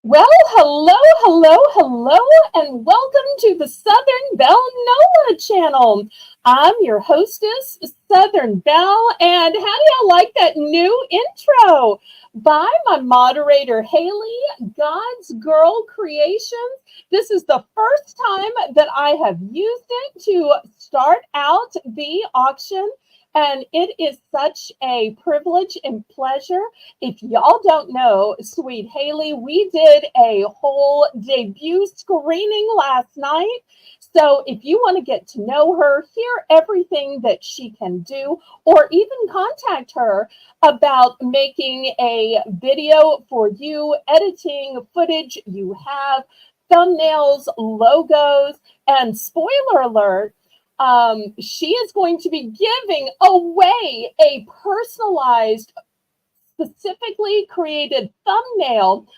Well, hello, and welcome to the Southern Belle NOLA channel. I'm your hostess, Southern Belle, and how do y'all like that new intro by my moderator, Haley, God's Girl Creations? This is the first time that I have used it to start out the auction, and it is such a privilege and pleasure. If y'all don't know, sweet Haley, we did a whole debut screening last night. So if you want to get to know her, hear everything that she can do, or even contact her about making a video for you, editing footage you have, thumbnails, logos, and spoiler alert, she is going to be giving away a personalized, specifically created thumbnail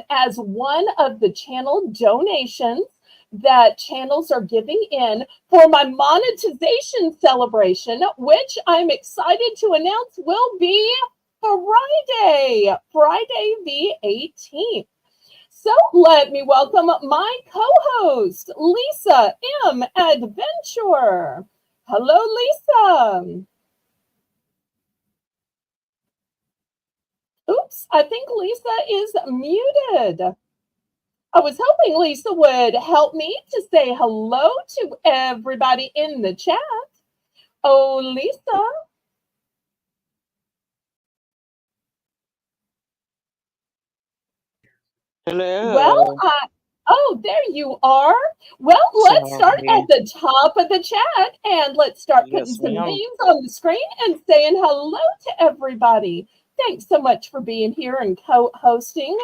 as one of the channel donations that channels are giving in for my monetization celebration, which I'm excited to announce will be Friday the 18th. So let me welcome my co-host, Lisa M. Adventure. Hello, Lisa. Oops, I think Lisa is muted. I was hoping Lisa would help me to say hello to everybody in the chat. Oh, Lisa. Hello. Oh, there you are. Well, let's start at the top of the chat and let's start putting some names on the screen and saying hello to everybody. Thanks so much for being here and co-hosting.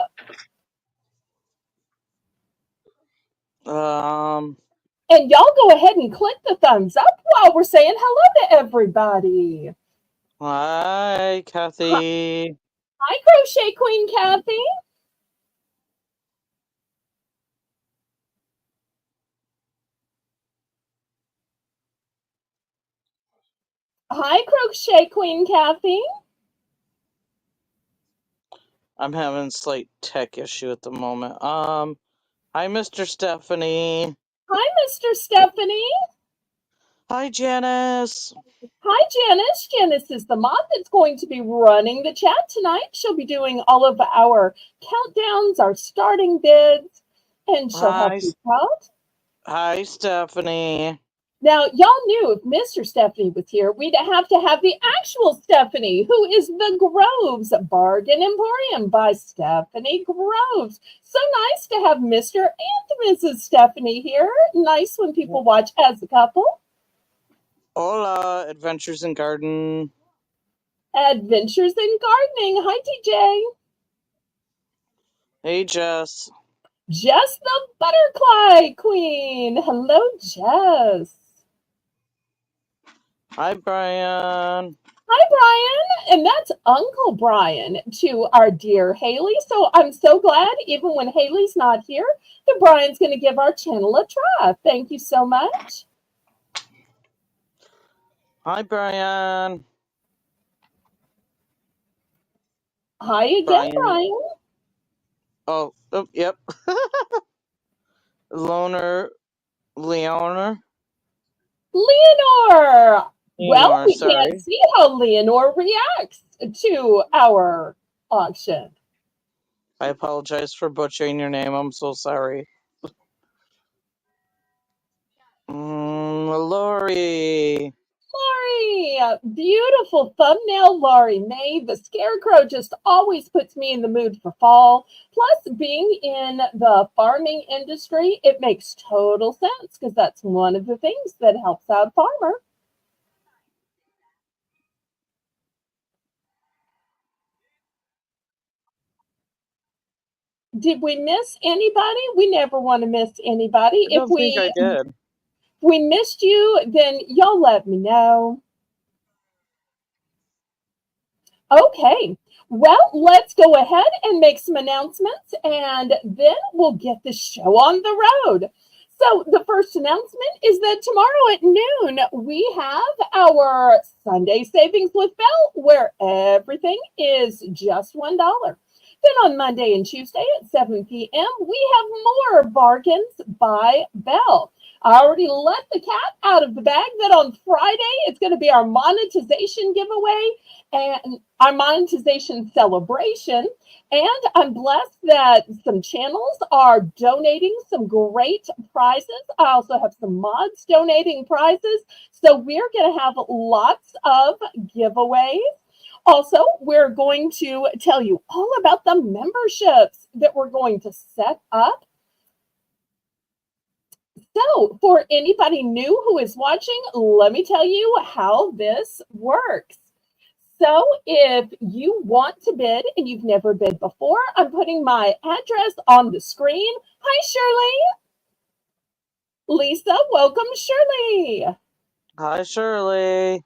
And y'all go ahead and click the thumbs up while we're saying hello to everybody. Hi, Kathy. Hi, Crochet Queen Kathy. Hi, Crochet Queen Kathy. I'm having a slight tech issue at the moment. Hi, Mr. Stephanie. Hi, Mr. Stephanie. Hi, Janice. Hi, Janice. Janice is the mod that's going to be running the chat tonight. She'll be doing all of our countdowns, our starting bids, and she'll help you out. Hi, Stephanie. Now, y'all knew if Mr. Stephanie was here, we'd have to have the actual Stephanie, who is the Groves Bargain Emporium by Stephanie Groves. So nice to have Mr. and Mrs. Stephanie here. Nice when people watch as a couple. Hola, Adventures in Garden. Adventures in Gardening. Hi, DJ. Hey, Jess. Jess the Butterfly Queen. Hello, Jess. Hi, Brian. Hi, Brian. And that's Uncle Brian to our dear Haley. So I'm so glad, even when Haley's not here, that Brian's going to give our channel a try. Thank you so much. Hi, Brian. Hi again, Brian. Oh, yep. Leonor. Well, we can't see how Leonor reacts to our auction. I apologize for butchering your name. I'm so sorry. Lori. Lori, beautiful thumbnail Lori made. The scarecrow just always puts me in the mood for fall. Plus, being in the farming industry, it makes total sense because that's one of the things that helps out a farmer. Did we miss anybody? We never want to miss anybody. I don't think I did. If we missed you, then y'all let me know. Okay, well, let's go ahead and make some announcements, and then we'll get the show on the road. So the first announcement is that tomorrow at noon, we have our Sunday Savings with Belle, where everything is just $1. Then on Monday and Tuesday at 7 p.m., we have more Bargains by Belle. I already let the cat out of the bag that on Friday it's going to be our monetization giveaway and our monetization celebration. And I'm blessed that some channels are donating some great prizes. I also have some mods donating prizes. So we're going to have lots of giveaways. Also, we're going to tell you all about the memberships that we're going to set up. So, for anybody new who is watching, let me tell you how this works. So, if you want to bid and you've never bid before, I'm putting my address on the screen. Hi, Shirley. Lisa, welcome, Shirley. Hi, Shirley.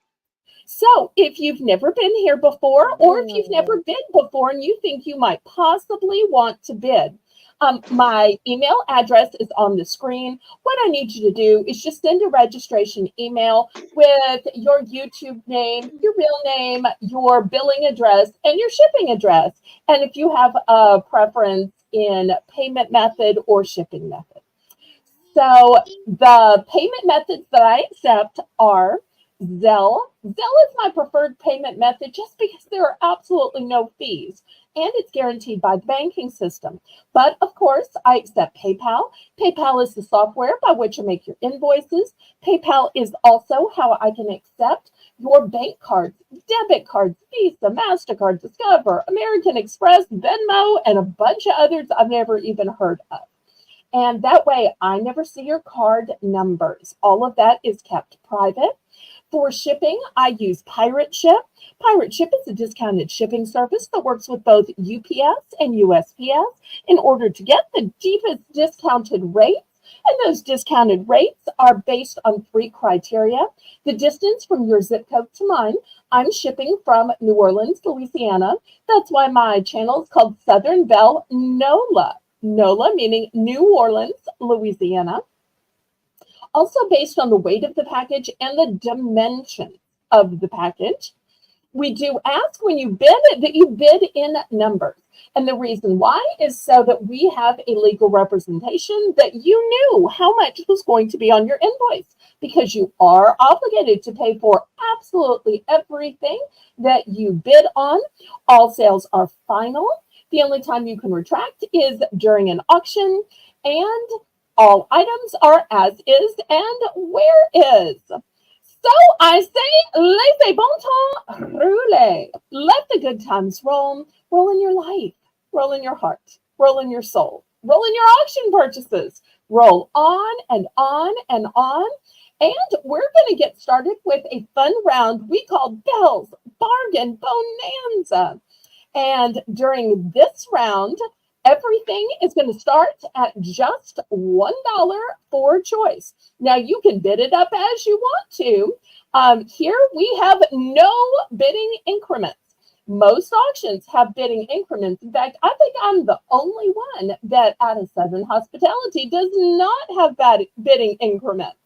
So, if you've never been here before, or if you've never bid before and you think you might possibly want to bid, my email address is on the screen. What I need you to do is just send a registration email with your YouTube name, your real name, your billing address, and your shipping address. And if you have a preference in payment method or shipping method. So the payment methods that I accept are Zelle. Zelle is my preferred payment method just because there are absolutely no fees and it's guaranteed by the banking system. But of course, I accept PayPal. PayPal is the software by which I make your invoices. PayPal is also how I can accept your bank cards, debit cards, Visa, MasterCard, Discover, American Express, Venmo, and a bunch of others I've never even heard of. And that way, I never see your card numbers. All of that is kept private. For shipping, I use Pirate Ship. Pirate Ship is a discounted shipping service that works with both UPS and USPS in order to get the deepest discounted rates. And those discounted rates are based on 3 criteria. The distance from your zip code to mine. I'm shipping from New Orleans, Louisiana. That's why my channel is called Southern Belle NOLA. NOLA meaning New Orleans, Louisiana. Also based on the weight of the package and the dimensions of the package. We do ask when you bid that you bid in numbers. And the reason why is so that we have a legal representation that you knew how much was going to be on your invoice, because you are obligated to pay for absolutely everything that you bid on. All sales are final. The only time you can retract is during an auction, and all items are as is and where is. So I say, laissez bon temps rouler. Let the good times roll. Roll in your life, roll in your heart, roll in your soul, roll in your auction purchases. Roll on and on and on. And we're going to get started with a fun round we call Belle's Bargain Bonanza. And during this round, everything is going to start at just $1 for choice. Now, you can bid it up as you want to. Here we have no bidding increments. Most auctions have bidding increments. In fact, I think I'm the only one that out of Southern Hospitality does not have bidding increments.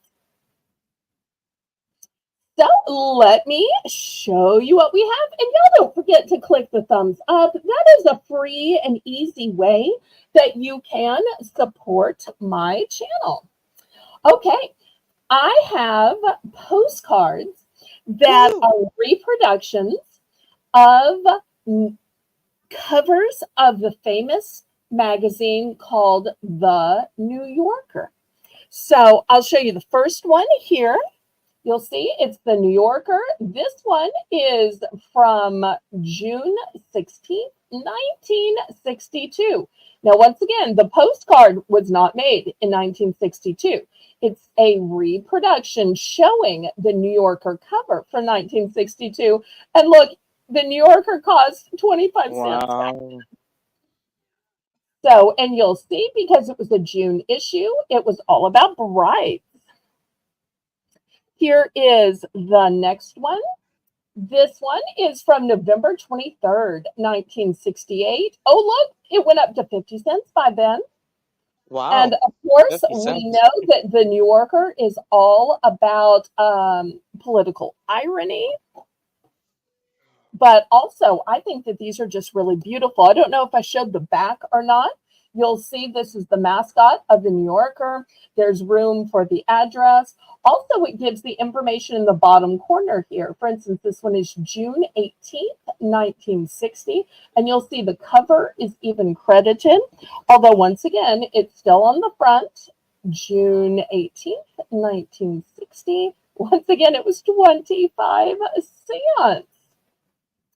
So let me show you what we have. And y'all don't forget to click the thumbs up. That is a free and easy way that you can support my channel. Okay, I have postcards that are reproductions of covers of the famous magazine called The New Yorker. So I'll show you the first one here. You'll see it's the New Yorker. This one is from June 16th, 1962. Now, once again, the postcard was not made in 1962. It's a reproduction showing the New Yorker cover from 1962. And look, the New Yorker cost 25 cents. Wow. So, and you'll see because it was a June issue, it was all about brides. Here is the next one. This one is from November 23rd, 1968. Oh, look, it went up to 50 cents by then. Wow. And of course, 50 cents. we know that the New Yorker is all about political irony. But also, I think that these are just really beautiful. I don't know if I showed the back or not. You'll see this is the mascot of the New Yorker. There's room for the address. Also, it gives the information in the bottom corner here. For instance, this one is June 18th, 1960. And you'll see the cover is even credited. Although, once again, it's still on the front. June 18th, 1960. Once again, it was 25 cents.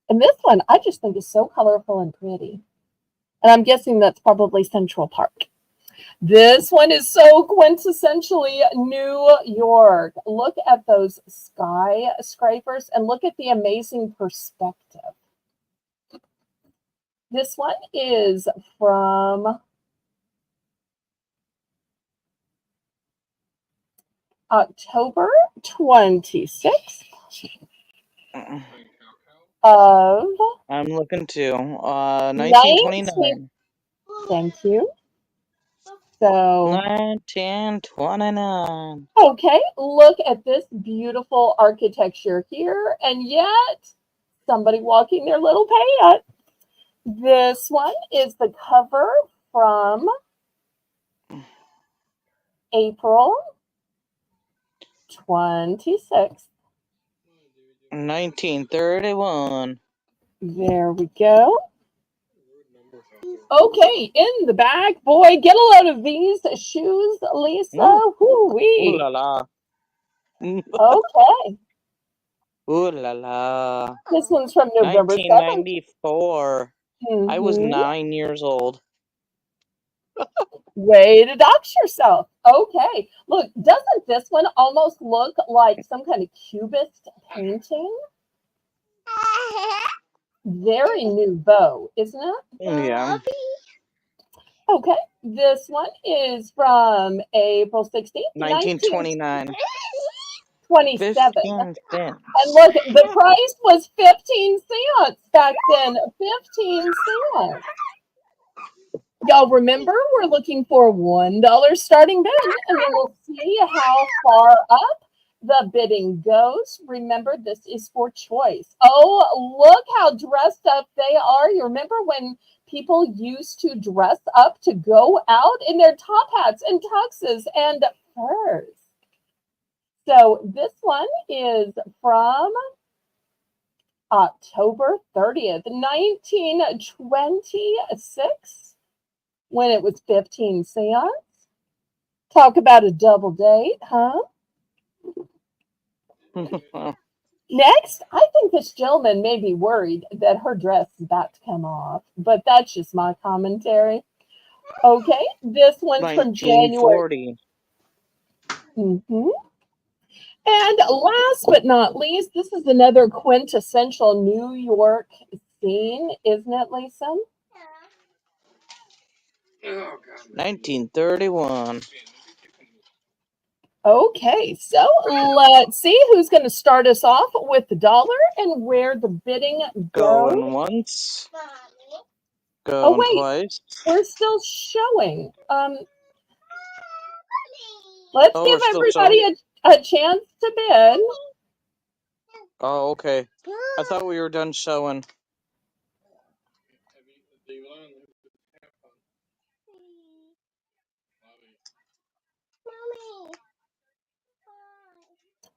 And this one, I just think is so colorful and pretty. And I'm guessing that's probably Central Park. This one is so quintessentially New York. Look at those skyscrapers and look at the amazing perspective. This one is from October 26th of... I'm looking too. 1929. Thank you. So 1929. Okay, look at this beautiful architecture here, and yet somebody walking their little pet. This one is the cover from April 26th. 1931. There we go. Okay, in the back, boy, get a load of these shoes, Lisa. Whoo-wee. Ooh la la. Okay. Ooh la la. This one's from November 7th. 1994. I was 9 years old. Way to dox yourself. Okay. Look, doesn't this one almost look like some kind of cubist painting? Very nouveau, isn't it? Yeah. Okay. This one is from April 16th, 1929. 27. 15 cents. And look, the price was 15 cents back then. 15 cents. Y'all remember, we're looking for a $1 starting bid, and then we'll see how far up the bidding goes. Remember, this is for choice. Oh, look how dressed up they are. You remember when people used to dress up to go out in their top hats and tuxes and furs? So this one is from October 30th, 1926. When it was 15 cents. Talk about a double date, huh? Next, I think this gentleman may be worried that her dress is about to come off, but that's just my commentary. Okay, this one's from January. And last but not least, this is another quintessential New York scene, isn't it, Lisa? 1931. Okay, so let's see who's going to start us off with the dollar and where the bidding goes. Going once. Going twice. We're still showing. Let's give everybody a chance to bid. Oh, okay. I thought we were done showing.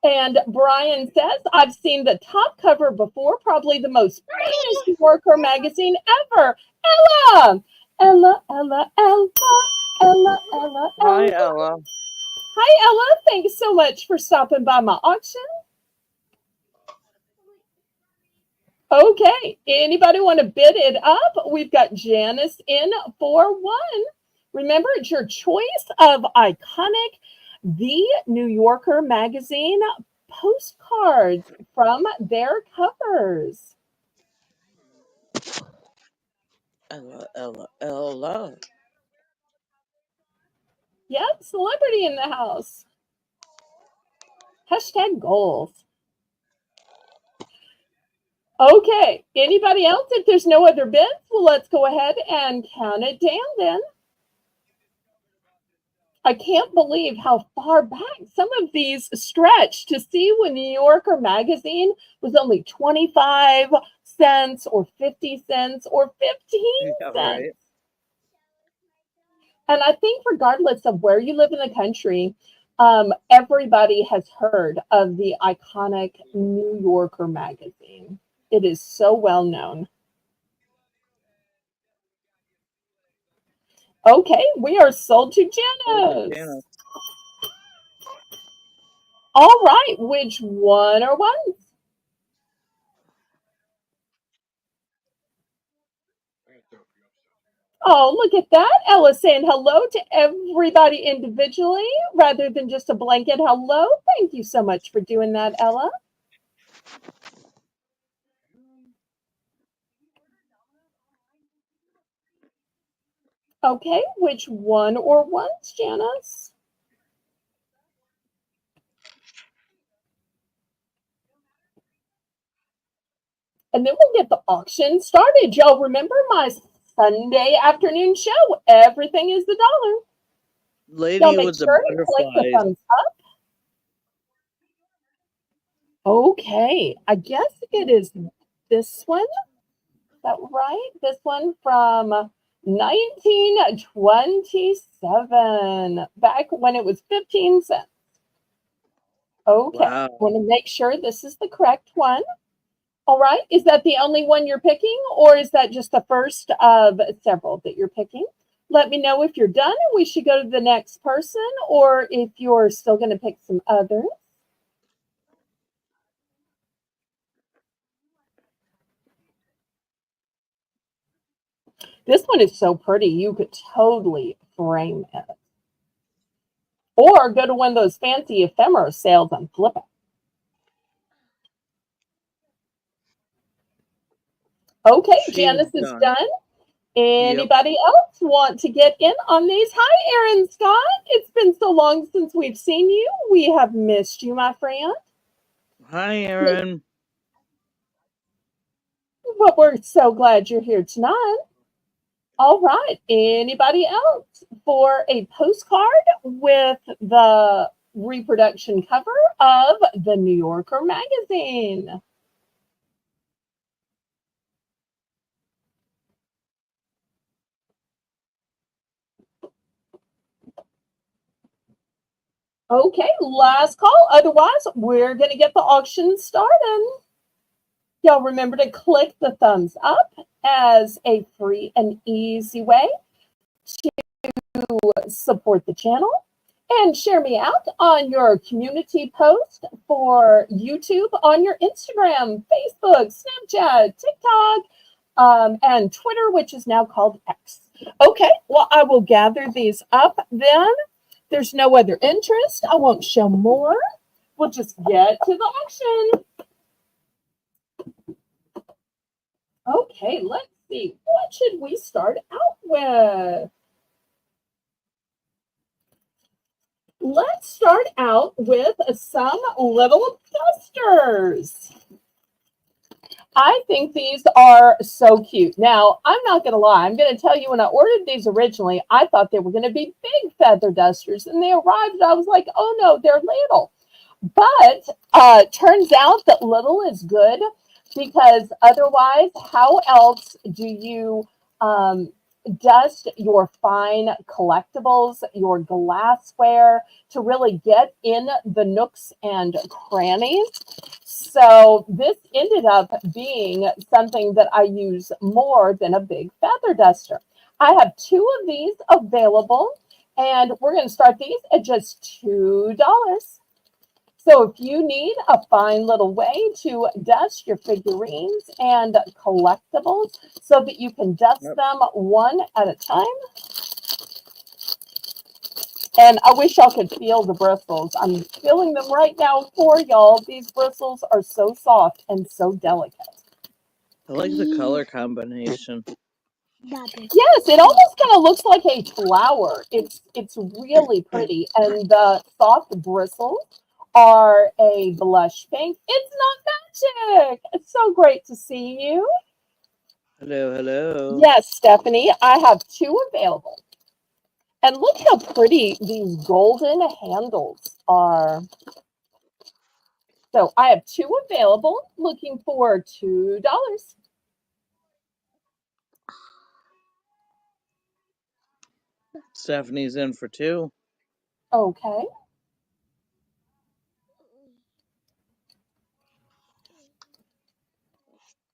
And Brian says, I've seen the top cover before, probably the most famous New Yorker magazine ever. Ella! Ella, Ella, Ella, Ella, Ella, Ella. Hi, Ella. Hi, Ella. Thanks so much for stopping by my auction. Okay, anybody want to bid it up? We've got Janice in for one. Remember, it's your choice of iconic The New Yorker magazine postcards from their covers. Ella, Ella, Ella. Yep, celebrity in the house. Hashtag goals. Okay, anybody else? If there's no other bids, well, let's go ahead and count it down then. I can't believe how far back some of these stretch to see when New Yorker magazine was only 25 cents or 50 cents or 15 Yeah, cents. right. And I think regardless of where you live in the country, everybody has heard of the iconic New Yorker magazine. It is so well known. Okay, we are sold to Sold to Janice. Janice. All right, which one are ones? Oh, look at that. Ella saying hello to everybody individually rather than just a blanket hello. Thank you so much for doing that, Ella. Okay, which one or ones, Janice? And then we'll get the auction started. Y'all remember my Sunday afternoon show? Everything is the dollar. Y'all Lady make with the sure to click the butterflies. thumbs up. Okay, I guess it is this one. Is that right? This one from 1927, back when it was 15 cents. Okay, Wow. want to make sure this is the correct one. All right, is that the only one you're picking, or is that just the first of several that you're picking? Let me know if you're done and we should go to the next person, or if you're still going to pick some others. This one is so pretty, you could totally frame it. Or go to one of those fancy ephemera sales and flip it. Okay, She's Janice is done. done. Yep. Anybody else want to get in on these? Hi, Aaron Scott. It's been so long since we've seen you. We have missed you, my friend. Hi, Aaron. But we're so glad you're here tonight. All right. Anybody else for a postcard with the reproduction cover of the New Yorker magazine? Okay, last call. Otherwise, we're going to get the auction started. Y'all remember to click the thumbs up as a free and easy way to support the channel, and share me out on your community post for YouTube, on your Instagram, Facebook, Snapchat, TikTok, and Twitter, which is now called X. Okay, well, I will gather these up then. There's no other interest. I won't show more. We'll just get to the auction. Okay, let's see. What should we start out with? Let's start out with some little dusters. I think these are so cute. Now, I'm not going to lie. I'm going to tell you, when I ordered these originally, I thought they were going to be big feather dusters. And they arrived, I was like, oh no, they're little. But turns out that little is good, because otherwise, how else do you dust your fine collectibles, your glassware, to really get in the nooks and crannies? So this ended up being something that I use more than a big feather duster. I have 2 of these available, and we're going to start these at just $2. So if you need a fine little way to dust your figurines and collectibles so that you can dust them one at a time. And I wish y'all could feel the bristles. I'm feeling them right now for y'all. These bristles are so soft and so delicate. I like the color combination. Yes, it almost kind of looks like a flower. It's really pretty. And the soft bristles are a blush pink. It's not magic. It's so great to see you. Hello, hello. Yes, Stephanie, I have 2 available. And look how pretty these golden handles are. So I have 2 available, looking for $2. Stephanie's in for 2. Okay.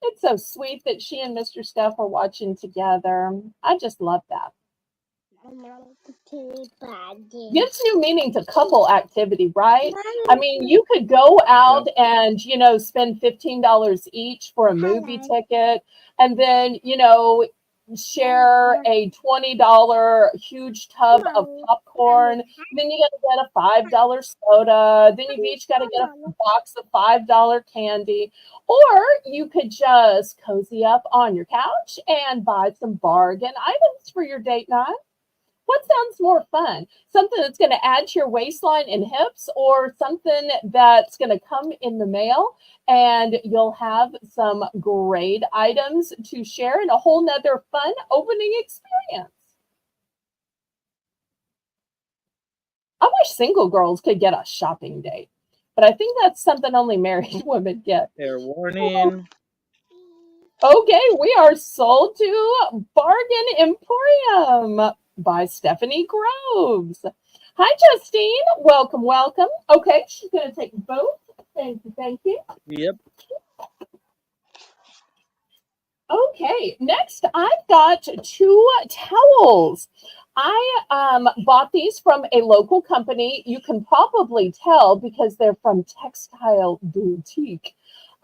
It's so sweet that she and Mr. Steph are watching together. I just love that. Gives new meaning to couple activity, right? I mean, you could go out and, spend $15 each for a movie ticket, and then, share a $20 huge tub of popcorn. Then you got to get a $5 soda. Then you've each got to get a box of $5 candy. Or you could just cozy up on your couch and buy some bargain items for your date night. What sounds more fun? Something that's going to add to your waistline and hips, or something that's going to come in the mail and you'll have some great items to share in a whole nother fun opening experience. I wish single girls could get a shopping date, but I think that's something only married women get. Fair warning. Okay, we are sold to Bargain Emporium by Stephanie Groves. Hi, Justine. Welcome, welcome. Okay, she's going to take both. Thank you, thank you. Yep. Okay, next I've got 2 towels. I bought these from a local company. You can probably tell because they're from Textile Boutique.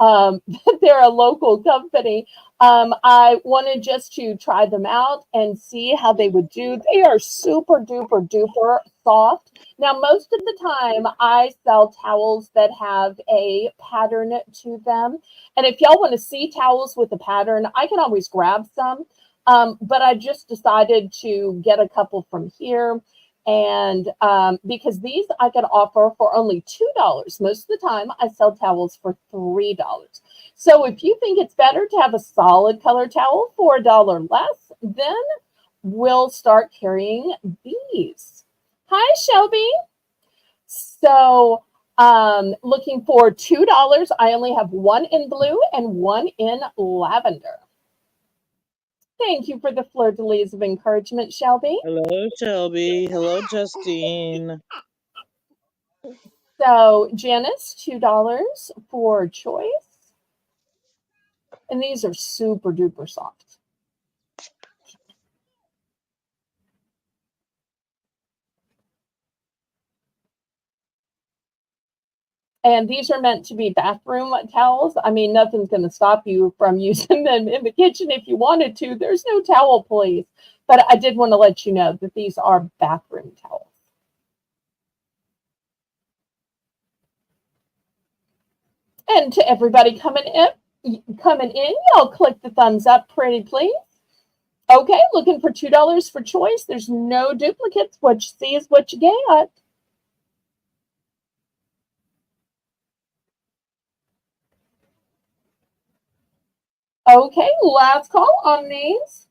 They're a local company. I wanted just to try them out and see how they would do. They are super duper duper soft. Now, most of the time I sell towels that have a pattern to them. And if y'all want to see towels with a pattern, I can always grab some. But I just decided to get a couple from here. And because these I can offer for only $2. Most of the time I sell towels for $3. So if you think it's better to have a solid color towel for $1 less, then we'll start carrying these. Hi, Shelby. So looking for $2. I only have one in blue and one in lavender. Thank you for the fleur-de-lis of encouragement, Shelby. Hello, Shelby. Hello, Justine. So, Janice, $2 for choice. And these are super duper soft. And these are meant to be bathroom towels. I mean, nothing's going to stop you from using them in the kitchen if you wanted to. There's no towel police. But I did want to let you know that these are bathroom towels. And to everybody coming in, y'all click the thumbs up, pretty please. Okay, looking for $2 for choice. There's no duplicates. What you see is what you get. Okay, last call on these.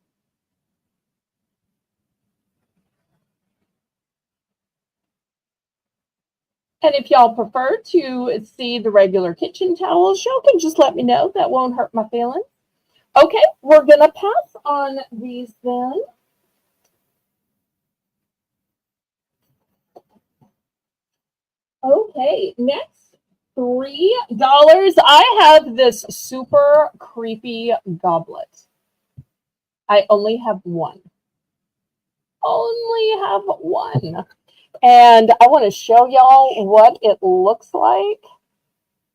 And if y'all prefer to see the regular kitchen towels, y'all can just let me know. That won't hurt my feelings. Okay, we're going to pass on these then. Okay, next, $3. I have this super creepy goblet. I only have one. Only have one. And I want to show y'all what it looks like.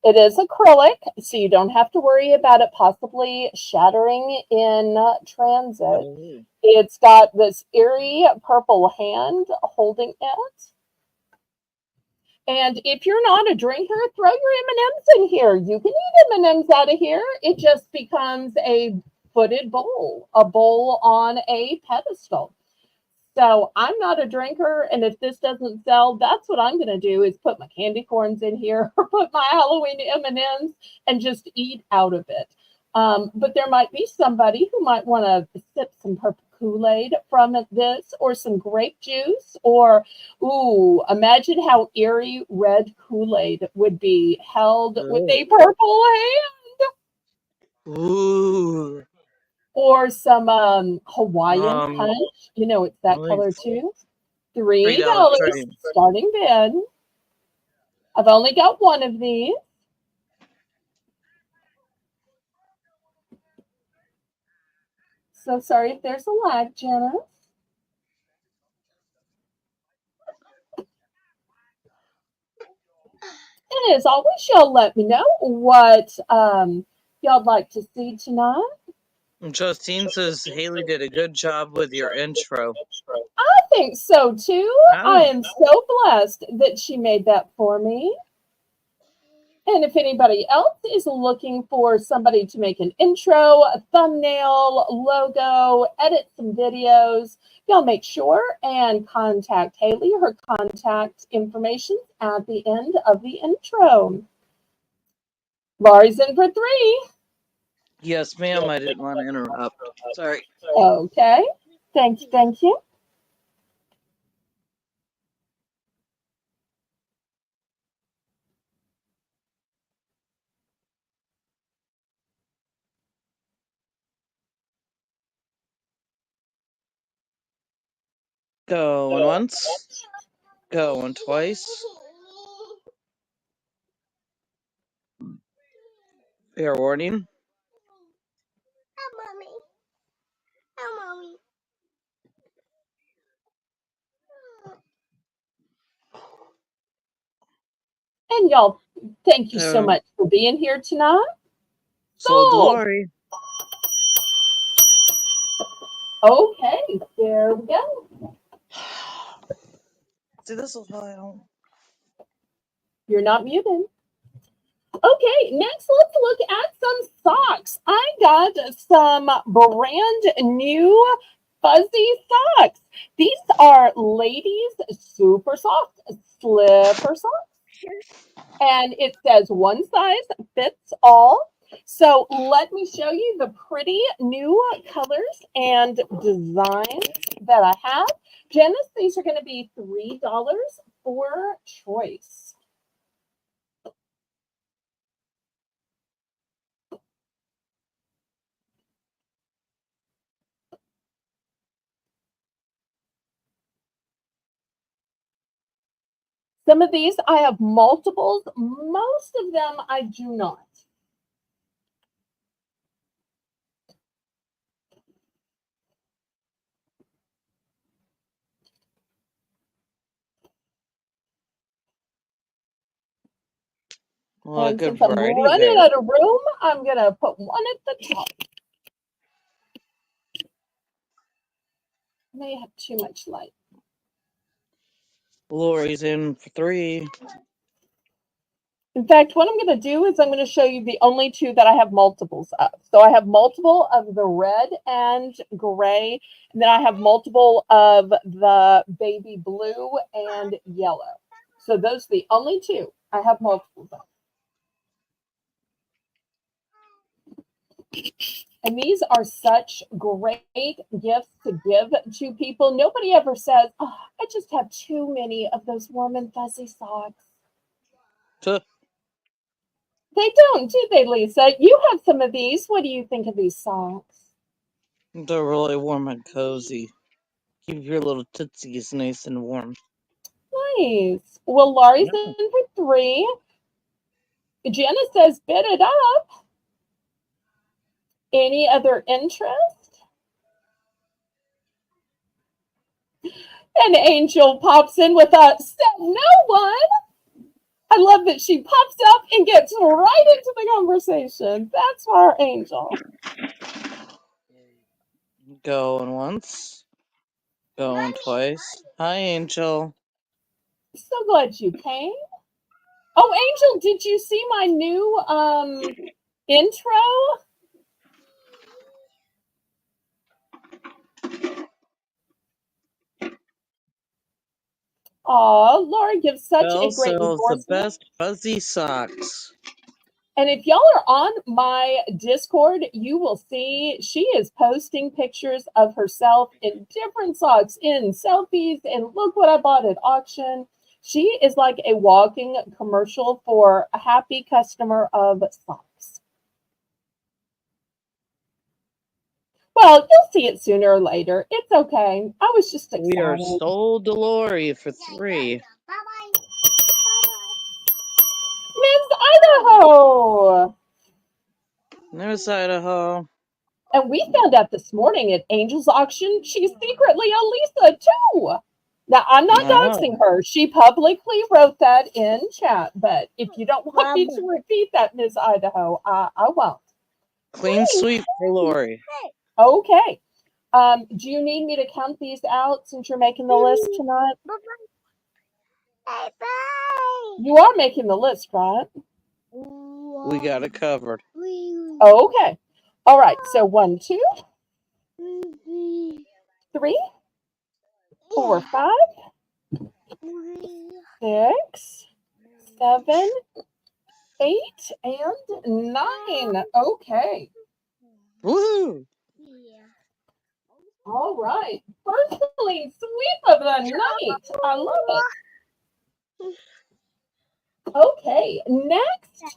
It is acrylic, so you don't have to worry about it possibly shattering in transit. Oh. It's got this eerie purple hand holding it. And if you're not a drinker, throw your M&Ms in here. You can eat M&Ms out of here. It just becomes a footed bowl, a bowl on a pedestal. So I'm not a drinker, and if this doesn't sell, that's what I'm going to do is put my candy corns in here or put my Halloween M&Ms and just eat out of it. But there might be somebody who might want to sip some purple Kool-Aid from this, or some grape juice, or, ooh, imagine how eerie red Kool-Aid would be held with a purple hand. Ooh. or some Hawaiian Um, punch. You know, it's that only color too. $3 $3 trading. starting bid. I've only got one of these. So sorry if there's a lag, Jenna. And as always, y'all let me know what y'all'd like to see tonight. Justine says Haley did a good job with your intro. I think so too. I Oh, am so blessed that she made that for me. And if anybody else is looking for somebody to make an intro, a thumbnail, logo, edit some videos, y'all make sure and contact Haley. Her contact information at the end of the intro. Laurie's in for 3. yes, ma'am. I didn't want to interrupt. Sorry. Okay. Thank you. Thank you. Going once. Going twice. Fair warning. And y'all, thank you so So, much for being here tonight. sold to Sold. Lori. Okay, there we go. See, this is why I don't. You're not muted. Okay, next let's look at some socks. I got some brand new fuzzy socks. These are ladies super soft slipper socks. And it says one size fits all. So let me show you the pretty new colors and designs that I have. Janice, these are going to be $3 for choice. Some of these I have multiples. Most of them I do not. Well, a And good since I'm variety running there. out of room, I'm going to put one at the top. May have too much light. Lori's in for 3. In fact, what I'm going to do is I'm going to show you the only 2 that I have multiples of. So I have multiple of the red and gray, and then I have multiple of the baby blue and yellow. So those are the only 2 I have multiples of. And these are such great gifts to give to people. Nobody ever says, oh, I just have too many of those warm and fuzzy socks. They don't, do they, Lisa? You have some of these. What do you think of these socks? They're really warm and cozy. Keep your little tootsies nice and warm. Nice. Well, Laurie's Yeah. in for 3. Jenna says, bid it up. Any other interest? And Angel pops in with a said no one. I love that she pops up and gets right into the conversation. That's our Angel. Going once. Going twice. Hi, Angel. So glad you came. Oh, Angel, did you see my new intro? Aw, Laura gives such Belle a great sells the endorsement. best fuzzy socks. And if y'all are on my Discord, you will see she is posting pictures of herself in different socks, in selfies, and look what I bought at auction. She is like a walking commercial for a happy customer of socks. Well, you'll see it sooner or later. It's okay. I was just We are excited. sold to Lori for 3. Miss Idaho! There's Idaho. And we found out this morning at Angel's auction, she's secretly a Lisa too. Now, I'm not doxing her. She publicly wrote that in chat. But if you don't want me to repeat that, Miss Idaho, I won't. Clean sweep for Lori. Okay. Do you need me to count these out since you're making the list tonight? You are making the list, right? We got it covered. Okay. All right. So 1, 2, 3, 4, 5, 6, 7, 8, and 9. Okay. Woohoo! All right. First clean sweep of the night. I love it. Okay. Next.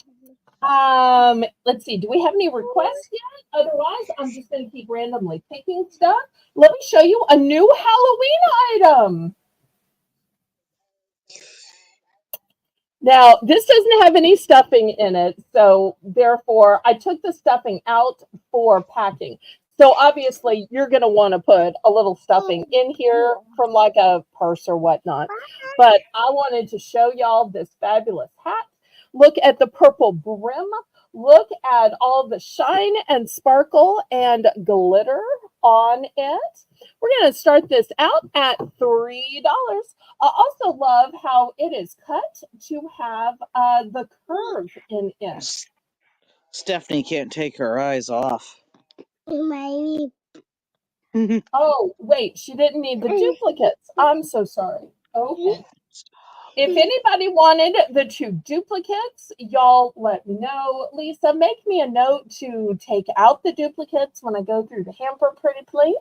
Let's see. Do we have any requests yet? Otherwise, I'm just going to keep randomly picking stuff. Let me show you a new Halloween item. Now, this doesn't have any stuffing in it, so therefore, I took the stuffing out for packing. So obviously, you're going to want to put a little stuffing in here from like a purse or whatnot. But I wanted to show y'all this fabulous hat. Look at the purple brim. Look at all the shine and sparkle and glitter on it. We're going to start this out at $3. I also love how it is cut to have the curve in it. Stephanie can't take her eyes off. Oh, wait, she didn't need the duplicates. I'm so sorry. Okay. If anybody wanted the 2 duplicates, y'all let me know. Lisa, make me a note to take out the duplicates when I go through the hamper, pretty please.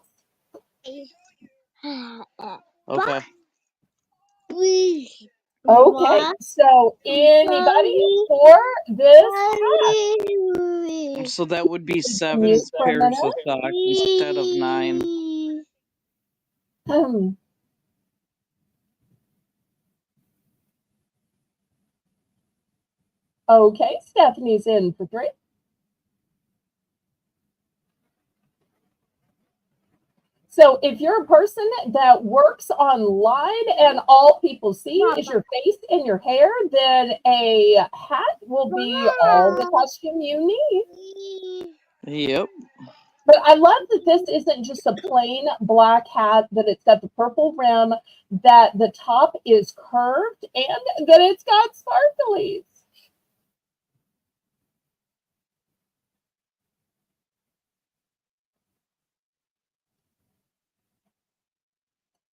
Okay. Okay, so anybody for this hat? So that would be 7 pairs of socks instead of 9. Okay, Stephanie's in for 3. So if you're a person that works online and all people see is your face and your hair, then a hat will be all the costume you need. Yep. But I love that this isn't just a plain black hat, that it's got the purple rim, that the top is curved, and that it's got sparklies.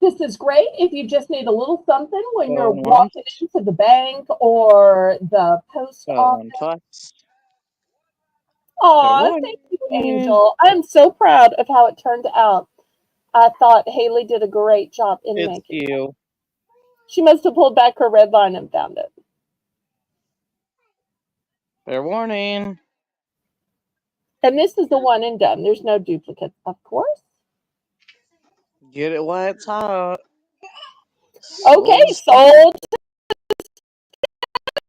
This is great if you just need a little something when you're walking into the bank or the post office. Aw, thank you, Angel. I'm so proud of how it turned out. I thought Haley did a great job in making it. She must have pulled back her red line and found it. Fair warning. And this is the one and done. There's no duplicates, of course. Get it while it's hot. Okay, sold to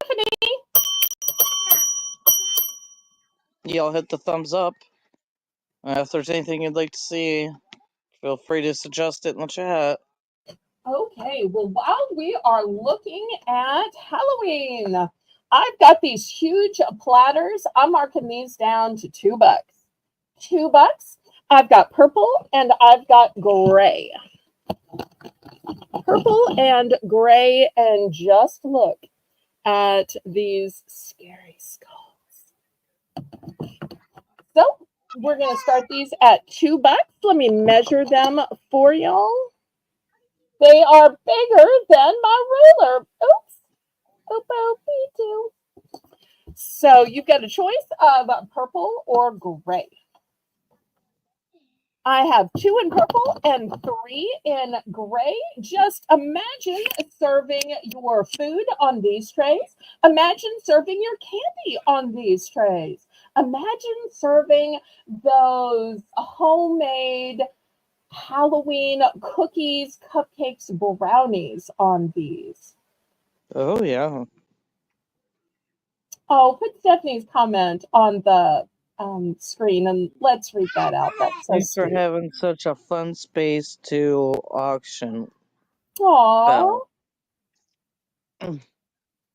Stephanie. Y'all hit the thumbs up. If there's anything you'd like to see, feel free to suggest it in the chat. Okay, well, while we are looking at Halloween, I've got these huge platters. I'm marking these down to $2. $2. I've got purple and I've got gray. Purple and gray, and just look at these scary skulls. So we're going to start these at $2. Let me measure them for y'all. They are bigger than my ruler. Oops. Oop, oop, me too. So you've got a choice of purple or gray. I have 2 in purple and 3 in gray. Just imagine serving your food on these trays. Imagine serving your candy on these trays. Imagine serving those homemade Halloween cookies, cupcakes, brownies on these. Oh, yeah. Oh, put Stephanie's comment on the screen and let's read that out. That's so Thanks for sweet. having such a fun space to auction. Aw, Belle.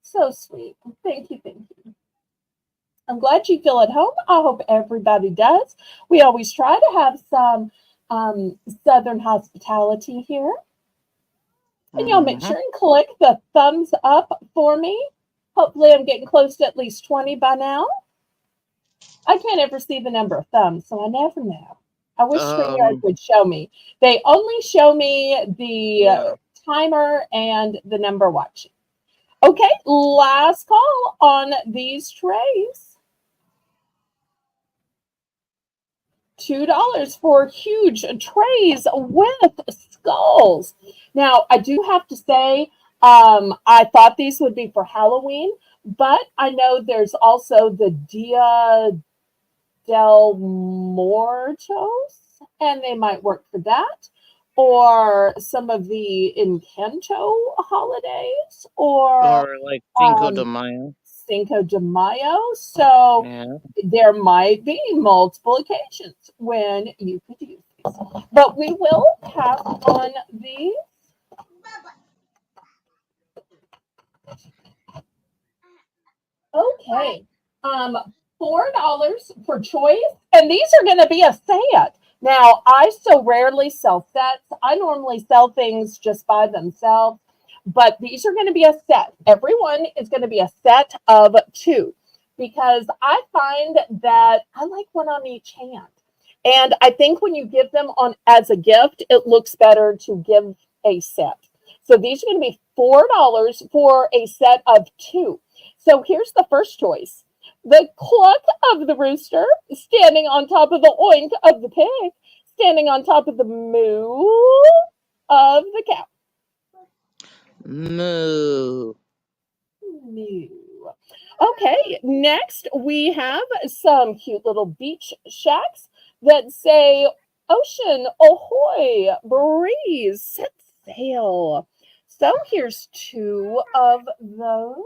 so sweet. Thank you, thank you. I'm glad you feel at home. I hope everybody does. We always try to have some Southern hospitality here. And y'all make Mm-hmm. sure and click the thumbs up for me. Hopefully I'm getting close to at least 20 by now. I can't ever see the number of thumbs, so I never know. I wish StreamYard would show me. They only show me the timer and the number watching. Okay, last call on these trays. $2 for huge trays with skulls. Now, I do have to say, I thought these would be for Halloween, but I know there's also the Dia del Muertos, and they might work for that, or some of the Encanto holidays, or like Cinco de um, Mayo. Cinco de Mayo. So Yeah. there might be multiple occasions when you could use these. But we will pass on these. Okay. $4 for choice. And these are going to be a set. Now, I so rarely sell sets. I normally sell things just by themselves. But these are going to be a set. Everyone is going to be a set of 2. Because I find that I like one on each hand. And I think when you give them on as a gift, it looks better to give a set. So these are going to be $4 for a set of 2. So here's the first choice. The cluck of the rooster standing on top of the oink of the pig, standing on top of the moo of the cow. Moo. Moo. Okay, next we have some cute little beach shacks that say, Ocean, ahoy, breeze, set sail. So here's 2 of those.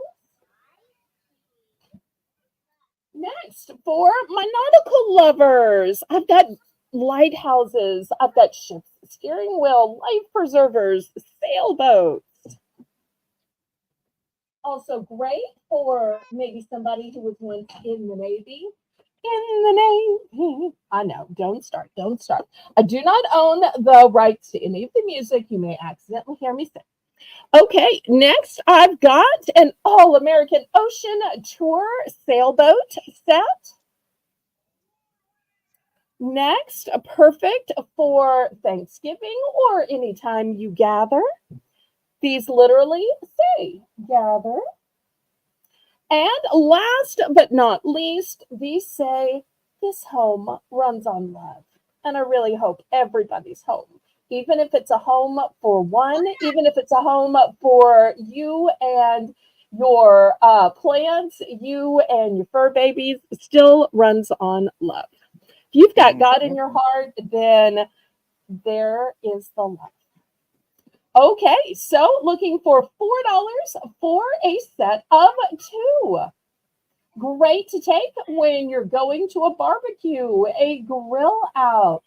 Next, for my nautical lovers, I've got lighthouses, I've got ships, steering wheel, life preservers, sailboats. Also great for maybe somebody who was once in the Navy. In the Navy. I know, don't start. I do not own the rights to any of the music you may accidentally hear me sing. Okay, next I've got an All-American Ocean Tour sailboat set. Next, perfect for Thanksgiving or anytime you gather. These literally say gather. And last but not least, these say this home runs on love. And I really hope everybody's home, even if it's a home for one, even if it's a home for you and your plants, you and your fur babies, still runs on love. If you've got God in your heart, then there is the love. Okay, so looking for $4 for a set of 2. Great to take when you're going to a barbecue, a grill out.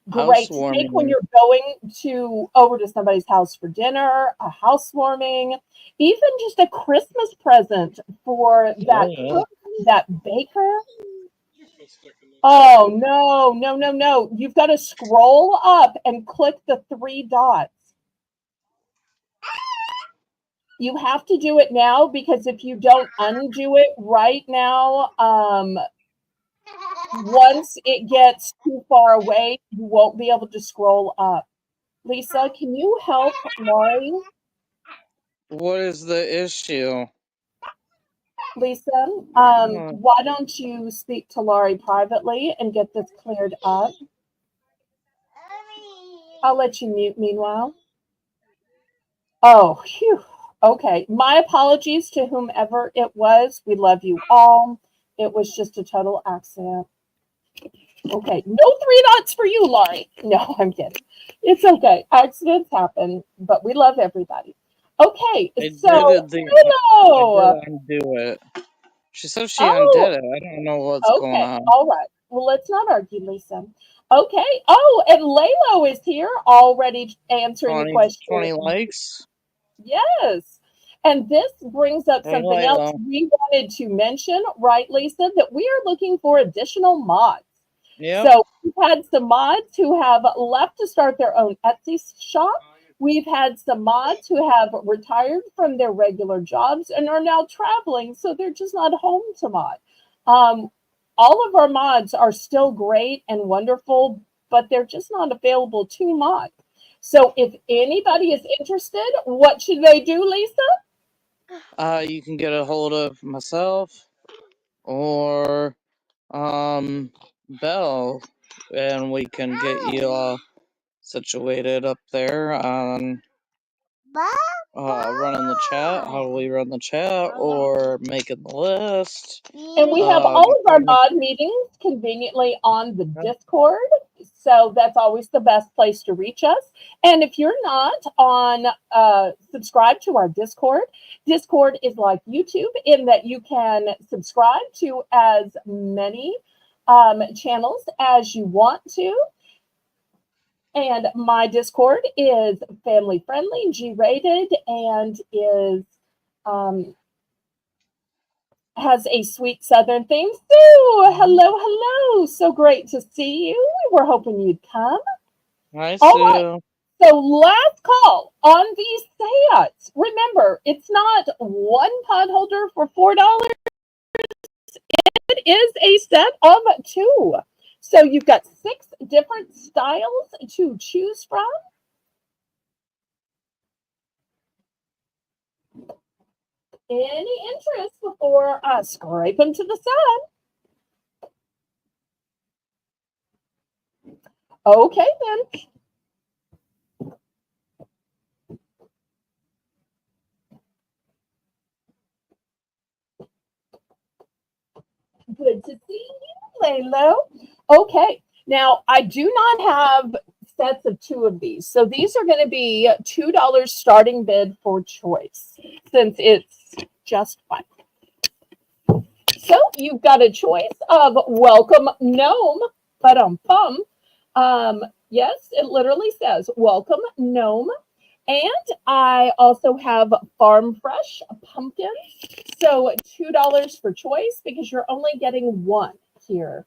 Great to take when you're going to over to somebody's house for dinner, a housewarming, even just a Christmas present for that cook, that baker. Oh, no. You've got to scroll up and click the 3 dots. You have to do it now because if you don't undo it right now, once it gets too far away, you won't be able to scroll up. Lisa, can you help Laurie? What is the issue? Lisa, why don't you speak to Laurie privately and get this cleared up? I'll let you mute meanwhile. Oh, phew. Okay. My apologies to whomever it was. We love you all. It was just a total accident. Okay, no 3 dots for you, Laurie. No, I'm kidding. It's okay. Accidents happen, but we love everybody. Okay, I so did hello. undo it. She says she undid Oh, it. I don't know what's going okay. on. All right. Well, let's not argue, Lisa. Okay. Oh, and Lalo is here already answering the 20 question. likes. Yes. And this brings up Hey, something else Lalo. we wanted to mention, right, Lisa, that we are looking for additional mods. Yep. So we've had some mods who have left to start their own Etsy shop. We've had some mods who have retired from their regular jobs and are now traveling, so they're just not home to mod. Um, all of our mods are still great and wonderful, but they're just not available to mod. So if anybody is interested, what should they do, Lisa? You can get a hold of myself or Belle, and we can get you all situated up there on running the chat. How do we run the chat or making the list? And we have all of our Becoming mod meetings conveniently on the Discord. So that's always the best place to reach us. And if you're not on subscribe to our Discord, Discord is like YouTube in that you can subscribe to as many channels as you want to. And my Discord is family friendly, G rated, and is has a sweet Southern theme. Sue, hello. So great to see you. We were hoping you'd come. Hi, All right. Sue. So last call on these sets. Remember, it's not one pot holder for $4. It is a set of 2. So you've got 6 different styles to choose from. Any interest before I scrape them to the side? Okay, then. Good to see you, Laylo. Okay, now I do not have sets of 2 of these. So these are going to be $2 starting bid for choice since it's just one. So you've got a choice of Welcome Gnome, but yes, it literally says Welcome Gnome. And I also have Farm Fresh pumpkin. So $2 for choice because you're only getting one here.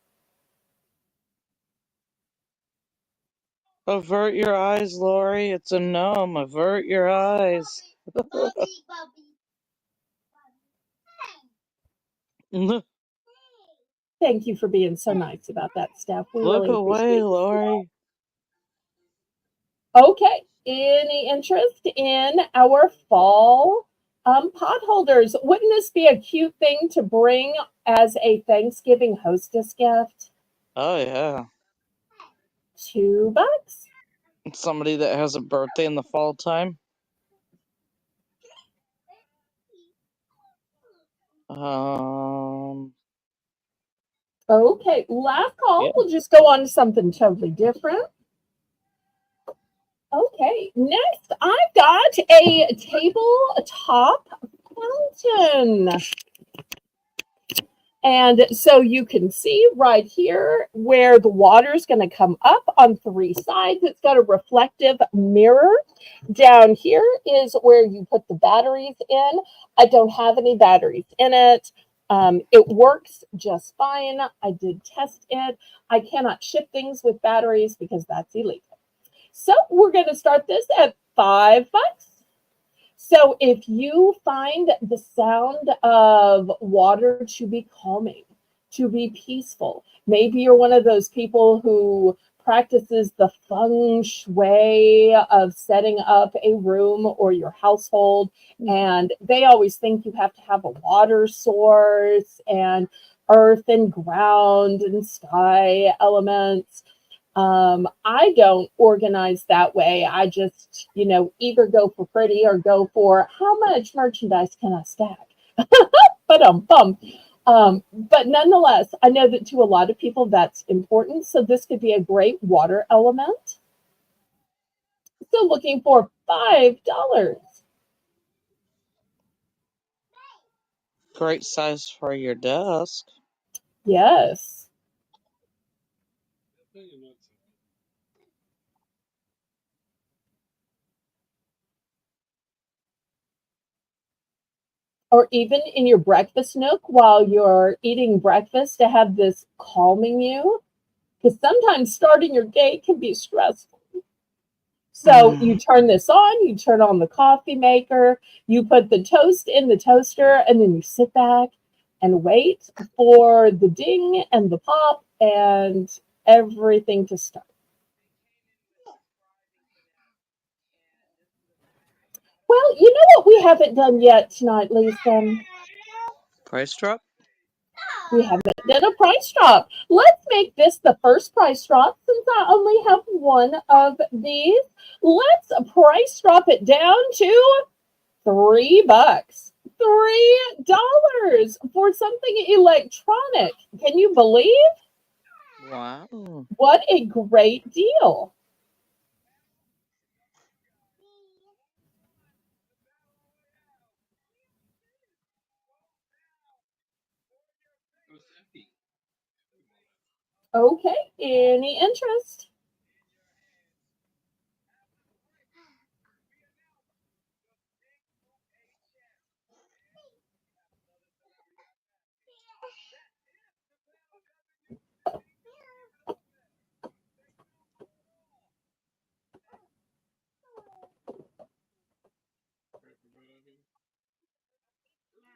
Avert your eyes, Lori. It's a gnome. Avert your eyes. Look Thank you for being so nice about that, Steph. We really appreciate away, it. Lori. Okay. Any interest in our fall pot holders? Wouldn't this be a cute thing to bring as a Thanksgiving hostess gift? Oh, yeah. $2. Somebody that has a birthday in the fall time. Okay, last call. Yeah. We'll just go on to something totally different. Okay, next I've got a tabletop fountain. And so you can see right here where the water is going to come up on 3 sides. It's got a reflective mirror. Down here is where you put the batteries in. I don't have any batteries in it. It works just fine. I did test it. I cannot ship things with batteries because that's illegal. So we're going to start this at $5. So if you find the sound of water to be calming, to be peaceful, maybe you're one of those people who practices the feng shui of setting up a room or your household, and they always think you have to have a water source and earth and ground and sky elements. I don't organize that way. I just, either go for pretty or go for how much merchandise can I stack? But But nonetheless, I know that to a lot of people that's important. So this could be a great water element. Still looking for $5. Great size for your desk. Yes. Or even in your breakfast nook while you're eating breakfast to have this calming you. Because sometimes starting your day can be stressful. So you turn this on, you turn on the coffee maker, you put the toast in the toaster, and then you sit back and wait for the ding and the pop and everything to start. Well, you know what we haven't done yet tonight, Lisa? Price drop? We haven't done a price drop. Let's make this the first price drop since I only have one of these. Let's price drop it down to $3. $3 for something electronic. Can you believe? Wow. What a great deal. Okay, any interest?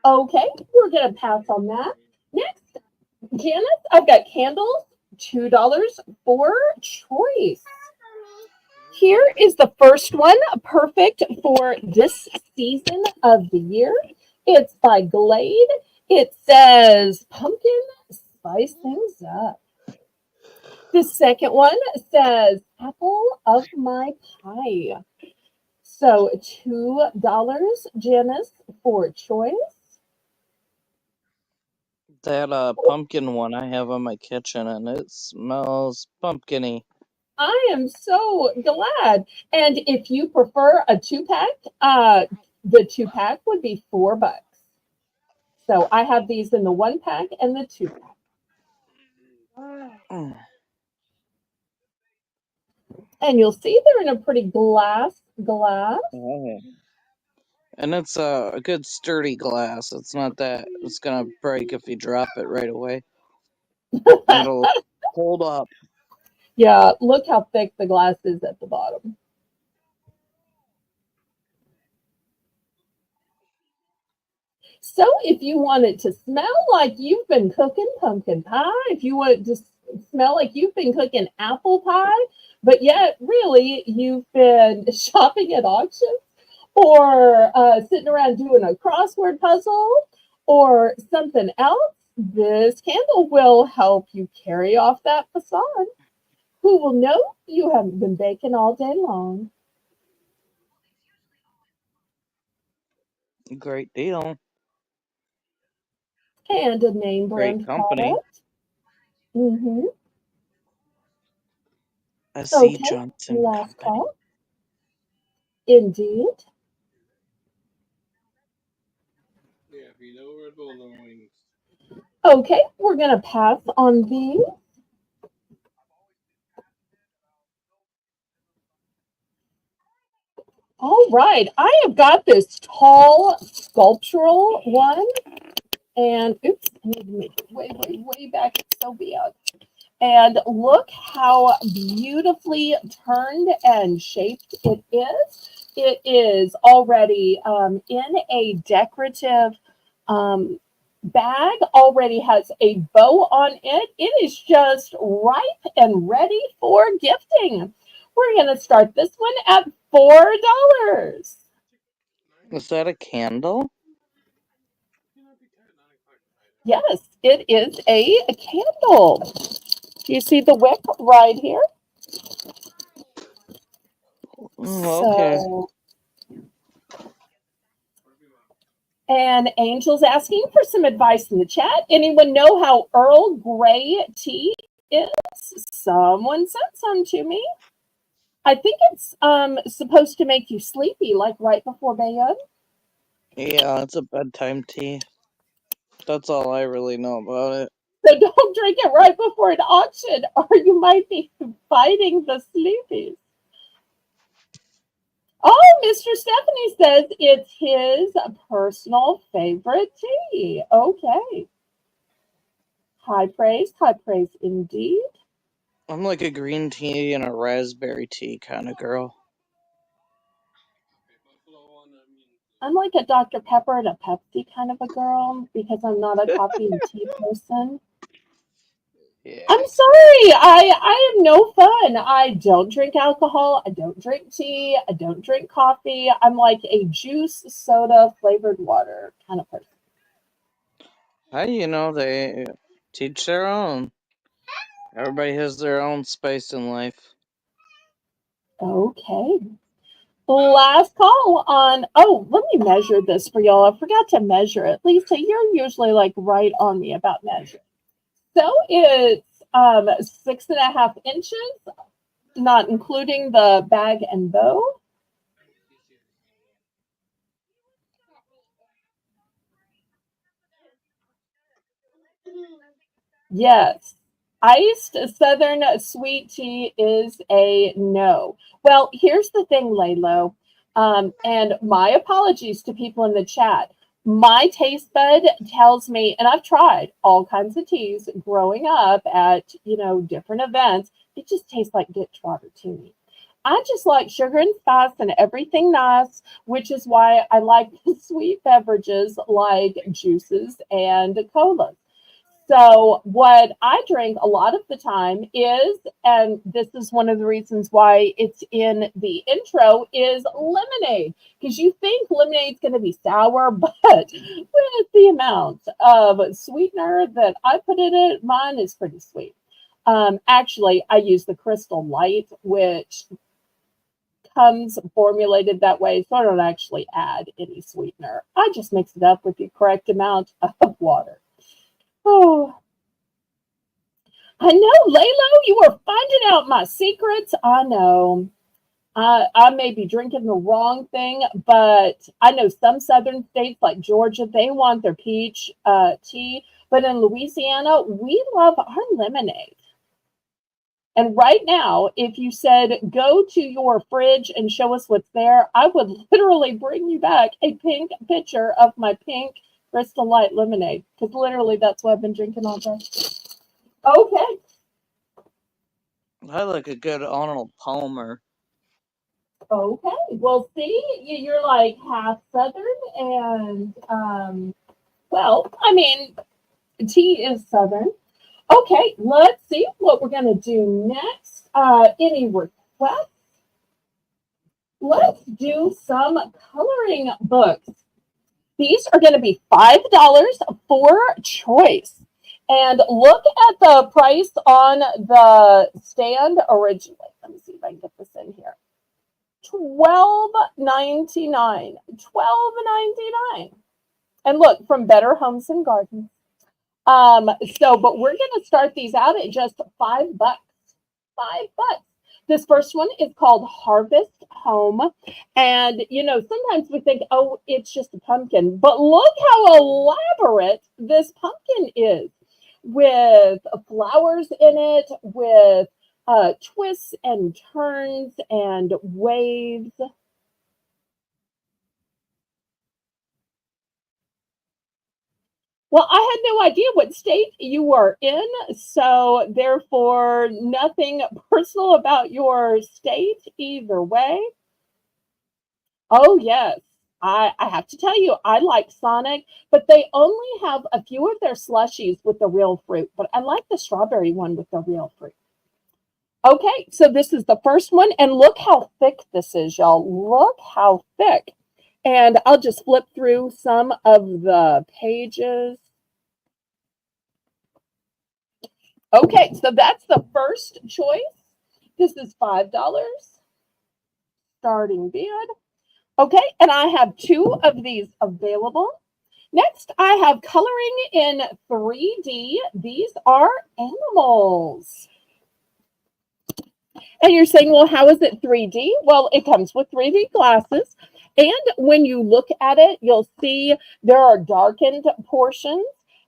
Okay, we're going to pass on that. Next, Janice, I've got candles, $2 for choice. Here is the first one, perfect for this season of the year. It's by Glade. It says pumpkin, spice things up. The second one says apple of my pie. So $2, Janice, for choice. That pumpkin one I have in my kitchen, and it smells pumpkiny. I am so glad. And if you prefer a two-pack, the two-pack would be $4. So I have these in the one pack and the two pack. Mm. And you'll see they're in a pretty glass. Oh. And it's a good sturdy glass. It's not that it's gonna break if you drop it right away. It'll hold up. Yeah, look how thick the glass is at the bottom. So if you want it to smell like you've been cooking pumpkin pie, if you want it to smell like you've been cooking apple pie, but yet really you've been shopping at auctions or sitting around doing a crossword puzzle or something else, this candle will help you carry off that facade. Who will know you haven't been baking all day long? Great deal. And a name Great brand company. product. Mm-hmm. SC Okay, Johnson last Company. call. Indeed. Okay, we're going to pass on these. All right, I have got this tall sculptural one. And oops, I need to make it way back. It's so big. And look how beautifully turned and shaped it is. It is already in a decorative bag, already has a bow on it. It is just ripe and ready for gifting. We're going to start this one at $4. Is that a candle? Yes, it is a candle. Do you see the wick right here? Okay. So And Angel's asking for some advice in the chat. Anyone know how Earl Grey tea is? Someone sent some to me. I think it's supposed to make you sleepy, like right before bed. Yeah, it's a bedtime tea. That's all I really know about it. So don't drink it right before an auction, or you might be fighting the sleepies. Oh, Mr. Stephanie says it's his personal favorite tea. Okay. High praise indeed. I'm like a green tea and a raspberry tea kind of girl. I'm like a Dr. Pepper and a Pepsi kind of a girl because I'm not a coffee and tea person. Yeah. I'm sorry. I am no fun. I don't drink alcohol. I don't drink tea. I don't drink coffee. I'm like a juice, soda, flavored water kind of person. Hey, they teach their own. Everybody has their own space in life. Okay. Last call on, oh, let me measure this for y'all. I forgot to measure it. Lisa, you're usually like right on me about measuring. So it's 6.5 inches, not including the bag and bow. Yes. Iced Southern sweet tea is a no. Well, here's the thing, Laylo, and my apologies to people in the chat. My taste bud tells me, and I've tried all kinds of teas growing up at, different events. It just tastes like ditch water to me. I just like sugar and spice and everything nice, which is why I like sweet beverages like juices and colas. So, what I drink a lot of the time is, and this is one of the reasons why it's in the intro, is lemonade. Because you think lemonade's going to be sour, but with the amount of sweetener that I put in it, mine is pretty sweet. Actually, I use the Crystal Light, which comes formulated that way, so I don't actually add any sweetener. I just mix it up with the correct amount of water. Oh, I know, Laylo, you are finding out my secrets. I know. I may be drinking the wrong thing, but I know some southern states like Georgia, they want their peach tea. But in Louisiana, we love our lemonade. And right now, if you said, go to your fridge and show us what's there, I would literally bring you back a pink picture of my pink Crystal Light lemonade. Because literally, that's what I've been drinking all day. Okay. I like a good Arnold Palmer. Okay. Well, see, you're like half Southern, and well, I mean, tea is Southern. Okay, let's see what we're gonna do next. Any requests? Let's do some coloring books. These are going to be $5 for choice. And look at the price on the stand originally. Let me see if I can get this in here. $12.99. $12.99. And look, from Better Homes and Gardens. But we're going to start these out at just $5. $5. This first one is called Harvest Home. And, sometimes we think, oh, it's just a pumpkin. But look how elaborate this pumpkin is, with flowers in it, with twists and turns and waves. Well, I had no idea what state you were in, so therefore nothing personal about your state either way. Oh, yes. I have to tell you, I like Sonic, but they only have a few of their slushies with the real fruit, but I like the strawberry one with the real fruit. Okay, so this is the first one, and look how thick this is, y'all. Look how thick. And I'll just flip through some of the pages. Okay, so that's the first choice. This is $5 starting bid. Okay, and I have two of these available. Next, I have coloring in 3D. These are animals. And you're saying, well, how is it 3D? Well, it comes with 3D glasses. And when you look at it, you'll see there are darkened portions.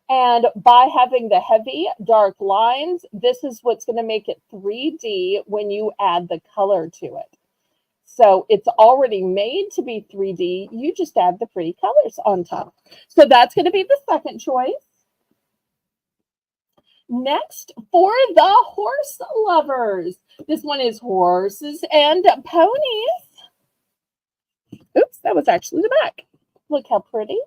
And by having the heavy dark lines, this is what's going to make it 3D when you add the color to it. So it's already made to be 3D. You just add the pretty colors on top. So that's going to be the second choice. Next, for the horse lovers, this one is horses and ponies. Oops, that was actually the back. Look how pretty.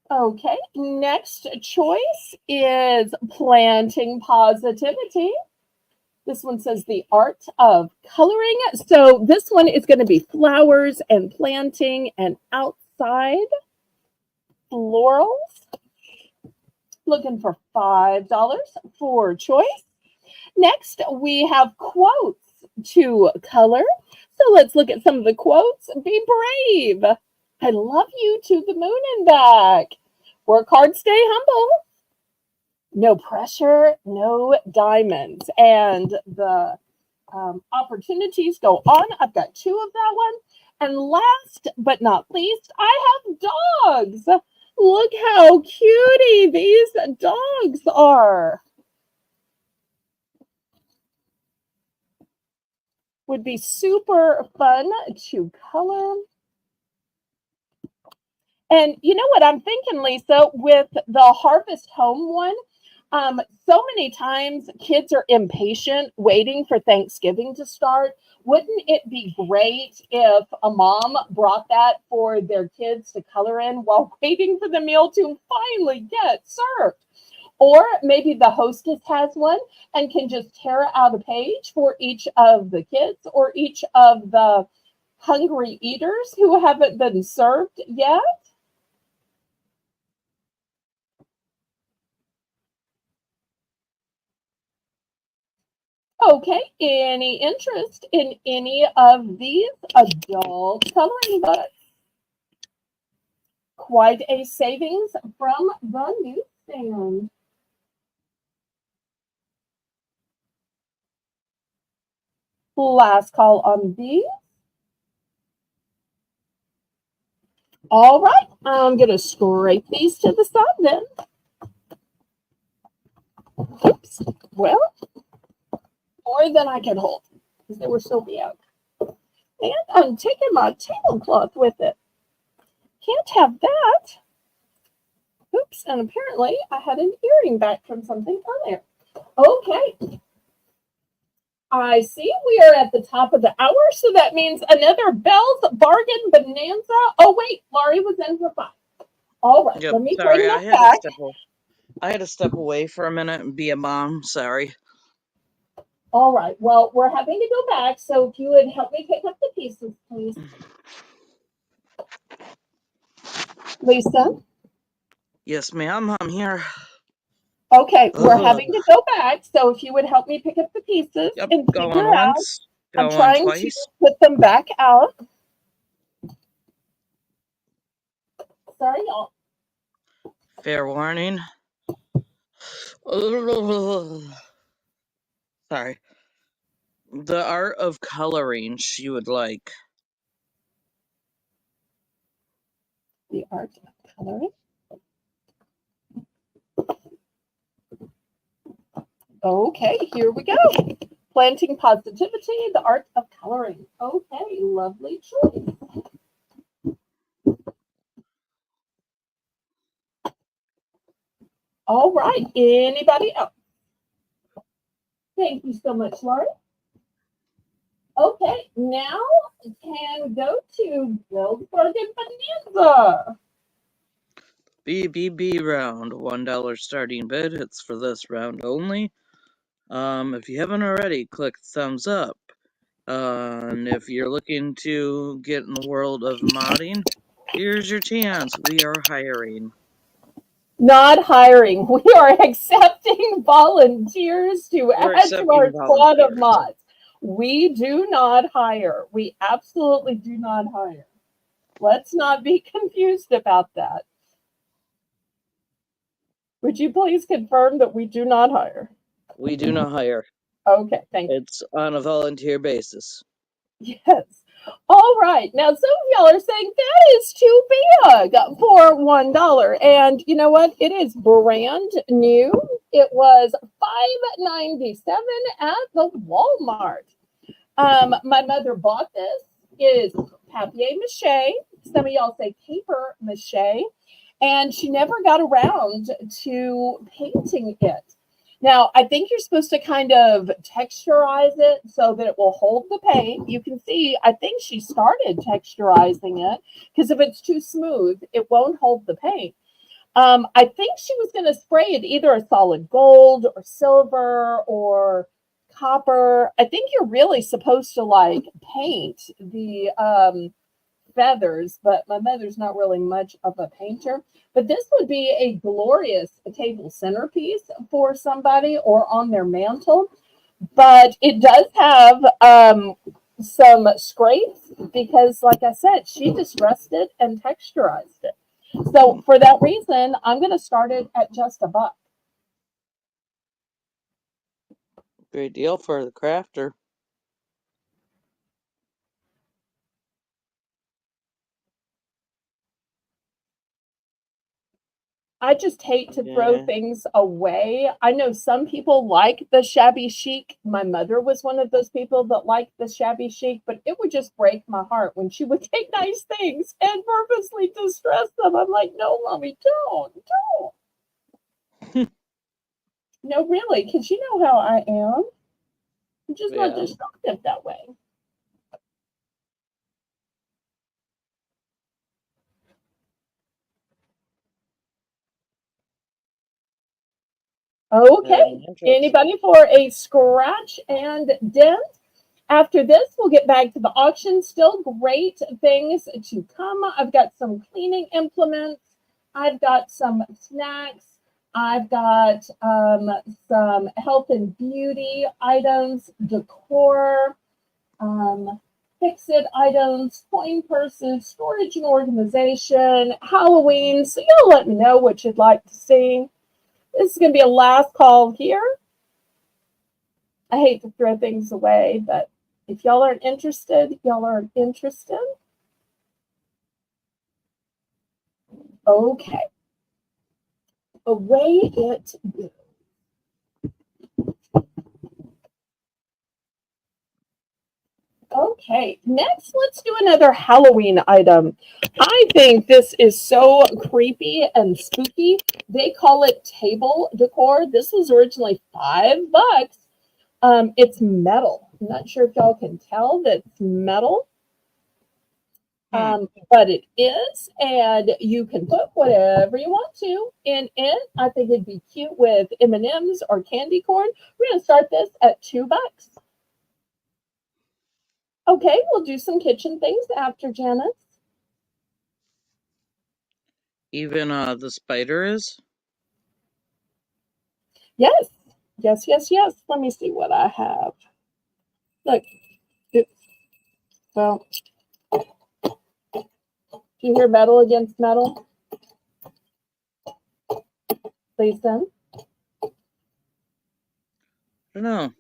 Okay, next choice is planting positivity. This one says the art of coloring. So this one is going to be flowers and planting and outside florals. Looking for $5 for choice. Next, we have quotes to color. So let's look at some of the quotes. Be brave. I love you to the moon and back. Work hard, stay humble. No pressure, no diamonds. And the opportunities go on. I've got 2 of that one. And last but not least, I have dogs. Look how cutie these dogs are. Would be super fun to color. And you know what I'm thinking, Lisa, with the Harvest Home one, so many times kids are impatient waiting for Thanksgiving to start. Wouldn't it be great if a mom brought that for their kids to color in while waiting for the meal to finally get served? Or maybe the hostess has one and can just tear out a page for each of the kids or each of the hungry eaters who haven't been served yet. Okay, any interest in any of these adult coloring books? Quite a savings from the newsstand. Last call on these. All right, I'm going to scrape these to the side then. Oops, well, more than I can hold because they were so big. And I'm taking my tablecloth with it. Can't have that. Oops, and apparently I had an earring back from something earlier. Okay. I see we are at the top of the hour, so that means another Belle's Bargain Bonanza. Oh, wait, Laurie was in for 5. All right, Yep, let me sorry, bring that back. I had to step away for a minute and be a mom. Sorry. All right, well, we're having to go back, so if you would help me pick up the pieces, please. Lisa? Yes, ma'am, I'm here. Okay, we're having to go back, so if you would help me pick up the pieces Yep, and going figure once, out. I'm going trying twice. to put them back out. Sorry, y'all. Fair warning. Sorry. The art of coloring she would like. The art of coloring. Okay, here we go. Planting positivity, the art of coloring. Okay, lovely choice. All right, anybody else? Thank you so much, Laurie. Okay, now can we go to Build Bargain Bonanza? BBB round, $1 starting bid. It's for this round only. If you haven't already, click thumbs up. And if you're looking to get in the world of modding, here's your chance. We are hiring. Not hiring. We are accepting volunteers to add to our squad of mods. We do not hire. We absolutely do not hire. Let's not be confused about that. Would you please confirm that we do not hire? We do not hire. Okay, thank you. It's on a volunteer basis. Yes. All right. Now, some of y'all are saying that is too big for $1. And you know what? It is brand new. It was $5.97 at the Walmart. My mother bought this. It is papier-mâché. Some of y'all say paper-mâché. And she never got around to painting it. Now, I think you're supposed to kind of texturize it so that it will hold the paint. You can see, I think she started texturizing it because if it's too smooth, it won't hold the paint. I think she was going to spray it either a solid gold or silver or copper. I think you're really supposed to like paint the feathers, but my mother's not really much of a painter. But this would be a glorious table centerpiece for somebody or on their mantle. But it does have some scrapes because, like I said, she distressed it and texturized it. So for that reason, I'm going to start it at just $1. Great deal for the crafter. I just hate to throw things away. I know some people like the shabby chic. My mother was one of those people that liked the shabby chic, but it would just break my heart when she would take nice things and purposely distress them. I'm like, no, mommy, don't. No, really, because you know how I am. I'm just not destructive that way. Okay. Anybody for a scratch and dent? After this, we'll get back to the auction. Still great things to come. I've got some cleaning implements. I've got some snacks. I've got some health and beauty items, decor, fix-it items, coin purses, storage and organization, Halloween. So y'all let me know what you'd like to see. This is going to be a last call here. I hate to throw things away, but if y'all aren't interested, y'all aren't interested. Okay. Away it goes. Okay, next let's do another Halloween item. I think this is so creepy and spooky. They call it table decor. This was originally $5. It's metal. I'm not sure if y'all can tell that it's metal. But it is, and you can put whatever you want to in it. I think it'd be cute with M&Ms or candy corn. We're going to start this at $2. Okay, we'll do some kitchen things after, Janice. Even the spider is? Yes. Let me see what I have. Look. Well, do you hear metal against metal? Lisa? I don't know.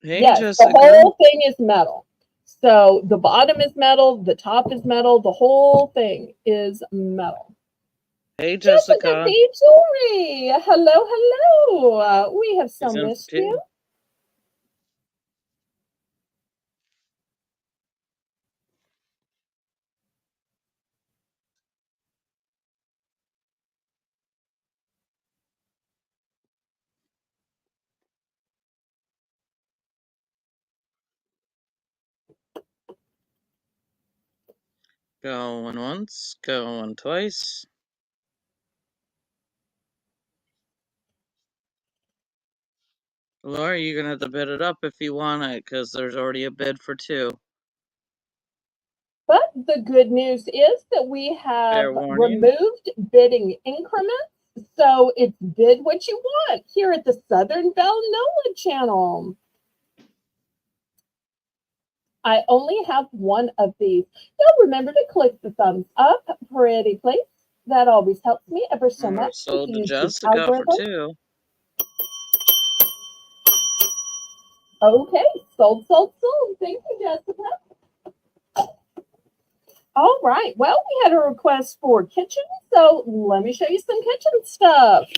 Hey, yes, Jessica. The whole thing is metal. So the bottom is metal, the top is metal, the whole thing is metal. Hey, Jessica. Hey, Jewelry. Hello. We have so missed you. Going once, going twice. Laura, you're going to have to bid it up if you want it, because there's already a bid for 2. But the good news is that we have removed bidding increments. So it's bid what you want here at the Southern Belle NOLA channel. I only have one of these. Now remember to click the thumbs up, pretty please. That always helps me ever so much with Sold the to YouTube Jessica for algorithm. 2. Okay, sold, sold, sold. Thank you, Jessica. All right, well, we had a request for kitchen, so let me show you some kitchen stuff.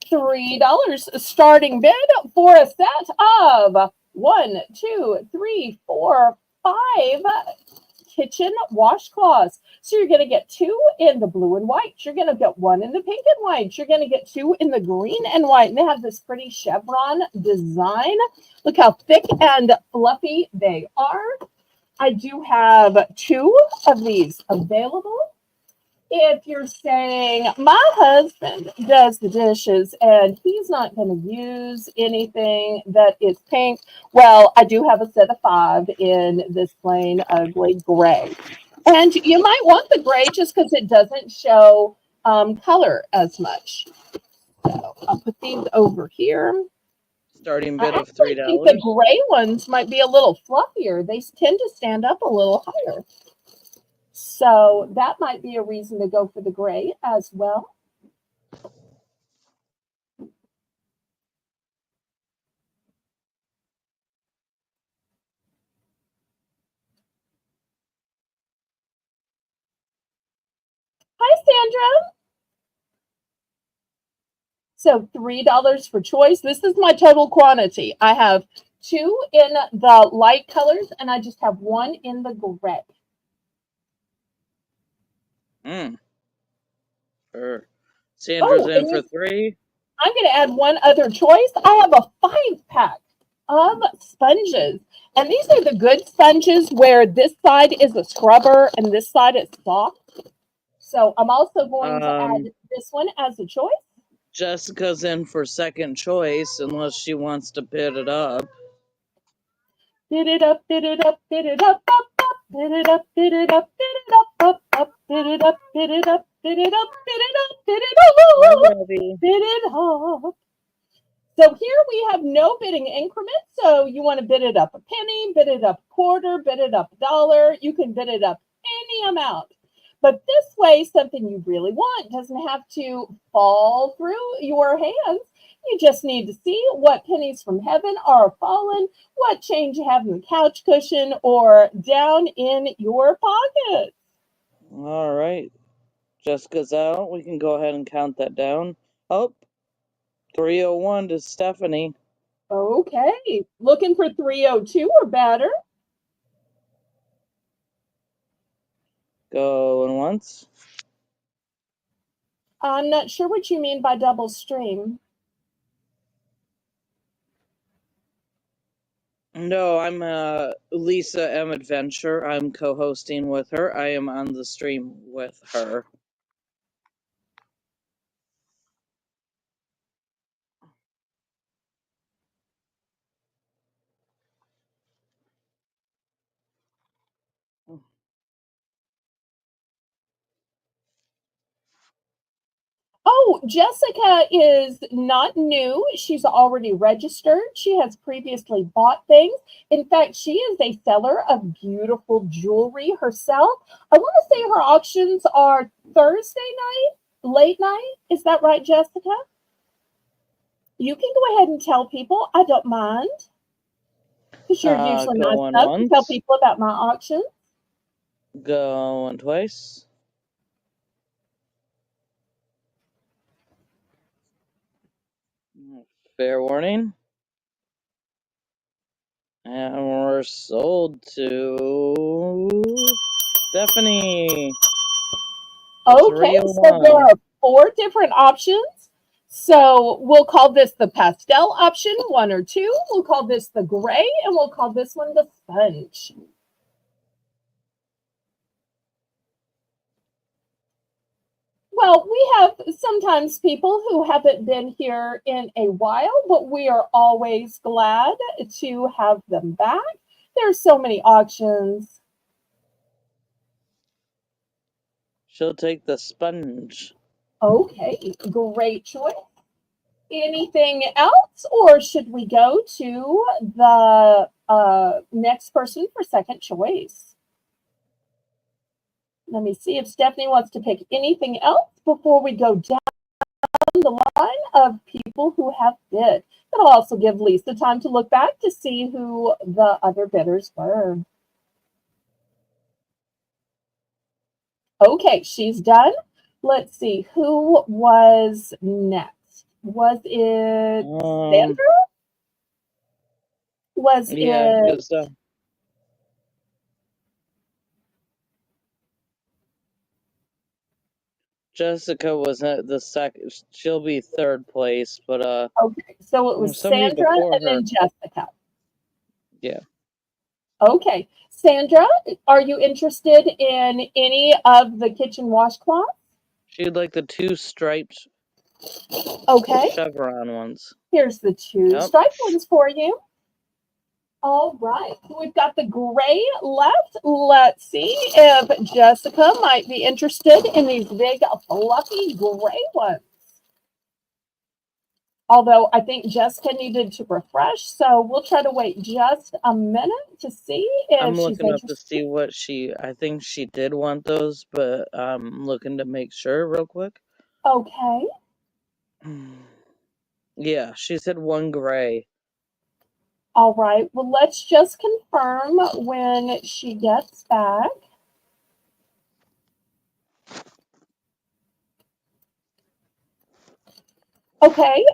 $3 starting bid for a set of 1, 2, 3, 4, 5 kitchen washcloths. So you're going to get 2 in the blue and white. You're going to get 1 in the pink and white. You're going to get 2 in the green and white. And they have this pretty chevron design. Look how thick and fluffy they are. I do have 2 of these available. If you're saying, my husband does the dishes and he's not going to use anything that is pink, well, I do have a set of 5 in this plain, ugly gray. And you might want the gray just because it doesn't show color as much. So I'll put these over here. Starting I bid of actually $3. think the gray ones might be a little fluffier. They tend to stand up a little higher. So that might be a reason to go for the gray as well. Hi, Sandra. So $3 for choice. This is my total quantity. I have 2 in the light colors, and I just have 1 in the gray. Sandra's Oh, in for 3. I'm going to add one other choice. I have a 5-pack of sponges. And these are the good sponges where this side is a scrubber and this side is soft. So I'm also going to add this one as a choice. Jessica's in for second choice unless she wants to bid it up. Bid it up, bid it up, bid it up, up, up, bid it up, bid it up, bid it up, up, up, bid it up, bid it up, bid it up, bid it up, bid it up, bid it up. So here we have no bidding increment. So you want to bid it up a penny, bid it up a quarter, bid it up $1. You can bid it up any amount. But this way, something you really want doesn't have to fall through your hands. You just need to see what pennies from heaven are fallen, what change you have in the couch cushion, or down in your pocket. All right. Jessica's out. We can go ahead and count that down. Oh, 301 to Stephanie. Okay, looking for 302 or better. Going once. I'm not sure what you mean by double stream. No, I'm Lisa M. Adventure. I'm co-hosting with her. I am on the stream with her. Oh, Jessica is not new. She's already registered. She has previously bought things. In fact, she is a seller of beautiful jewelry herself. I want to say her auctions are Thursday night, late night. Is that right, Jessica? You can go ahead and tell people. I don't mind. Because you're usually nice Going enough to tell once. people about my auction. Going twice. Fair warning. And we're sold to Stephanie. Okay, so there are 4 different options. So we'll call this the pastel option, 1 or 2. We'll call this the gray, and we'll call this one the sponge. Well, we have sometimes people who haven't been here in a while, but we are always glad to have them back. There's so many auctions. She'll take the sponge. Okay, great choice. Anything else, or should we go to the next person for second choice? Let me see if Stephanie wants to pick anything else before we go down the line of people who have bid. That'll also give Lisa time to look back to see who the other bidders were. Okay, she's done. Let's see, who was next? Was it Sandra? Was Yeah, it... because Jessica was at the second. She'll be third place, but Okay, so it was somebody Sandra before and her. then Jessica. Yeah. Okay, Sandra, are you interested in any of the kitchen washcloths? She'd like the 2 striped Okay, chevron ones. here's the 2 Yep. striped ones for you. All right, we've got the gray left. Let's see if Jessica might be interested in these big, fluffy gray ones. Although I think Jessica needed to refresh, so we'll try to wait just a minute to see if I'm she's looking up interested. to see what I think she did want those, but I'm looking to make sure real quick. Okay. Yeah, she said 1 gray. All right. Well, let's just confirm when she gets back. Okay,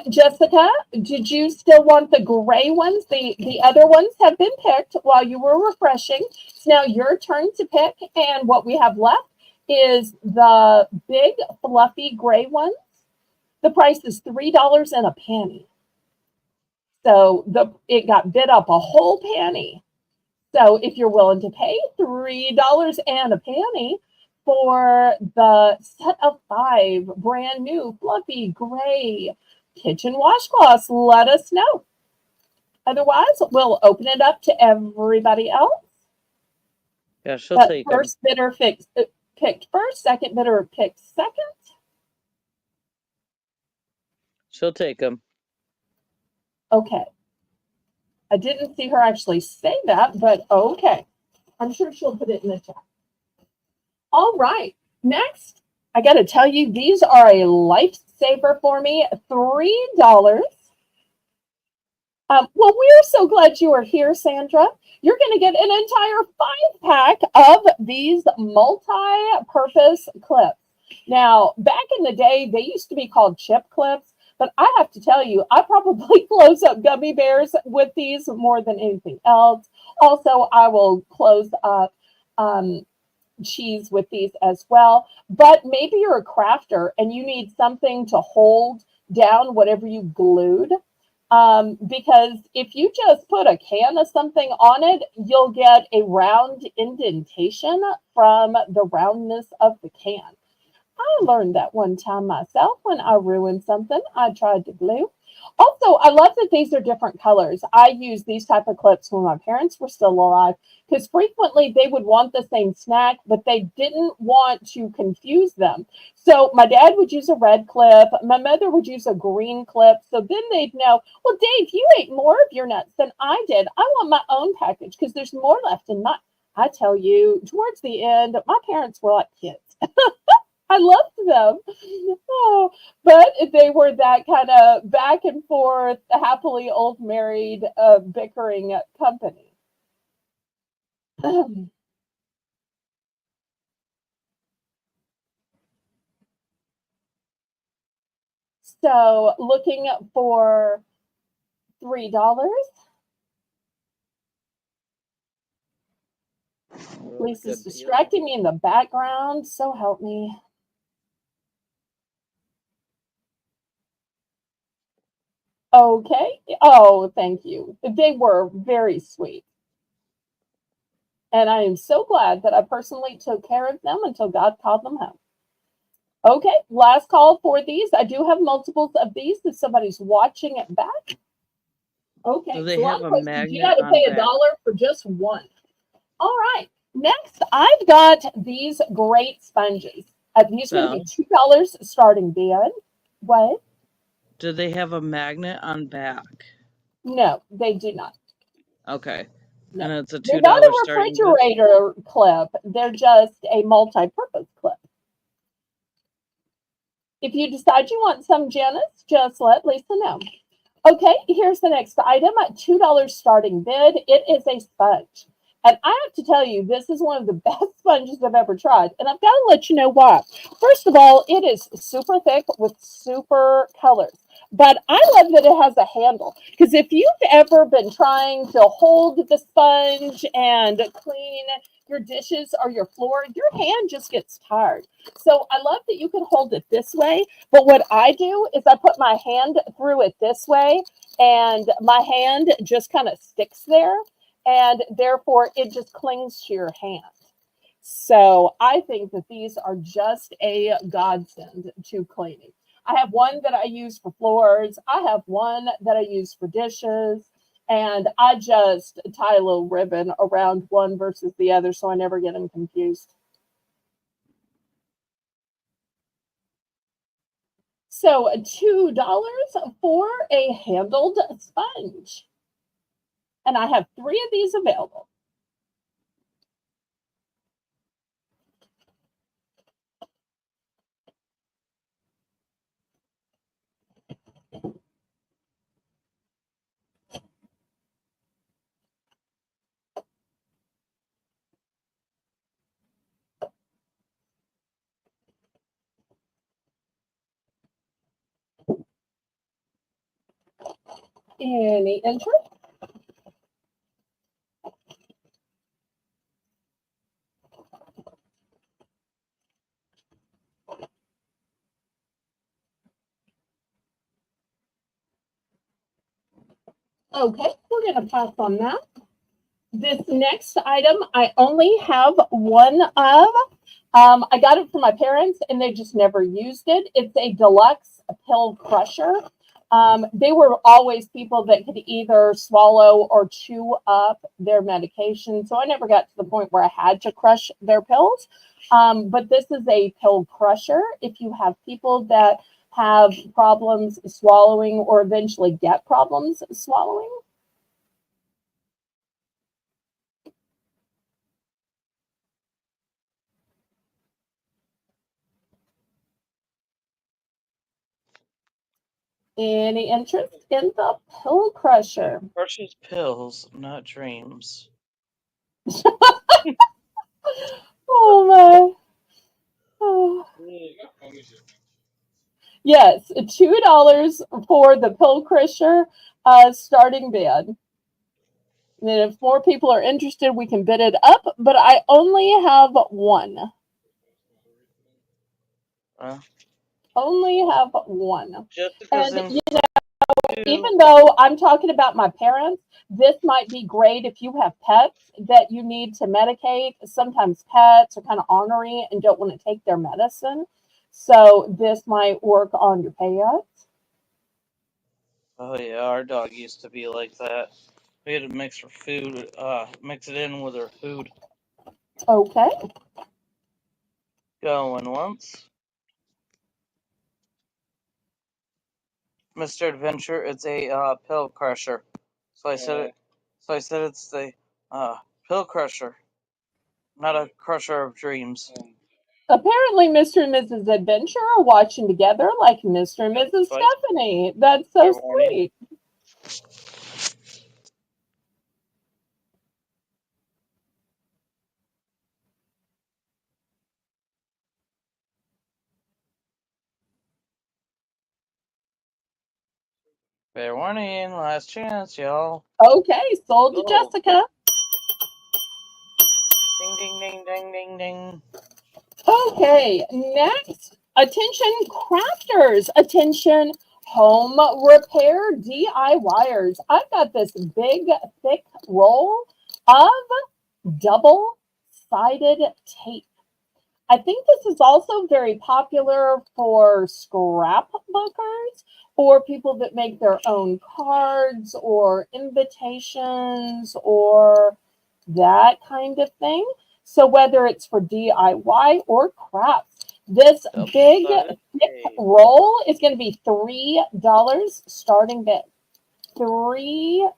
Jessica, did you still want the gray ones? The other ones have been picked while you were refreshing. It's now your turn to pick, and what we have left is the big fluffy gray ones. The price is $3 and a penny. So it got bid up a whole penny. So if you're willing to pay $3 and a penny for the set of 5 brand new fluffy gray kitchen washcloths, let us know. Otherwise, we'll open it up to everybody else. Yeah, she'll take them. First bidder picked first, second bidder picked second. She'll take them. Okay. I didn't see her actually say that, but okay. I'm sure she'll put it in the chat. All right. Next, I got to tell you, these are a lifesaver for me. $3. Well, we're so glad you are here, Sandra. You're going to get an entire 5-pack of these multi-purpose clips. Now, back in the day, they used to be called chip clips, but I have to tell you, I probably close up gummy bears with these more than anything else. Also, I will close up cheese with these as well. But maybe you're a crafter and you need something to hold down whatever you glued. Because if you just put a can of something on it, you'll get a round indentation from the roundness of the can. I learned that one time myself when I ruined something I tried to glue. Also, I love that these are different colors. I used these type of clips when my parents were still alive because frequently they would want the same snack, but they didn't want to confuse them. So my dad would use a red clip. My mother would use a green clip. So then they'd know, well, Dave, you ate more of your nuts than I did. I want my own package because there's more left in mine. I tell you, towards the end, my parents were like kids. I loved them. Oh, but they were that kind of back and forth, happily old married, bickering company. So looking for $3. Lisa's distracting me in the background, so help me. Okay. Oh, thank you. They were very sweet. And I am so glad that I personally took care of them until God called them home. Okay, last call for these. I do have multiples of these if somebody's watching it back. Okay, Do they so have I'm a crazy. magnet You got to on pay back? $1 for just one. All right, next I've got these great sponges. These are going to be $2 starting bid. What? Do they have a magnet on back? No, they do not. Okay. No. And it's a They're $2 not a starting bid? refrigerator clip. They're just a multi-purpose clip. If you decide you want some, Janice, just let Lisa know. Okay, here's the next item, $2 starting bid. It is a sponge. And I have to tell you, this is one of the best sponges I've ever tried. And I've got to let you know why. First of all, it is super thick with super colors. But I love that it has a handle. Because if you've ever been trying to hold the sponge and clean your dishes or your floor, your hand just gets tired. So I love that you can hold it this way. But what I do is I put my hand through it this way, and my hand just kind of sticks there, and therefore it just clings to your hand. So I think that these are just a godsend to cleaning. I have one that I use for floors. I have one that I use for dishes. And I just tie a little ribbon around one versus the other so I never get them confused. So $2 for a handled sponge. And I have 3 of these available. Any interest? Okay, we're going to pass on that. This next item, I only have one of. I got it from my parents, and they just never used it. It's a deluxe pill crusher. They were always people that could either swallow or chew up their medication, so I never got to the point where I had to crush their pills. But this is a pill crusher. If you have people that have problems swallowing or eventually get problems swallowing. Any interest in the pill crusher? Crushes pills, not dreams. Oh my. Oh. Yes, $2 for the pill crusher starting bid. And if more people are interested, we can bid it up, but I only have one. Only have one. And you know, even though I'm talking about my parents, this might be great if you have pets that you need to medicate. Sometimes pets are kind of ornery and don't want to take their medicine. So this might work on your pets. Oh yeah, our dog used to be like that. We had to mix her food, mix it in with her food. Okay. Going once. Mr. Adventure, it's a pill crusher. So I said it's the pill crusher, not a crusher of dreams. Apparently, Mr. and Mrs. Adventure are watching together like Mr. and Mrs. Stephanie. That's so sweet. Fair warning, last chance, y'all. Okay, sold to Jessica. Ding, ding, ding, ding, ding, ding. Okay, next, attention crafters, attention home repair DIYers. I've got this big, thick roll of double-sided tape. I think this is also very popular for scrapbookers or people that make their own cards or invitations or that kind of thing. So whether it's for DIY or crafts, This Double big sided thick tape. roll is going to be $3 starting bid. $3.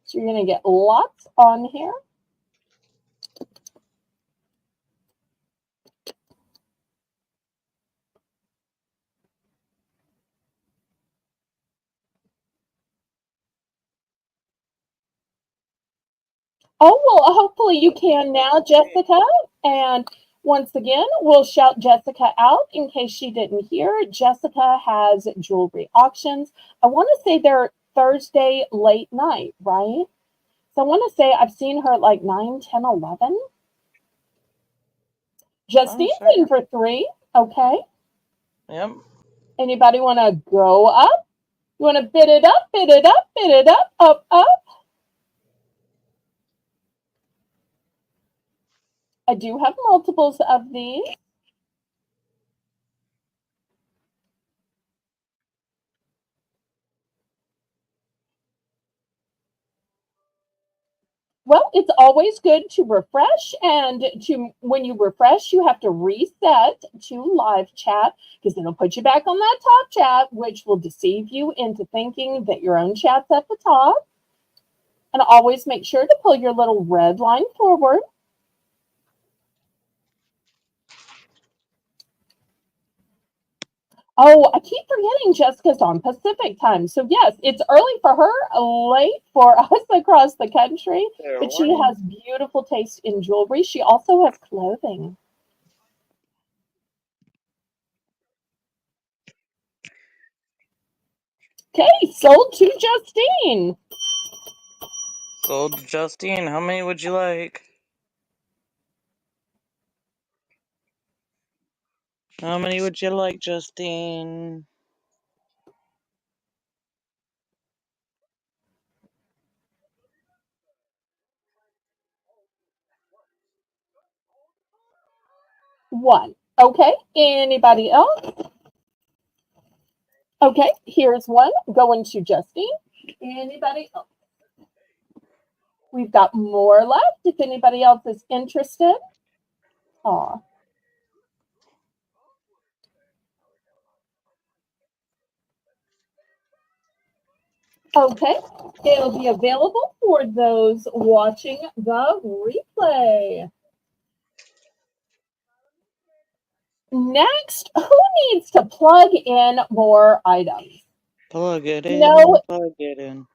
So you're going to get lots on here. Oh, well, hopefully you can now, Jessica. And once again, we'll shout Jessica out in case she didn't hear. Jessica has jewelry auctions. I want to say they're Thursday late night, right? So I want to say I've seen her at like 9, 10, 11. Justine's in for 3. Okay. Yep. Anybody want to go up? You want to bid it up, bid it up, bid it up, up, up? I do have multiples of these. Well, it's always good to refresh, and when you refresh, you have to reset to live chat because it'll put you back on that top chat, which will deceive you into thinking that your own chat's at the top. And always make sure to pull your little red line forward. Oh, I keep forgetting Jessica's on Pacific time. So yes, it's early for her, late for us across the country. But she has beautiful taste in jewelry. She also has clothing. Okay, sold to Justine. Sold to Justine. How many would you like? How many would you like, Justine? One. Okay, anybody else? Okay, here's one going to Justine. Anybody else? We've got more left if anybody else is interested. Aw. Okay, it'll be available for those watching the replay. Next, who needs to plug in more items? Plug it in. No. Plug it in.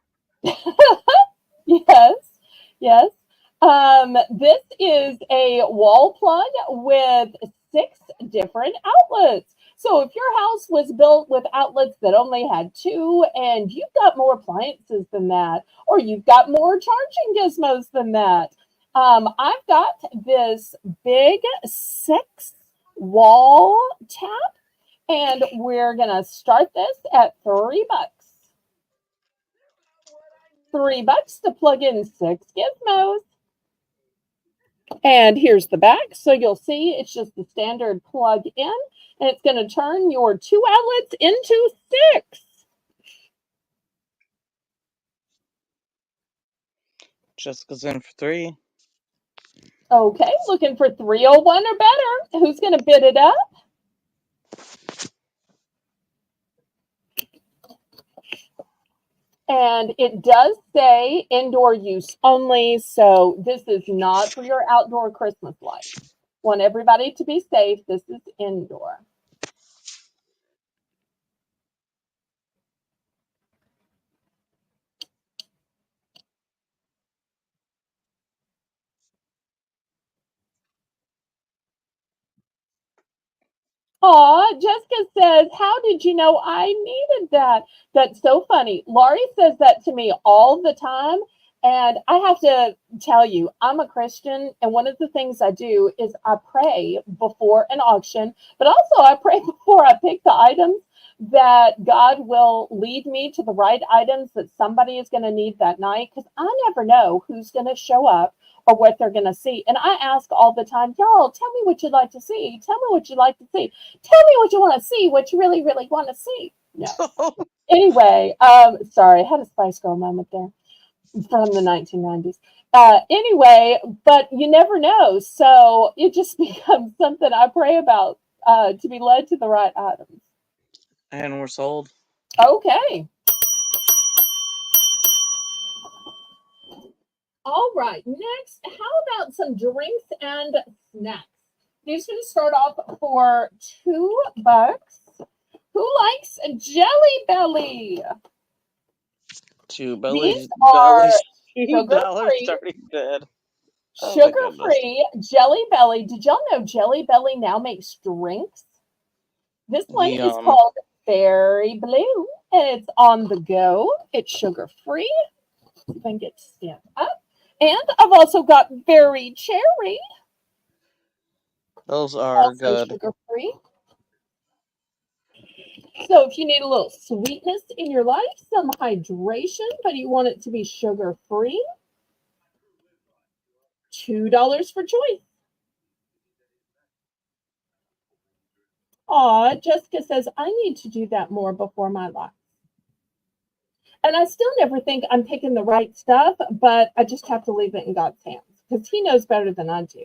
Yes, yes. This is a wall plug with 6 different outlets. So if your house was built with outlets that only had 2 and you've got more appliances than that, or you've got more charging gizmos than that, I've got this big 6 wall tap, and we're going to start this at $3. $3 to plug in 6 gizmos. And here's the back. So you'll see it's just the standard plug in, and it's going to turn your 2 outlets into 6. Jessica's in for 3. Okay, looking for 301 or better. Who's going to bid it up? And it does say indoor use only, so this is not for your outdoor Christmas lights. Want everybody to be safe. This is indoor. Aw, Jessica says, how did you know I needed that? That's so funny. Laurie says that to me all the time. And I have to tell you, I'm a Christian. And one of the things I do is I pray before an auction, but also I pray before I pick the items that God will lead me to the right items that somebody is going to need that night. Because I never know who's going to show up or what they're going to see. And I ask all the time, y'all, tell me what you'd like to see. Tell me what you'd like to see. Tell me what you want to see, what you really, really want to see. No. Anyway, sorry, I had a Spice Girl moment there. from the 1990s. Anyway, but you never know. So it just becomes something I pray about to be led to the right items. And we're sold. Okay. All right. Next, how about some drinks and snacks? These are going to start off for $2. Who likes Jelly Belly? Two These belly are $2 sugar-free starting bid. Oh my goodness. Sugar-free Jelly Belly. Did y'all know Jelly Belly now makes drinks? This one is Yum. called Berry Blue, and it's on the go. It's sugar-free. If I can get to stand up. And I've also got Berry Cherry, Those are also good. sugar-free. So if you need a little sweetness in your life, some hydration, but you want it to be sugar-free, $2 for choice. Aw, Jessica says, I need to do that more before my life. And I still never think I'm picking the right stuff, but I just have to leave it in God's hands because He knows better than I do.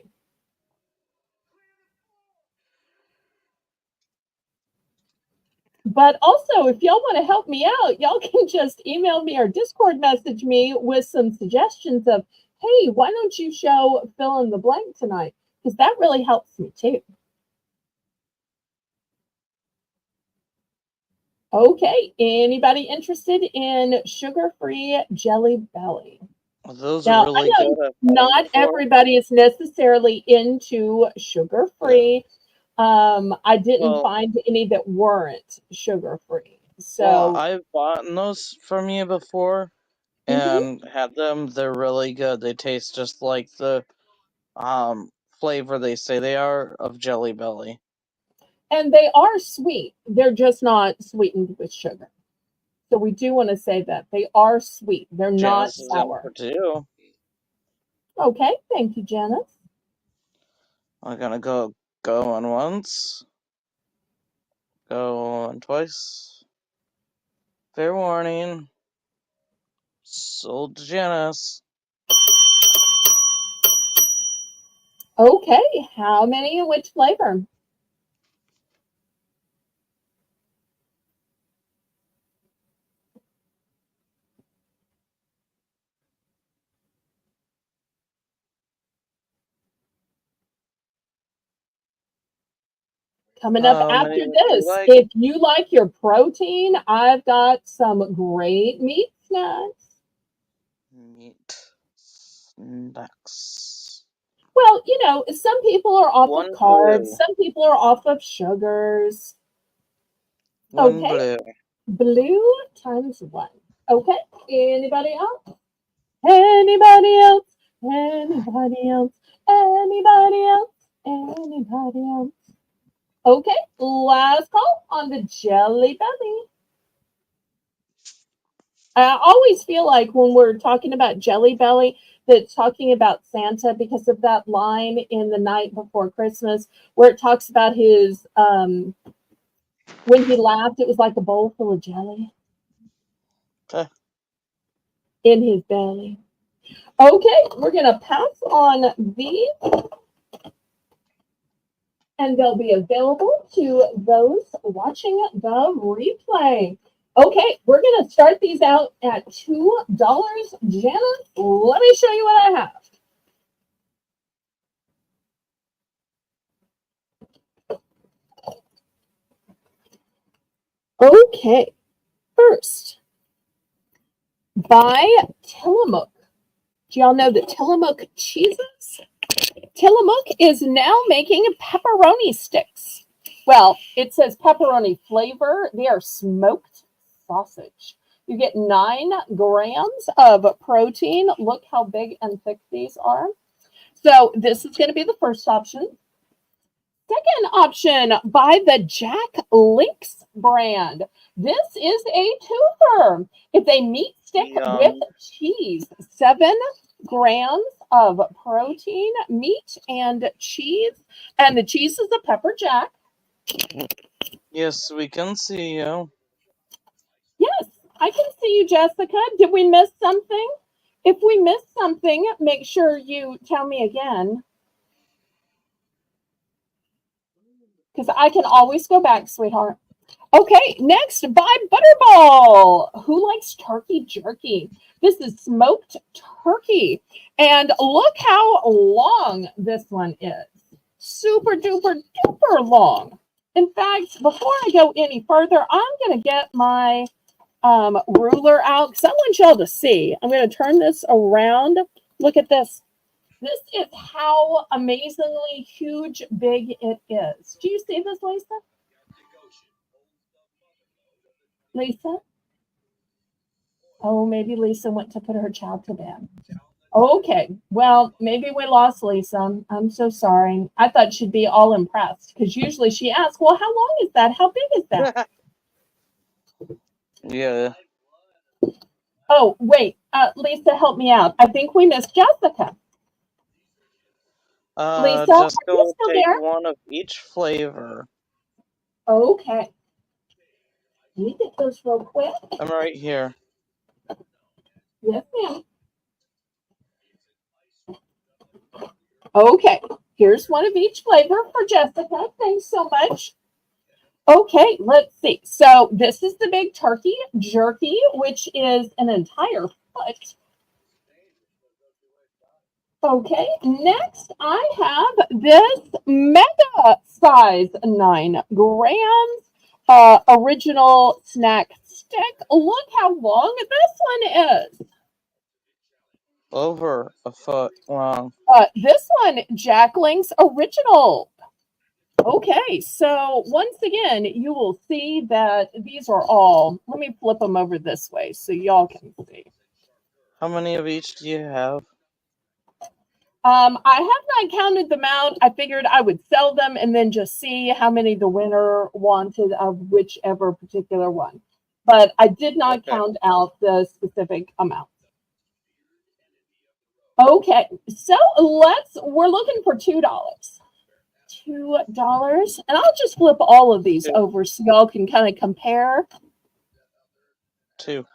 But also, if y'all want to help me out, y'all can just email me or Discord message me with some suggestions of, hey, why don't you show fill in the blank tonight? Because that really helps me too. Okay, anybody interested in sugar-free Jelly Belly? Those Now, are really I know good. I've had not them before. everybody is necessarily into sugar-free. I didn't find any that weren't sugar-free. Well, So, I've bought those from you before and had them. They're really good. They taste just like the flavor they say they are of Jelly Belly. and they are sweet. They're just not sweetened with sugar. So we do want to say that they are sweet. They're not Janice is in sour. for two. Okay, thank you, Janice. I'm gonna go on once. Go on twice. Fair warning. Sold to Janice. Okay, how many and which flavor? Coming up How after many would you this, like? if you like your protein, I've got some great meat snacks. Meat snacks. Well, you know, some people are off of One carbs, blue. some people are off of sugars. One Okay, blue. blue times one. Okay, anybody else? Anybody else? Anybody else? Anybody else? Anybody else? Okay, last call on the Jelly Belly. I always feel like when we're talking about Jelly Belly, that talking about Santa because of that line in The Night Before Christmas where it talks about his when he laughed, it was like a bowl full of jelly in his belly. Okay, we're gonna pass on these, and they'll be available to those watching the replay. Okay, we're gonna start these out at $2. Jana, let me show you what I have. Okay, first, by Tillamook. Do y'all know the Tillamook cheeses? Tillamook is now making pepperoni sticks. Well, it says pepperoni flavor. They are smoked sausage. You get 9 grams of protein. Look how big and thick these are. So this is going to be the first option. Second option, by the Jack Links brand. This is a twofer. It's a meat stick with cheese. 7 grams of protein, meat, and cheese. And the cheese is a pepper jack. Yes, we can see you. Yes, I can see you, Jessica. Did we miss something? If we missed something, make sure you tell me again. Because I can always go back, sweetheart. Okay, next by Butterball. Who likes turkey jerky? This is smoked turkey. And look how long this one is. Super duper duper long. In fact, before I go any further, I'm going to get my ruler out because I want y'all to see. I'm going to turn this around. Look at this. This is how amazingly huge, big it is. Do you see this, Lisa? Lisa? Oh, maybe Lisa went to put her child to bed. Okay, well, maybe we lost Lisa. I'm so sorry. I thought she'd be all impressed because usually she asks, well, how long is that? How big is that? Yeah. Oh, wait, Lisa, help me out. I think we missed Jessica. Lisa, Just are you go still take there? one of each flavor. Okay. Let me get those real quick. I'm right here. Yes, ma'am. Okay, here's one of each flavor for Jessica. Thanks so much. Okay, let's see. So this is the big turkey jerky, which is an entire foot. Okay, next I have this mega size 9 grams original snack stick. Look how long this one is. Over a foot long. This one, Jack Link's original. Okay, so once again, you will see that these are all, let me flip them over this way so y'all can see. How many of each do you have? I have not counted them out. I figured I would sell them and then just see how many the winner wanted of whichever particular one. But I did not count out the specific amount. Okay, so we're looking for $2. $2. And I'll just flip all of these over so y'all can kind of compare. 2.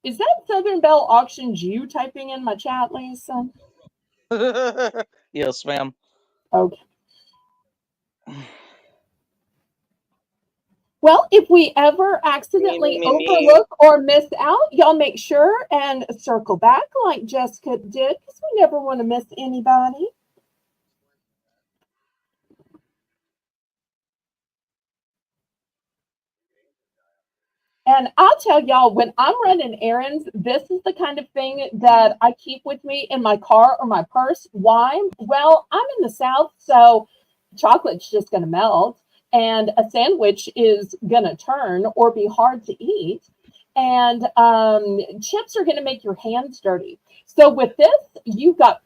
Is that Southern Belle Auctions you typing in my chat, Lisa? Yes, ma'am. Okay. Well, if we ever accidentally overlook or miss out, y'all make sure and circle back like Jessica did, because we never want to miss anybody. And I'll tell y'all, when I'm running errands, this is the kind of thing that I keep with me in my car or my purse. Why? Well, I'm in the South, so chocolate's just going to melt, and a sandwich is going to turn or be hard to eat, and chips are going to make your hands dirty. So with this, you've got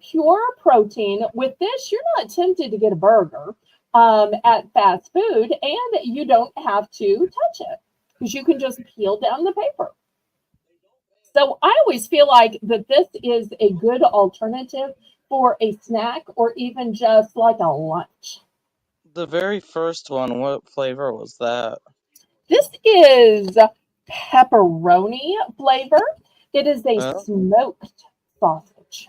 pure protein. With this, you're not tempted to get a burger at fast food, and you don't have to touch it, because you can just peel down the paper. So I always feel like that this is a good alternative for a snack or even just like a lunch. The very first one, what flavor was that? This is pepperoni flavor. It is a smoked sausage.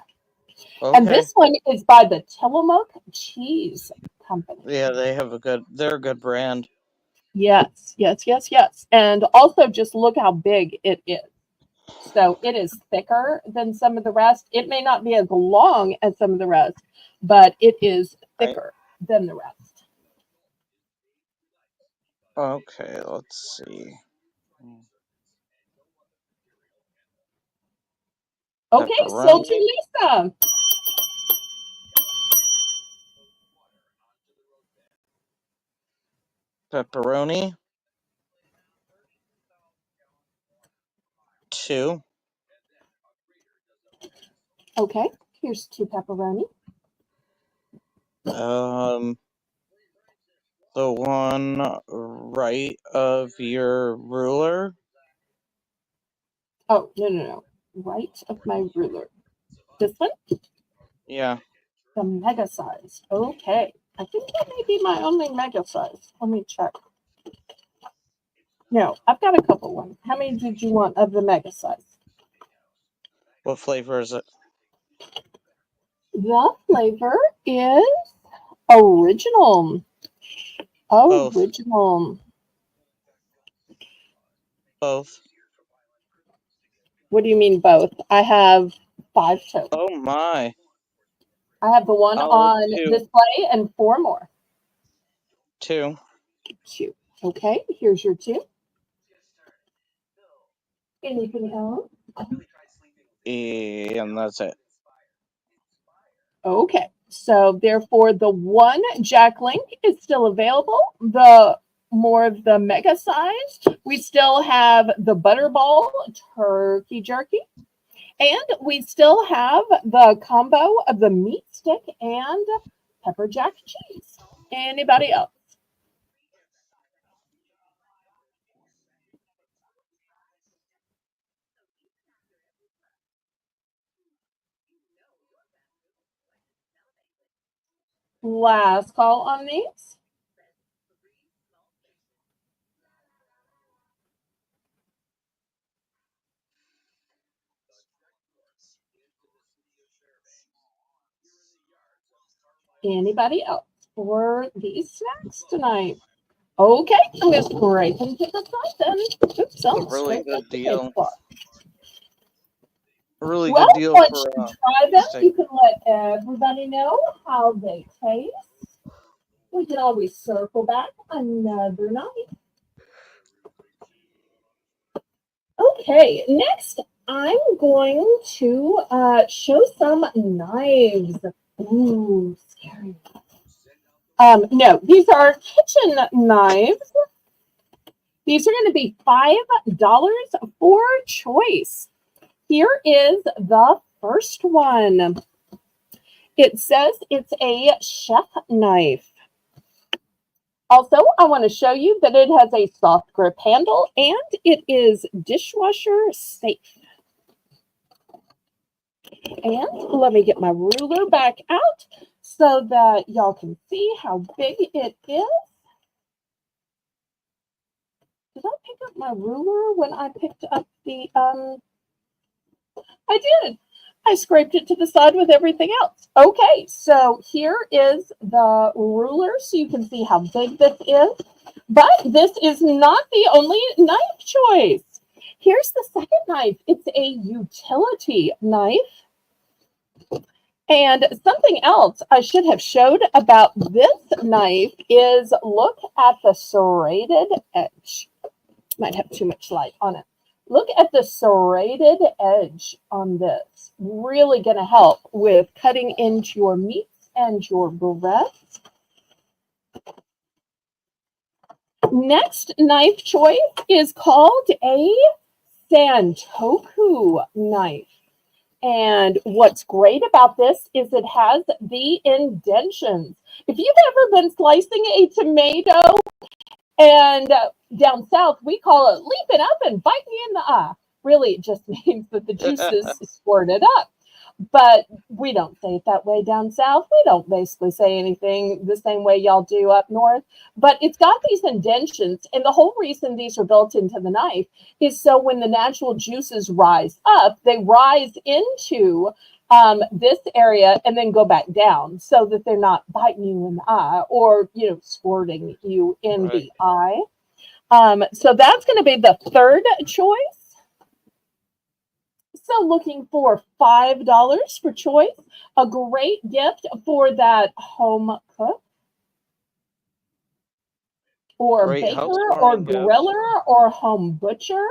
Okay. And this one is by the Tillamook Cheese Company. Yeah, they're a good brand. Yes, yes, yes, yes. And also just look how big it is. So it is thicker than some of the rest. It may not be as long as some of the rest, but it is thicker than the rest. Okay, let's see. Okay, so to Lisa. Pepperoni. 2. Okay, here's 2 pepperoni. The one right of your ruler. Oh, no. Right of my ruler. This one? Yeah. The mega size. Okay. I think that may be my only mega size. Let me check. No, I've got a couple ones. How many did you want of the mega size? What flavor is it? The flavor is original. Both. Original. Both. What do you mean both? I have 5 total. Oh my. I have the one I'll on 2. display and 4 more. 2. 2. Okay, here's your 2. Anything else? And that's it. Okay, so therefore the one Jack Link is still available. The more of the mega size, we still have the Butterball turkey jerky, and we still have the combo of the meat stick and pepper jack cheese. Anybody else? Last call on these. Anybody else for these snacks tonight? Okay, I'm going to scrape and pick this up then. Oops, I'll Really scrape good up the deal. cake bar. Really Well, good deal once for you try them, steak. you can let everybody know how they taste. We can always circle back another night. Okay, next I'm going to show some knives. Ooh, scary. No, these are kitchen knives. These are going to be $5 for choice. Here is the first one. It says it's a chef knife. Also, I want to show you that it has a soft grip handle and it is dishwasher safe. And let me get my ruler back out so that y'all can see how big it is. Did I pick up my ruler when I picked up the, I did. I scraped it to the side with everything else. Okay, so here is the ruler so you can see how big this is. But this is not the only knife choice. Here's the second knife. It's a utility knife. And something else I should have showed about this knife is look at the serrated edge. Might have too much light on it. Look at the serrated edge on this. Really going to help with cutting into your meats and your breasts. Next knife choice is called a Santoku knife. And what's great about this is it has the indentions. If you've ever been slicing a tomato, and down south, we call it leaping up and biting you in the eye. Really, it just means that the juices squirted up. But we don't say it that way down south. We don't basically say anything the same way y'all do up north. But it's got these indentions. And the whole reason these are built into the knife is so when the natural juices rise up, they rise into this area and then go back down so that they're not biting you in the eye or, squirting you in the eye. So that's going to be the third choice. So looking for $5 for choice, a great gift for that home cook or Great baker or griller or home butcher.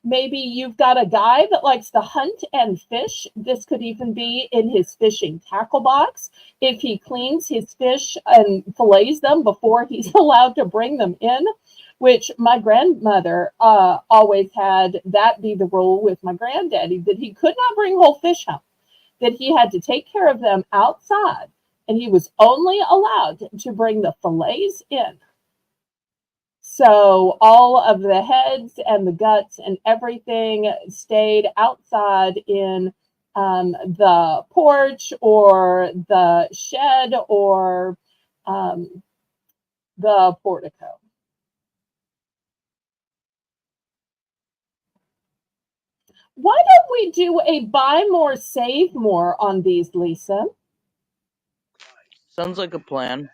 Maybe you've got a guy that likes to hunt and fish. This could even be in his fishing tackle box. If he cleans his fish and fillets them before he's allowed to bring them in, which my grandmother always had that be the rule with my granddaddy, that he could not bring whole fish home, that he had to take care of them outside, and he was only allowed to bring the fillets in. So all of the heads and the guts and everything stayed outside in the porch or the shed or the portico. Why don't we do a buy more, save more on these, Lisa? Sounds like a plan.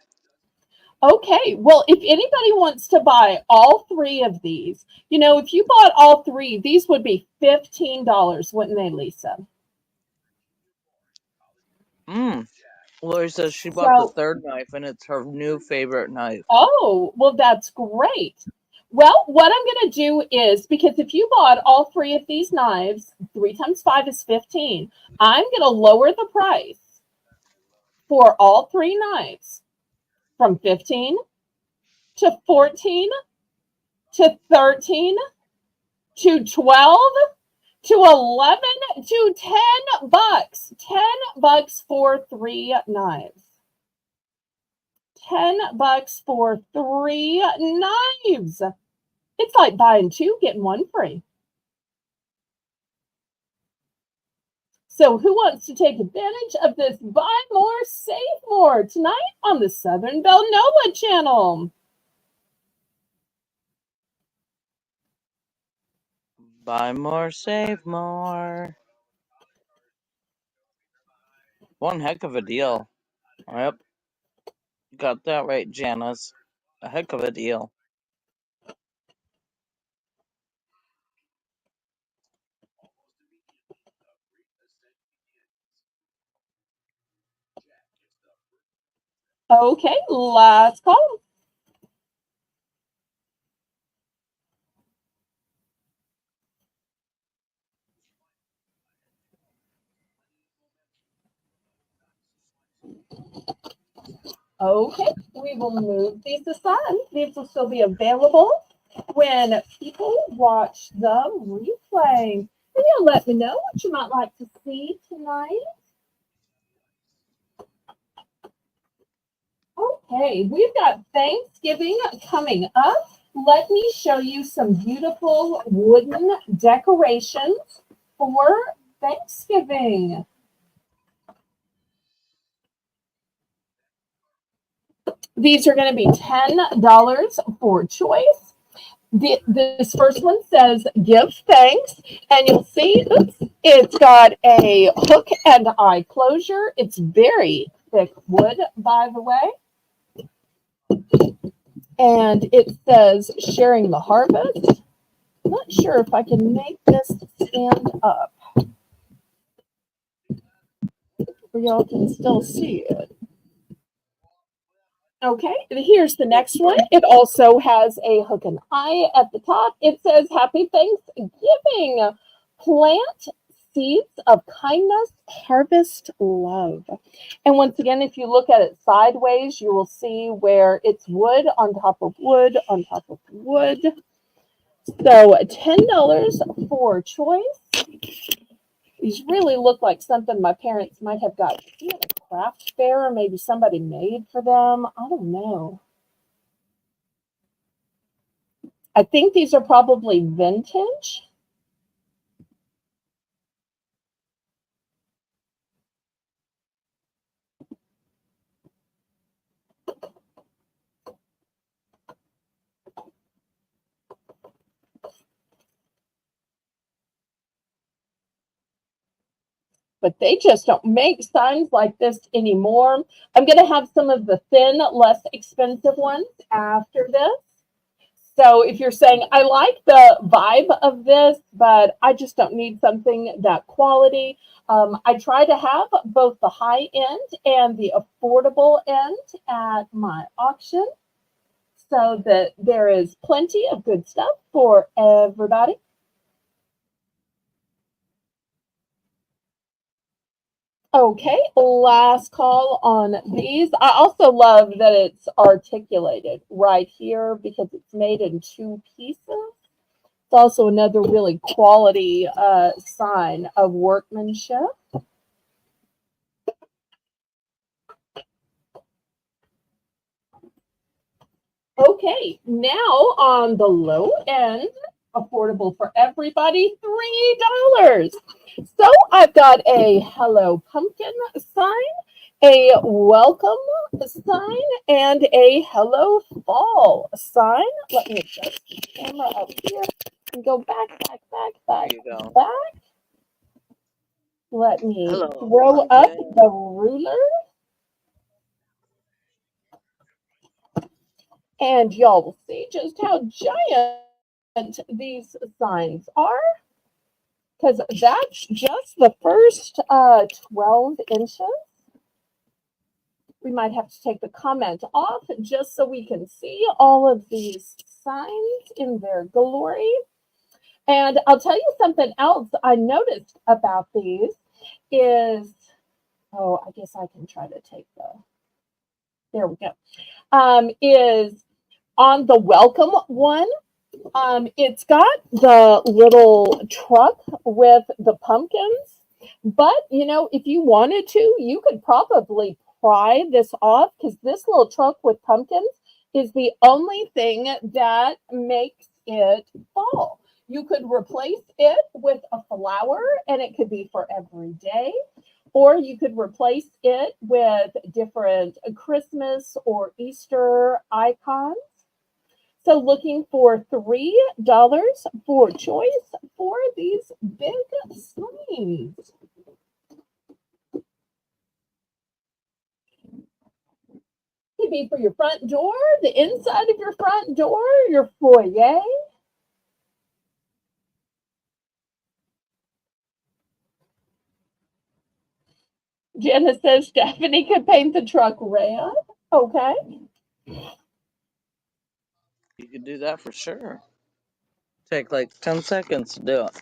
Okay, well, if anybody wants to buy all three of these, you know, if you bought all three, these would be $15, wouldn't they, Lisa? Lori says she bought the So, third knife and it's her new favorite knife. oh, well, that's great. Well, what I'm going to do is, because if you bought all three of these knives, 3 times 5 is 15, I'm going to lower the price for all three knives from 15 to 14 to 13 to 12 to 11 to $10. $10 for three knives. $10 for three knives. It's like buying two, getting one free. So who wants to take advantage of this buy more, save more tonight on the Southern Belle Nola channel? Buy more, save more. One heck of a deal. Yep. Got that right, Janice. A heck of a deal. Okay, last call. Okay, we will move these aside. These will still be available when people watch the replay. And you'll let me know what you might like to see tonight. Okay, we've got Thanksgiving coming up. Let me show you some beautiful wooden decorations for Thanksgiving. These are going to be $10 for choice. This first one says give thanks, and you'll see it's got a hook and eye closure. It's very thick wood, by the way. And it says sharing the harvest. I'm not sure if I can make this stand up where y'all can still see it. Okay, here's the next one. It also has a hook and eye at the top. It says Happy Thanksgiving. Plant seeds of kindness, harvest love. And once again, if you look at it sideways, you will see where it's wood on top of wood on top of wood. So $10 for choice. These really look like something my parents might have got at a craft fair, or maybe somebody made for them. I don't know. I think these are probably vintage. But they just don't make signs like this anymore. I'm going to have some of the thin, less expensive ones after this. So if you're saying, I like the vibe of this, but I just don't need something that quality, I try to have both the high end and the affordable end at my auction so that there is plenty of good stuff for everybody. Okay, last call on these. I also love that it's articulated right here because it's made in two pieces. It's also another really quality sign of workmanship. Okay, now on the low end, affordable for everybody, $3. So I've got a Hello Pumpkin sign, a welcome sign, and a Hello Fall sign. Let me adjust the camera up here and go back. There you go. Back. Let me Hello throw up again. the ruler. And y'all will see just how giant these signs are, because that's just the first 12 inches. We might have to take the comment off just so we can see all of these signs in their glory. And I'll tell you something else I noticed about these is, oh, I guess I can try to take there we go, is on the welcome one. It's got the little truck with the pumpkins, but if you wanted to, you could probably pry this off, because this little truck with pumpkins is the only thing that makes it fall. You could replace it with a flower, and it could be for every day, or you could replace it with different Christmas or Easter icons. So looking for $3 for choice for these big signs. Could be for your front door, the inside of your front door, your foyer. Jenna says Stephanie could paint the truck red. Okay. You could do that for sure. Take like 10 seconds to do it.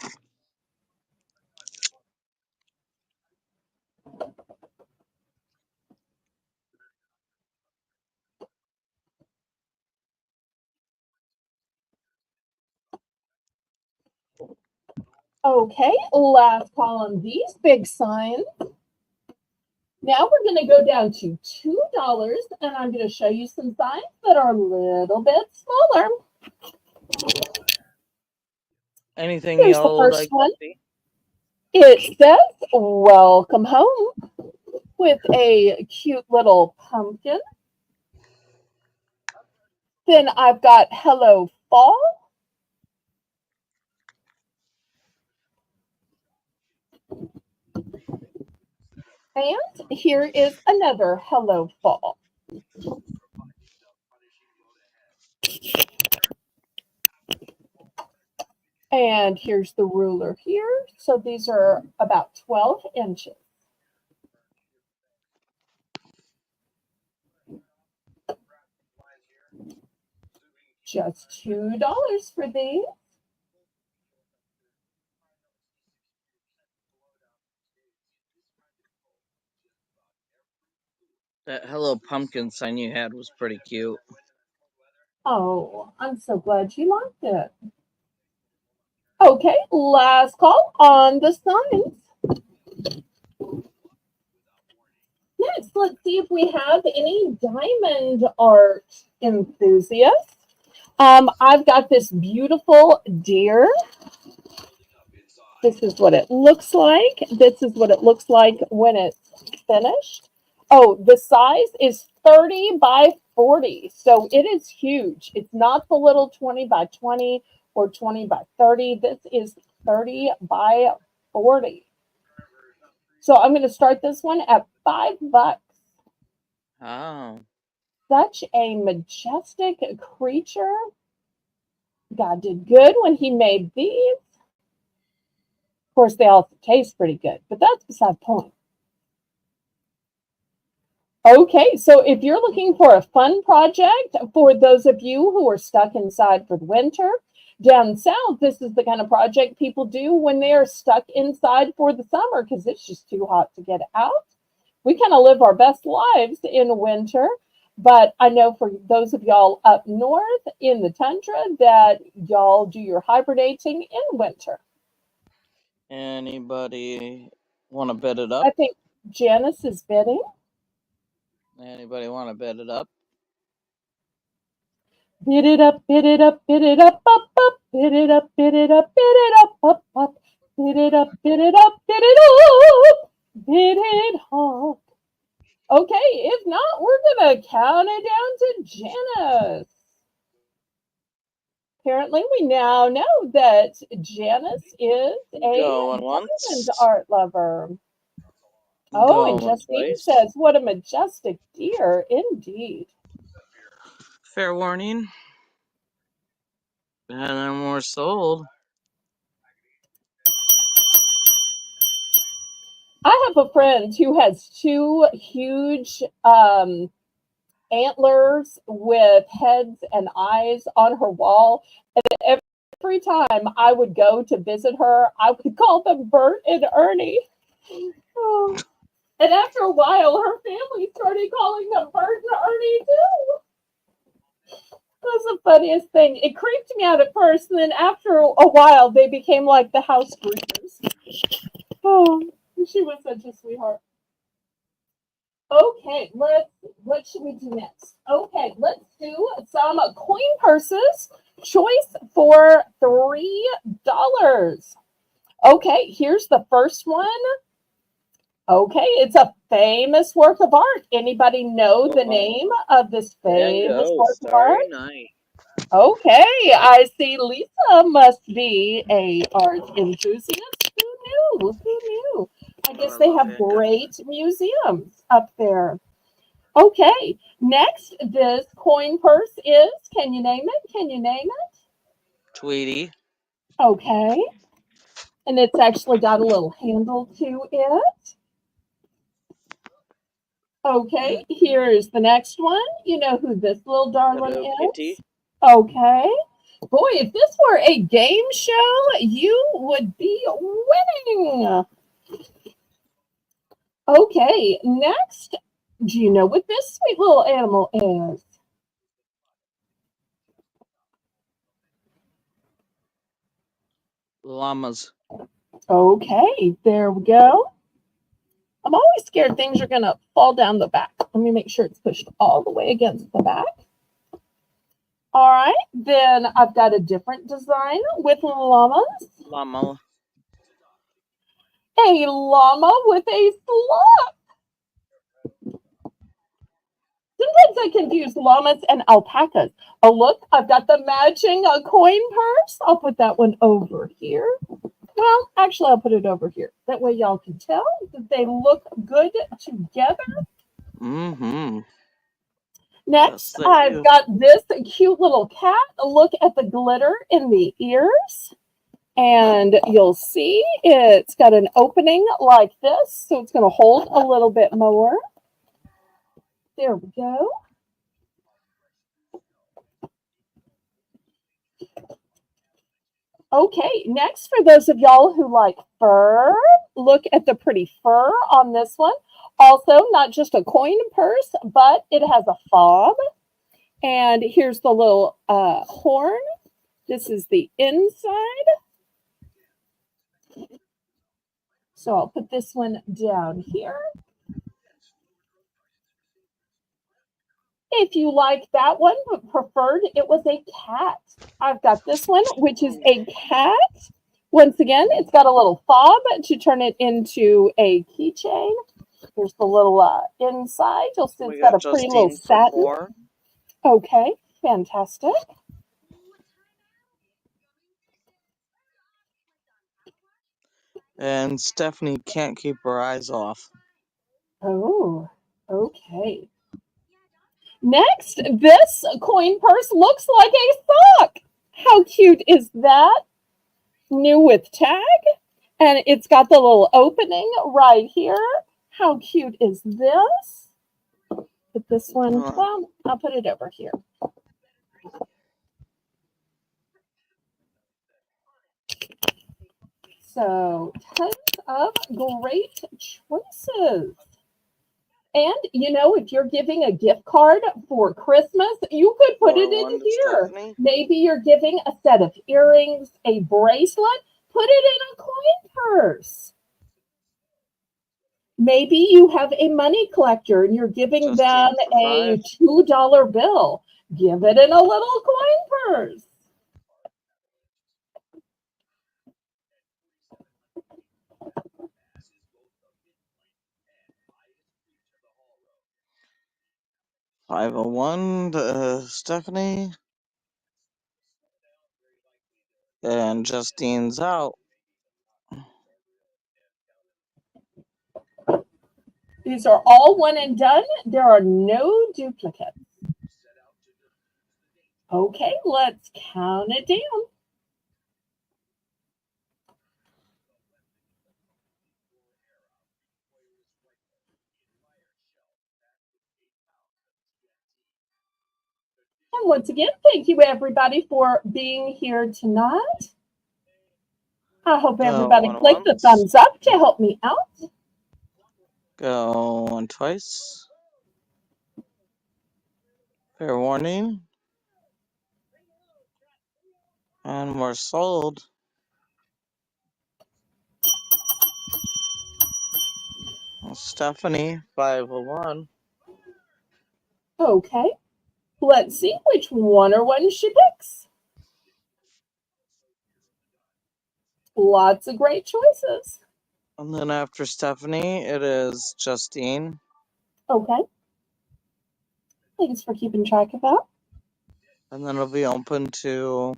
Okay, last column, these big signs. Now we're going to go down to $2, and I'm going to show you some signs that are a little bit smaller. Anything Here's the y'all would first like to one. see? It says, "Welcome home," with a cute little pumpkin. Then I've got "Hello Fall." And here is another "Hello Fall." And here's the ruler here. So these are about 12 inches. Just $2 for these. That Hello Pumpkin sign you had was pretty cute. Oh, I'm so glad you liked it. Okay, last call on the signs. Next, let's see if we have any diamond art enthusiasts. I've got this beautiful deer. This is what it looks like. This is what it looks like when it's finished. Oh, the size is 30 by 40. So it is huge. It's not the little 20 by 20 or 20 by 30. This is 30 by 40. So I'm going to start this one at $5. Oh. Such a majestic creature. God did good when he made these. Of course, they also taste pretty good, but that's beside the point. Okay, so if you're looking for a fun project for those of you who are stuck inside for the winter, down south, this is the kind of project people do when they are stuck inside for the summer because it's just too hot to get out. We kind of live our best lives in winter, but I know for those of y'all up north in the tundra that y'all do your hibernating in winter. Anybody want to bid it up? I think Janice is bidding. Anybody want to bid it up? Bid it up, bid it up, bid it up, up. Bid it up, bid it up, bid it up, up. Bid it up, bid it up, bid it up. Bid it up. Okay, if not, we're going to count it down to Janice. Apparently, we now know that Janice is a Going diamond once. art lover. Oh, and Going Justine twice. says, what a majestic deer, indeed. Fair warning. And then more sold. I have a friend who has two huge antlers with heads and eyes on her wall. And every time I would go to visit her, I would call them Bert and Ernie. Oh. And after a while, her family started calling them Bert and Ernie too. That was the funniest thing. It creeped me out at first, and then after a while, they became like the house groupers. Oh, she was such a sweetheart. Okay, what should we do next? Okay, let's do some coin purses. Choice for $3. Okay, here's the first one. Okay, it's a famous work of art. Anybody know the name of this famous Bingo. work of art? Starry Night. Okay, I see Lisa must be a art enthusiast. Who knew? Who knew? I guess they have great museums up there. Okay, next, this coin purse is, can you name it? Can you name it? Tweety. Okay, and it's actually got a little handle to it. Okay, here's the next one. You know who this little darling Hello, is? Kitty. Okay. Boy, if this were a game show, you would be winning. Okay, next, do you know what this sweet little animal is? Llamas. Okay, there we go. I'm always scared things are going to fall down the back. Let me make sure it's pushed all the way against the back. All right, then I've got a different design with llamas. Llama. A llama with a slot. Sometimes I confuse llamas and alpacas. Oh, look, I've got the matching coin purse. I'll put that one over here. Well, actually, I'll put it over here. That way y'all can tell that they look good together. Mm-hmm. Next, Yes, I've got this cute little cat. Look at the glitter in the ears. And you'll see it's got an opening like this. So it's going to hold a little bit more. There we go. Okay, next, for those of y'all who like fur, look at the pretty fur on this one. Also, not just a coin purse, but it has a fob. And here's the little horn. This is the inside. So I'll put this one down here. If you like that one, but preferred it was a cat, I've got this one, which is a cat. Once again, it's got a little fob to turn it into a keychain. Here's the little inside. You'll see it's got a pretty little satin. Okay, fantastic. And Stephanie can't keep her eyes off. Oh, okay. Next, this coin purse looks like a sock. How cute is that? New with tag. And it's got the little opening right here. How cute is this? Put this one, well, I'll put it over here. So, tons of great choices. And, you know, if you're giving a gift card for Christmas, you could put it in here. Stephanie. Maybe you're giving a set of earrings, a bracelet, put it in a coin purse. Maybe you have a money collector and you're giving them a $2 bill. Give it in a little coin purse. $501 to Stephanie. And Justine's out. These are all one and done. There are no duplicates. Okay, let's count it down. And once again, thank you everybody for being here tonight. I hope everybody click the thumbs up to help me out. Going twice. Fair warning. And we're sold. Stephanie, 501. Okay, let's see which one or one she picks. Lots of great choices. And then after Stephanie, it is Justine. Okay. Thanks for keeping track of that. And then it'll be open to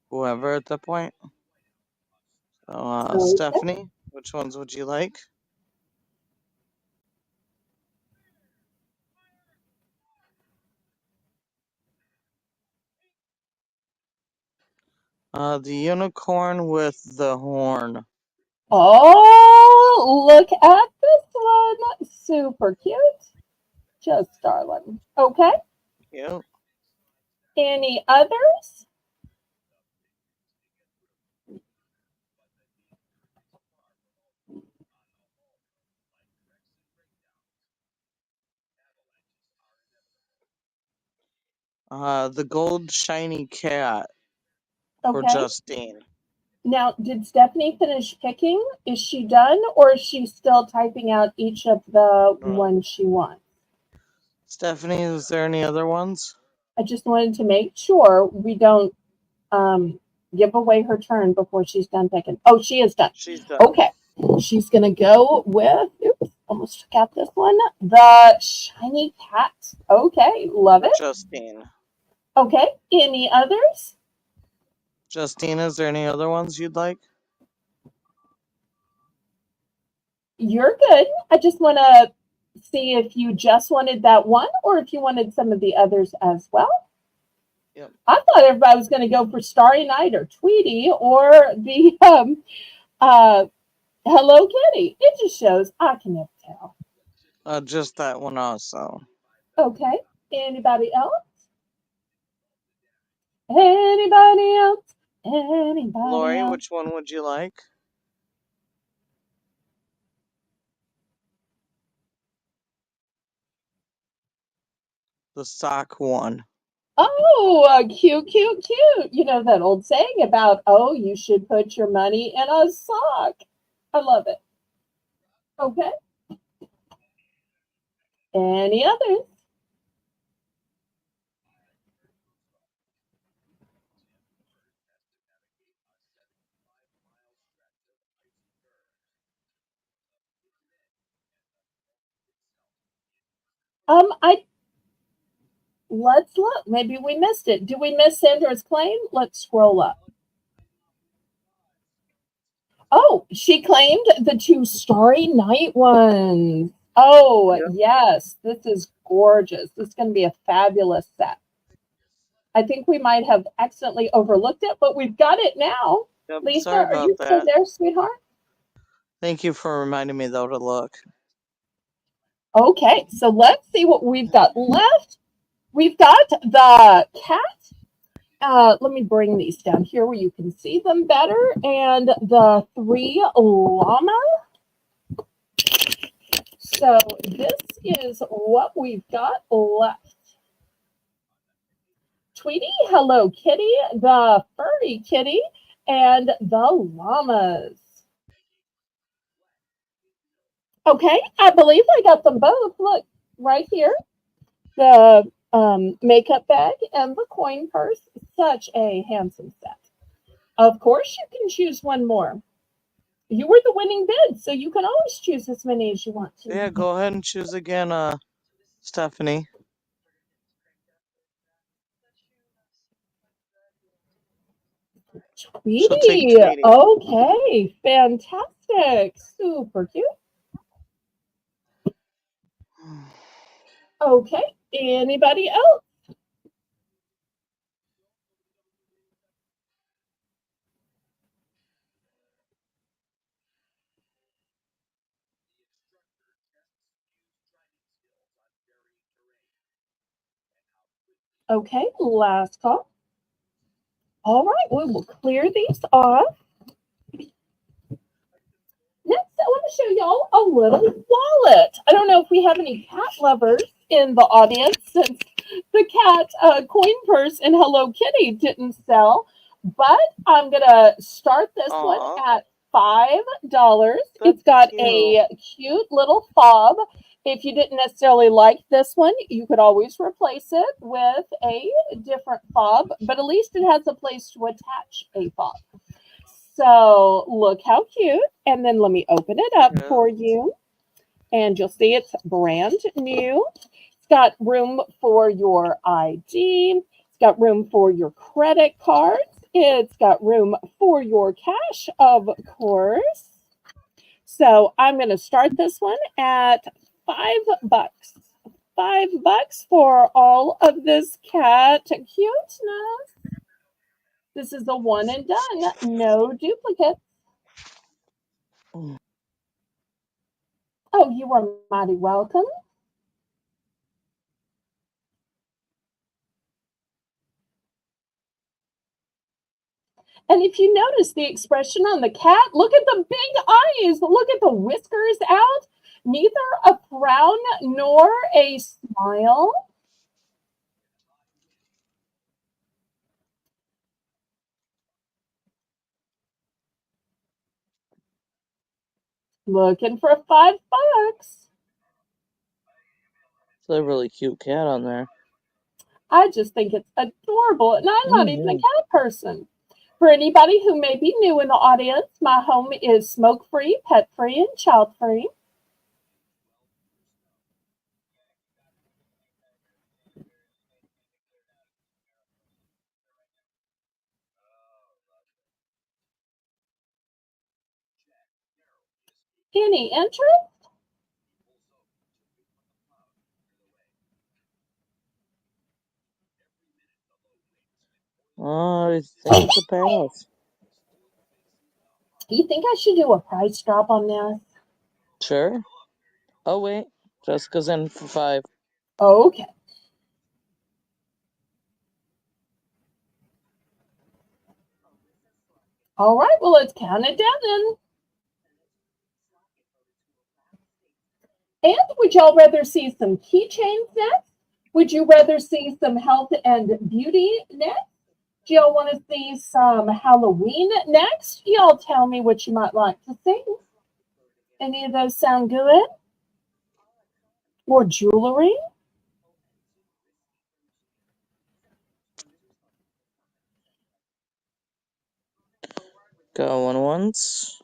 whoever at that point. So, Okay. Stephanie, which ones would you like? The unicorn with the horn. Oh, look at this one. Super cute. Just darling. Okay. Yep. Any others? The gold shiny cat for Okay. Justine. Now, did Stephanie finish picking? Is she done, or is she still typing out each of the ones she wants? Stephanie, is there any other ones? I just wanted to make sure we don't give away her turn before she's done picking. Oh, she is done. She's done. Okay. She's going to go with, oops, almost took out this one, the shiny cat. Okay, love it. Justine. Okay, any others? Justine, is there any other ones you'd like? You're good. I just want to see if you just wanted that one or if you wanted some of the others as well. Yep. I thought everybody was going to go for Starry Night or Tweety or the Hello Kitty. It just shows I can never tell. Just that one also. Okay. Anybody else? Anybody else? Anybody Lori, else? which one would you like? The sock one. Oh, cute, cute, cute. You know that old saying about, oh, you should put your money in a sock. I love it. Okay. Any others? Let's look. Maybe we missed it. Did we miss Sandra's claim? Let's scroll up. Oh, she claimed the two Starry Night ones. Oh, yep. Yes. This is gorgeous. This is going to be a fabulous set. I think we might have accidentally overlooked it, but we've got it now. Yep, Lisa, are you still there, sweetheart? Thank you for reminding me, though, to look. Okay, so let's see what we've got left. We've got the cat. Let me bring these down here where you can see them better. And the 3 llama. So this is what we've got left. Tweety, Hello Kitty, the furry kitty, and the llamas. Okay, I believe I got them both. Look, right here. The makeup bag and the coin purse. Such a handsome set. Of course, you can choose one more. You were the winning bid, so you can always choose as many as you want to. Yeah, go ahead and choose again, Stephanie. She'll take Tweety. Tweety. Okay, fantastic. Super cute. Okay, anybody else? Okay, last call. All right, we will clear these off. Next, I want to show y'all a little wallet. I don't know if we have any cat lovers in the audience since the cat coin purse and Hello Kitty didn't sell, but I'm going to start this one Aw, at $5. that's It's got cute. a cute little fob. If you didn't necessarily like this one, you could always replace it with a different fob, but at least it has a place to attach a fob. So look how cute. And then let me open it up for Yes. you. And you'll see it's brand new. It's got room for your ID. It's got room for your credit cards. It's got room for your cash, of course. So I'm going to start this one at $5. $5 for all of this cat cuteness. This is a one and done, no duplicate. Mm. Oh, you are mighty welcome. And if you notice the expression on the cat, look at the big eyes. Look at the whiskers out. Neither a frown nor a smile. Looking for $5. It's a really cute cat on there. I just think it's adorable. And I'm not even a Mm-hmm. cat person. For anybody who may be new in the audience, my home is smoke-free, pet-free, and child-free. Any interest? Oh, I think it's a pass. You think I should do a price drop on this? Sure. Oh, wait. Jessica's in for 5. Okay. All right, well, let's count it down then. And would y'all rather see some keychains next? Would you rather see some health and beauty next? Do y'all want to see some Halloween next? Y'all tell me what you might like to see. Any of those sound good? More jewelry? Going once.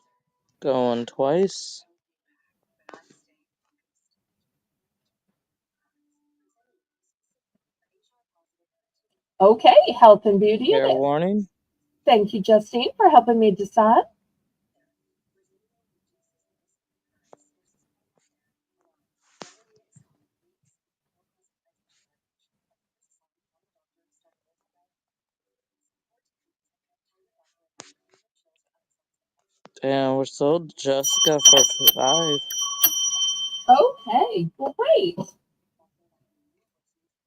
Going twice. Okay, health and beauty it Fair is. warning. Thank you, Justine, for helping me decide. And we're sold Jessica for 5. Okay, great.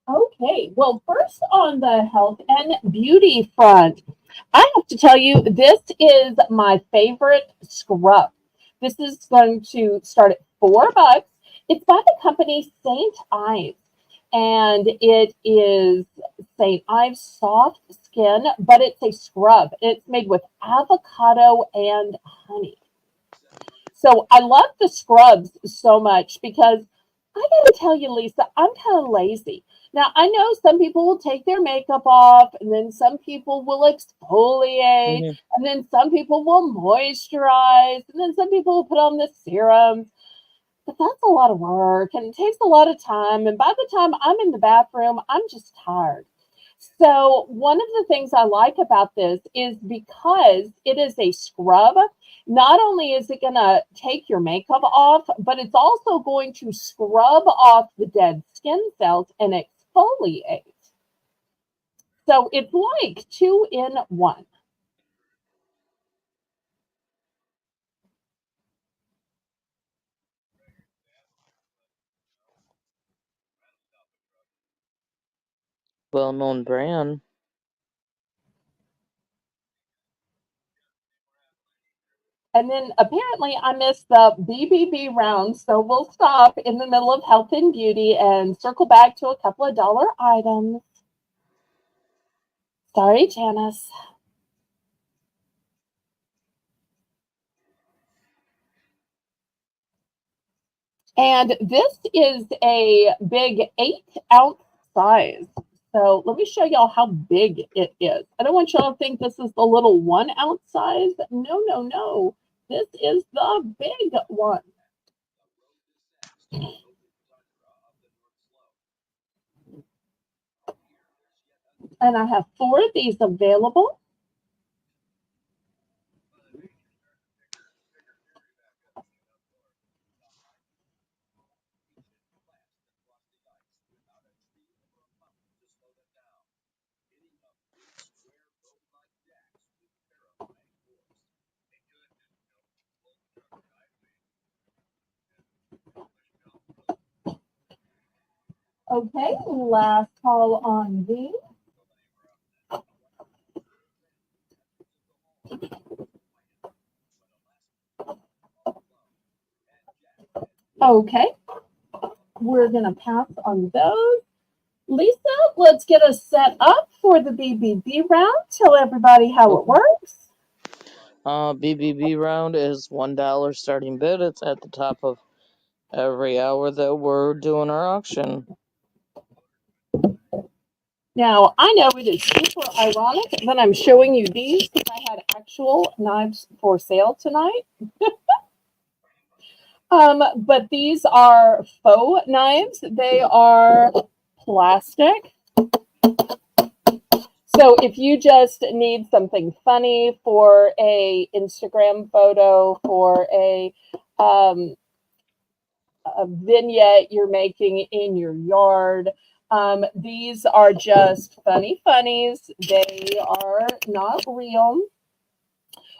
Okay, well, first on the health and beauty front, I have to tell you, this is my favorite scrub. This is going to start at $4. It's by the company St. Ives, and it is St. Ives soft skin, but it's a scrub. It's made with avocado and honey. So I love the scrubs so much because I gotta tell you, Lisa, I'm kind of lazy. Now, I know some people will take their makeup off, and then some people will exfoliate, Mm-hmm. and then some people will moisturize, and then some people will put on the serums. But that's a lot of work, and it takes a lot of time. And by the time I'm in the bathroom, I'm just tired. So one of the things I like about this is because it is a scrub, not only is it going to take your makeup off, but it's also going to scrub off the dead skin cells and exfoliate. So it's like 2 in 1. Well-known brand. And then apparently I missed the BBB round, so we'll stop in the middle of health and beauty and circle back to a couple of dollar items. Sorry, Janice. And this is a big 8-ounce size. So let me show y'all how big it is. I don't want y'all to think this is the little 1-ounce size. No, no, no. This is the big one. And I have 4 of these available. Okay, last call on these. Okay, we're going to pass on those. Lisa, let's get us set up for the BBB round. Tell everybody how it works. BBB round is $1 starting bid. It's at the top of every hour that we're doing our auction. Now, I know it is super ironic that I'm showing you these because I had actual knives for sale tonight. But these are faux knives. They are plastic. So if you just need something funny for a Instagram photo, for a vignette you're making in your yard, these are just funnies. They are not real.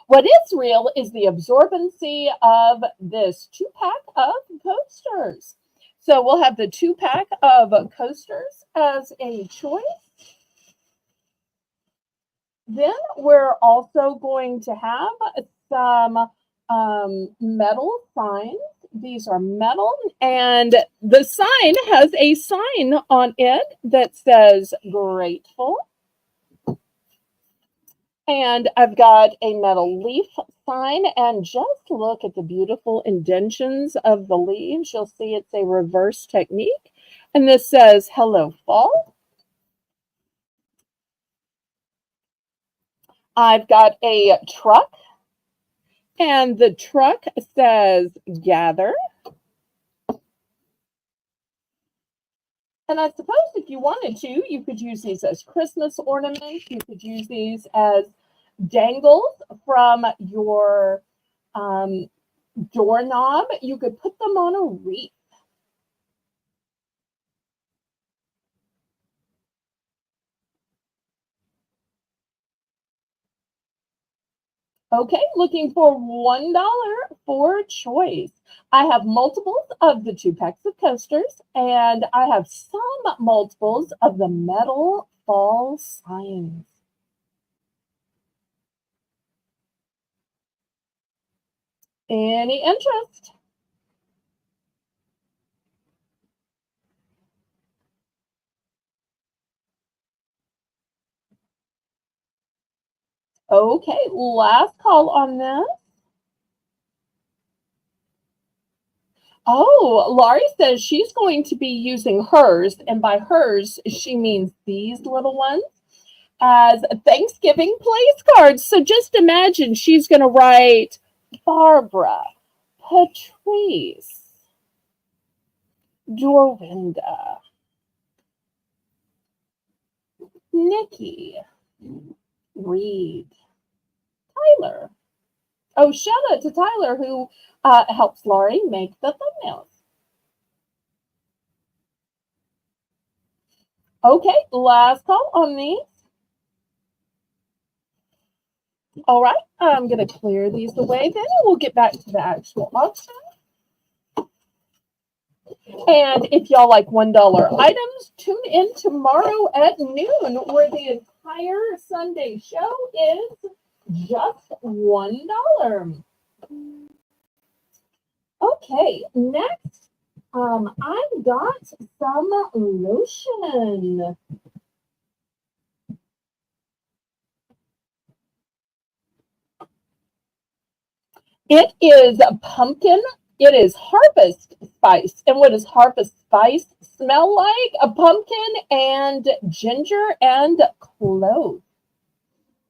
What is real is the absorbency of this 2-pack of coasters. So we'll have the 2-pack of coasters as a choice. Then we're also going to have some metal signs. These are metal, and the sign has a sign on it that says grateful. And I've got a metal leaf sign, and just look at the beautiful indentions of the leaves. You'll see it's a reverse technique. And this says, hello, fall. I've got a truck, and the truck says, gather. And I suppose if you wanted to, you could use these as Christmas ornaments. You could use these as dangles from your doorknob. You could put them on a wreath. Okay, looking for $1 for choice. I have multiples of the 2 packs of coasters, and I have some multiples of the metal fall signs. Any interest? Okay, last call on this. Oh, Laurie says she's going to be using hers, and by hers, she means these little ones, as Thanksgiving place cards. So just imagine she's going to write Barbara, Patrice, Dorinda, Nikki, Reed, Tyler. Oh, shout out to Tyler who helps Laurie make the thumbnails. Okay, last call on these. All right, I'm going to clear these away then, and we'll get back to the actual auction. And if y'all like $1 items, tune in tomorrow at noon, where the entire Sunday show is just $1. Okay, next, I've got some lotion. It is pumpkin. It is harvest spice. And what does harvest spice smell like? A pumpkin and ginger and clove.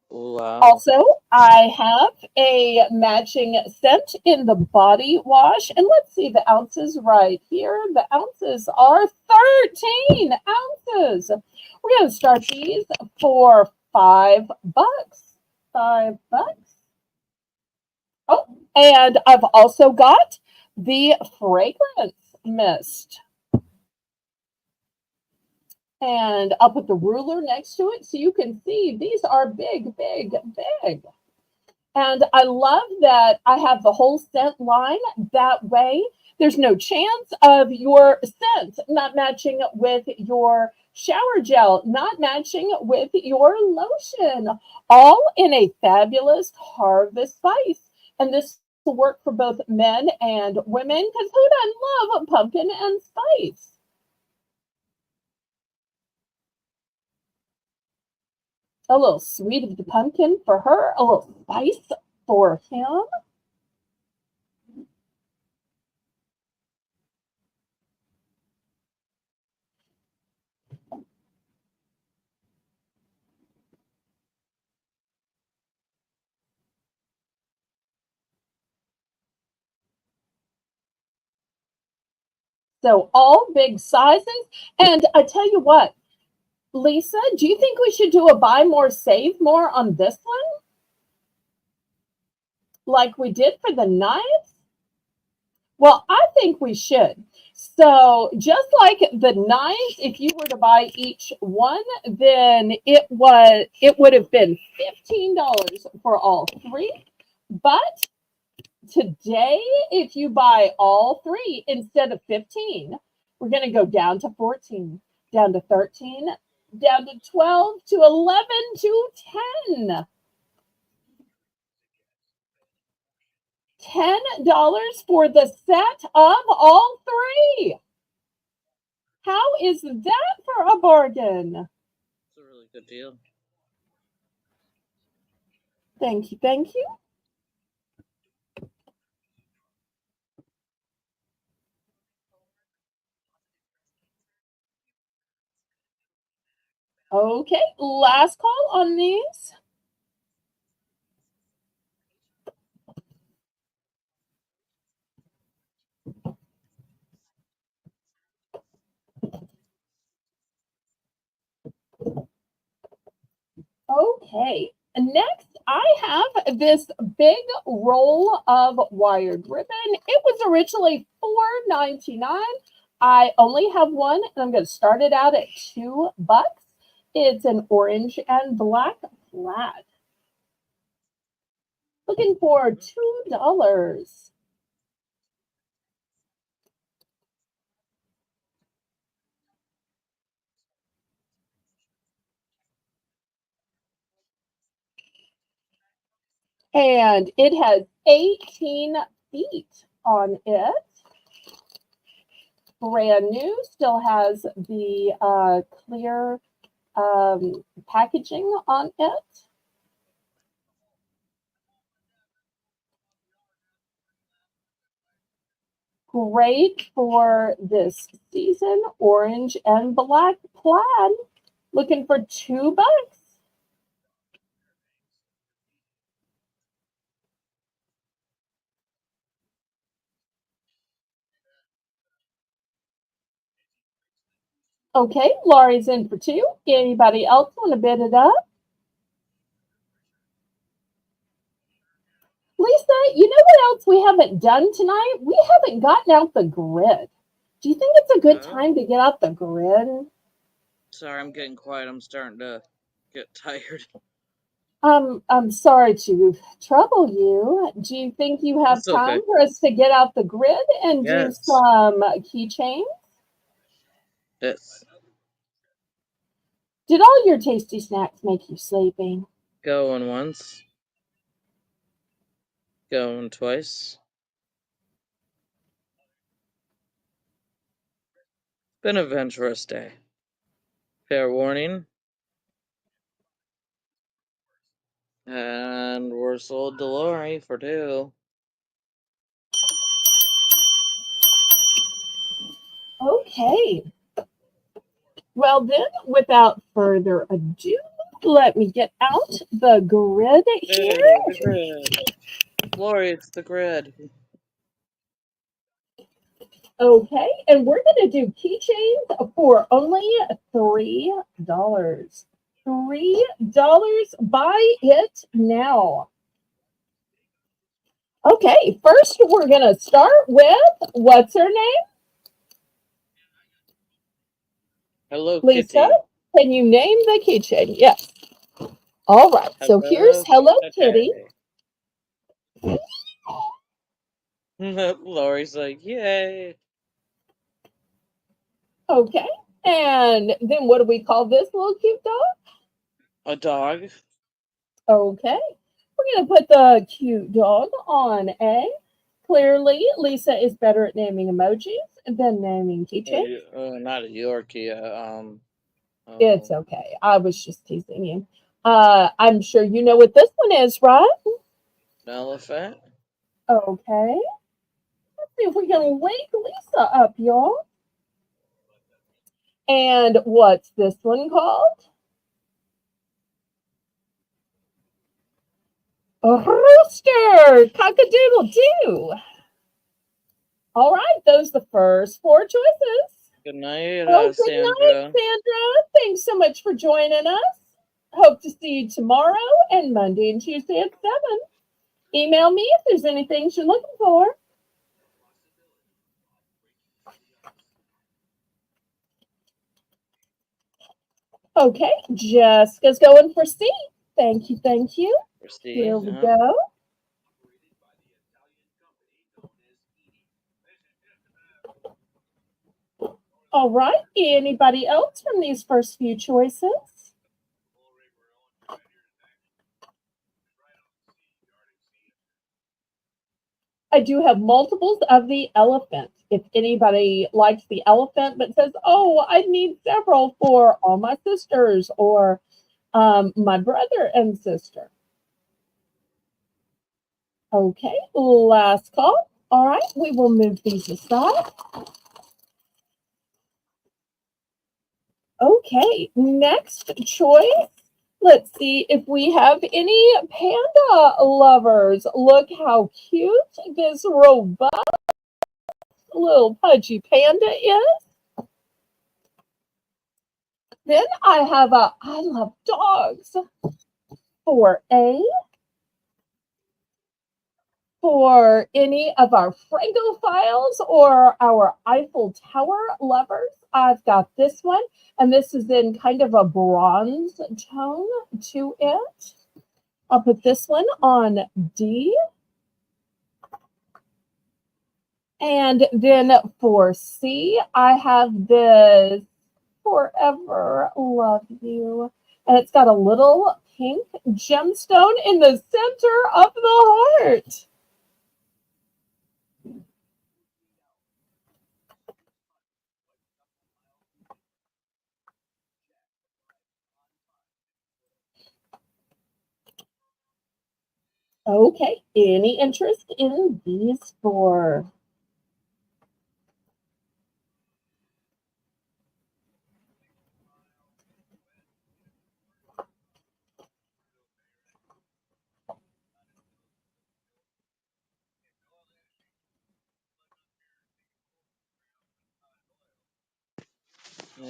Wow. Also, I have a matching scent in the body wash. And let's see the ounces right here. The ounces are 13 ounces. We're going to start these for $5. $5. Oh, and I've also got the fragrance mist. And I'll put the ruler next to it so you can see these are big, big, big. And I love that I have the whole scent line. That way, there's no chance of your scent not matching with your shower gel, not matching with your lotion, all in a fabulous harvest spice. And this will work for both men and women, because who doesn't love pumpkin and spice? A little sweet of the pumpkin for her, a little spice for him. So all big sizes. And I tell you what, Lisa, do you think we should do a buy more, save more on this one? Like we did for the knives? Well, I think we should. So just like the knives, if you were to buy each one, then it would have been $15 for all three. But today, if you buy all three instead of 15, we're going to go down to 14, down to 13, down to 12, to 11, to 10. $10 for the set of all three. How is that for a bargain? It's a really good deal. Thank you. Thank you. Okay, last call on these. Okay, next I have this big roll of wired ribbon. It was originally $4.99. I only have one, and I'm going to start it out at $2. It's an orange and black plaid. Looking for $2. And it has 18 feet on it. Brand new, still has the clear packaging on it. Great for this season, orange and black plaid. Looking for $2. Okay, Laurie's in for 2. Anybody else want to bid it up? Lisa, you know what else we haven't done tonight? We haven't gotten out the grid. Do you think it's a good time to get out the grid? Sorry, I'm getting quiet. I'm starting to get tired. I'm sorry to trouble you. Do you think you have It's okay. time for us to get out the grid and do Yes. some keychains? Yes. Did all your tasty snacks make you sleepy? Going once. Going twice. Been a adventurous day. Fair warning. And we're sold to Lori for 2. Okay. Well, then, without further ado, let me get out the grid here. Hey, the grid. Lori, it's the grid. Okay, and we're going to do keychains for only $3. $3. Buy it now. Okay, first we're going to start with, what's her name? Hello, Lisa, Kitty. can you name the keychain? Yes. All right, so here's Hello, Hello Kitty. Lori's like, yay. Okay, and then what do we call this little cute dog? A dog. Okay, we're going to put the cute dog on A. Clearly, Lisa is better at naming emojis than naming keychains. Not a Yorkie. It's okay. I was just teasing you. I'm sure you know what this one is, right? An elephant. Okay. Let's see if we can wake Lisa up, y'all. And what's this one called? A rooster. Cock-a-doodle-doo. All right, those are the first 4 choices. Good night, Oh, good night, Sandra. Sandra. Thanks so much for joining us. Hope to see you tomorrow and Monday and Tuesday at 7. Email me if there's anything you're looking for. Okay, Jessica's going for C. Thank you, thank you. Here we go. All right, anybody else from these first few choices? I do have multiples of the elephant. If anybody likes the elephant but says, oh, I need several for all my sisters or my brother and sister. Okay, last call. All right, we will move these aside. Okay, next choice. Let's see if we have any panda lovers. Look how cute this robust little pudgy panda is. Then I have a I love dogs for A. For any of our Frankophiles or our Eiffel Tower lovers, I've got this one, and this is in kind of a bronze tone to it. I'll put this one on D. And then for C, I have this Forever Love You. And it's got a little pink gemstone in the center of the heart. Okay, any interest in these four?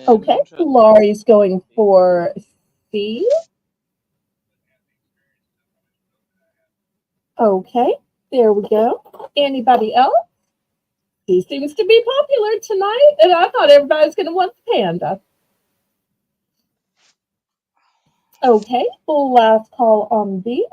Okay, Interesting. Laurie's going for C. Okay, there we go. Anybody else? He seems to be popular tonight, and I thought everybody was going to want the panda. Okay, last call on B.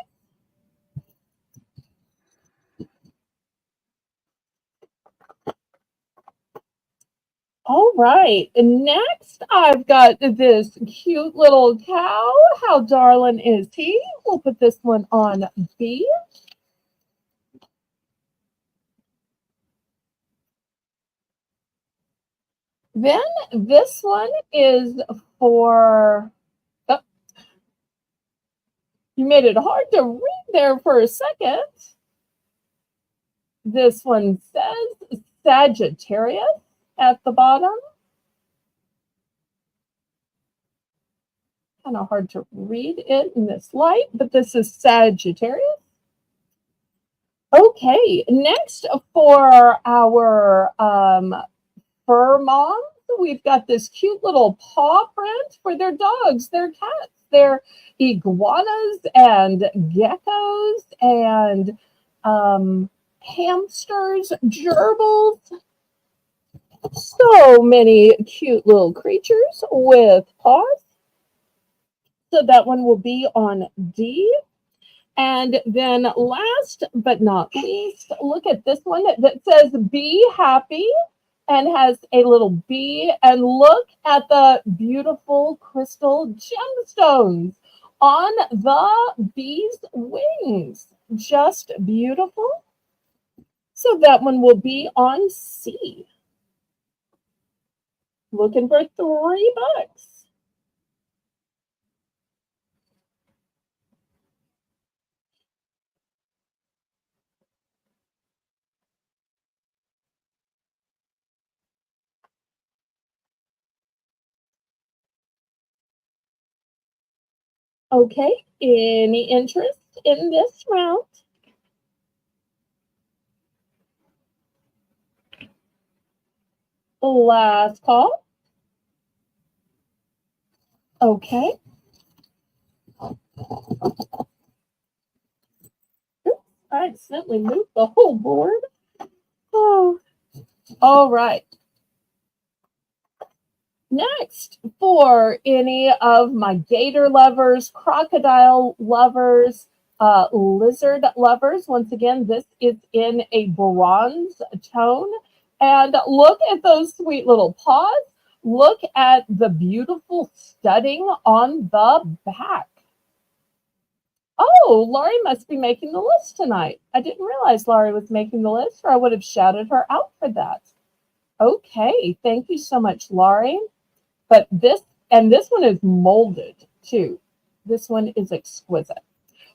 All right, next I've got this cute little cow. How darling is he? We'll put this one on B. Then this one is for, oh, you made it hard to read there for a second. This one says Sagittarius at the bottom. Kind of hard to read it in this light, but this is Sagittarius. Okay, next for our fur moms, we've got this cute little paw print for their dogs, their cats, their iguanas and geckos and hamsters, gerbils. So many cute little creatures with paws. So that one will be on D. And then last but not least, look at this one that says be happy and has a little bee. And look at the beautiful crystal gemstones on the bee's wings. Just beautiful. So that one will be on C. Looking for $3. Okay, any interest in this round? Last call. Okay. Oops, I accidentally moved the whole board. Oh, all right. Next, for any of my gator lovers, crocodile lovers, lizard lovers, once again, this is in a bronze tone. And look at those sweet little paws. Look at the beautiful studding on the back. Oh, Laurie must be making the list tonight. I didn't realize Laurie was making the list, or I would have shouted her out for that. Okay, thank you so much, Laurie. But this one is molded too. This one is exquisite.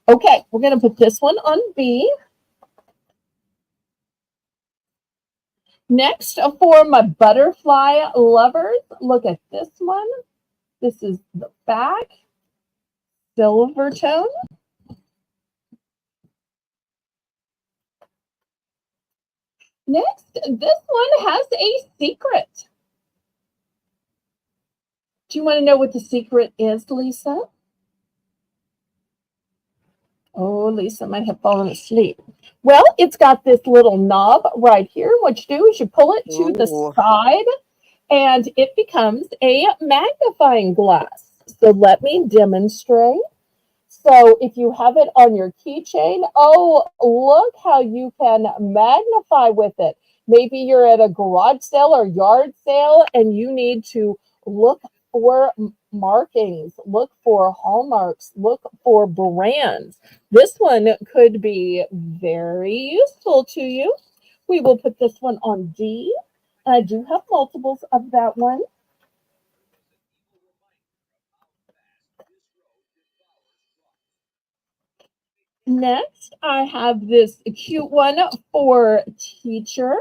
Okay, we're going to put this one on B. Next, for my butterfly lovers, look at this one. This is the back, silver tone. Next, this one has a secret. Do you want to know what the secret is, Lisa? Oh, Lisa might have fallen asleep. Well, it's got this little knob right here. What you do is you pull it to the side, and it becomes a magnifying glass. So let me demonstrate. So if you have it on your keychain, oh, look how you can magnify with it. Maybe you're at a garage sale or yard sale, and you need to look for markings, look for hallmarks, look for brands. This one could be very useful to you. We will put this one on D. I do have multiples of that one. Next, I have this cute one for teacher.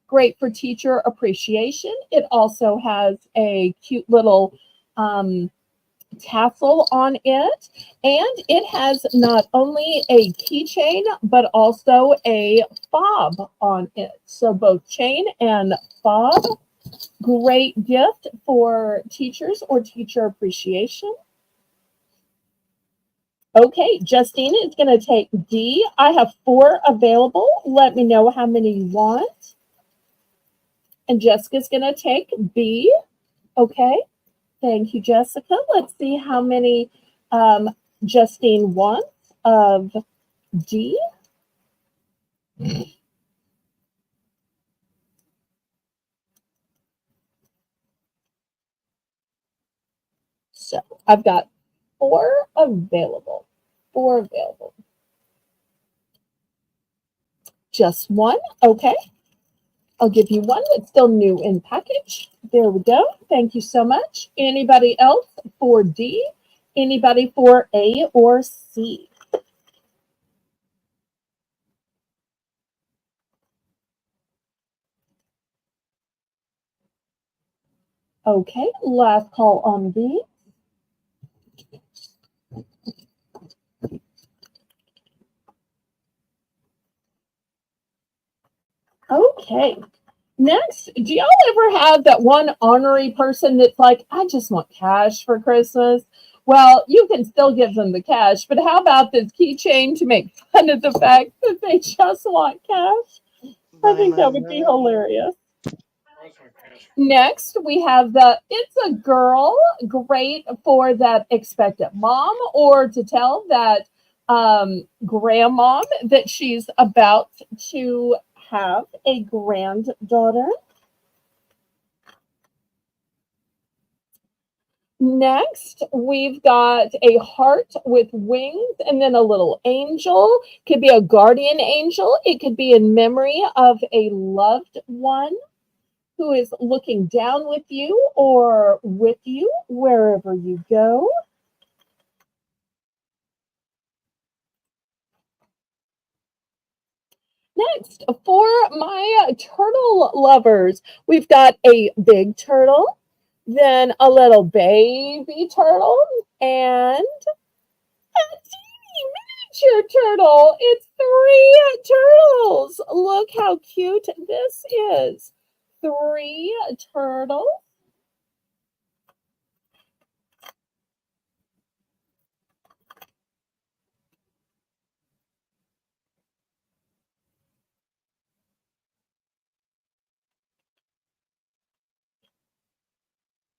Great for teacher appreciation. It also has a cute little tassel on it, and it has not only a keychain but also a fob on it. So both chain and fob. Great gift for teachers or teacher appreciation. Okay, Justine is going to take D. I have 4 available. Let me know how many you want. And Jessica's going to take B. Okay, thank you, Jessica. Let's see how many Justine wants of D. So I've got 4 available. 4 available. Just 1. Okay. I'll give you 1 that's still new in package. There we go. Thank you so much. Anybody else for D? Anybody for A or C? Okay, last call on B. Okay. Next, do y'all ever have that one ornery person that's like, I just want cash for Christmas? Well, you can still give them the cash, but how about this keychain to make fun of the fact that they just want cash? I think that would be hilarious. Next, we have the It's a Girl. Great for that expectant mom or to tell that grandmom that she's about to have a granddaughter. Next, we've got a heart with wings and then a little angel. Could be a guardian angel. It could be in memory of a loved one who is looking down with you or with you wherever you go. Next, for my turtle lovers, we've got a big turtle, then a little baby turtle, and a teeny miniature turtle. It's 3 turtles. Look how cute this is. 3 turtles.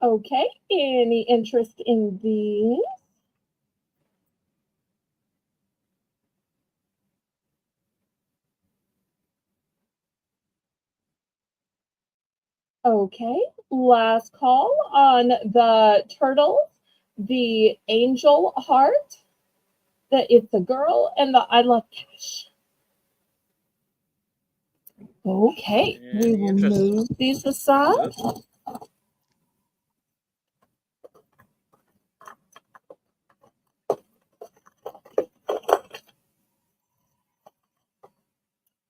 Okay, any interest in these? Okay, last call on the turtles, the angel heart, the It's a Girl, and the I Love Cash. Okay, we will move these aside.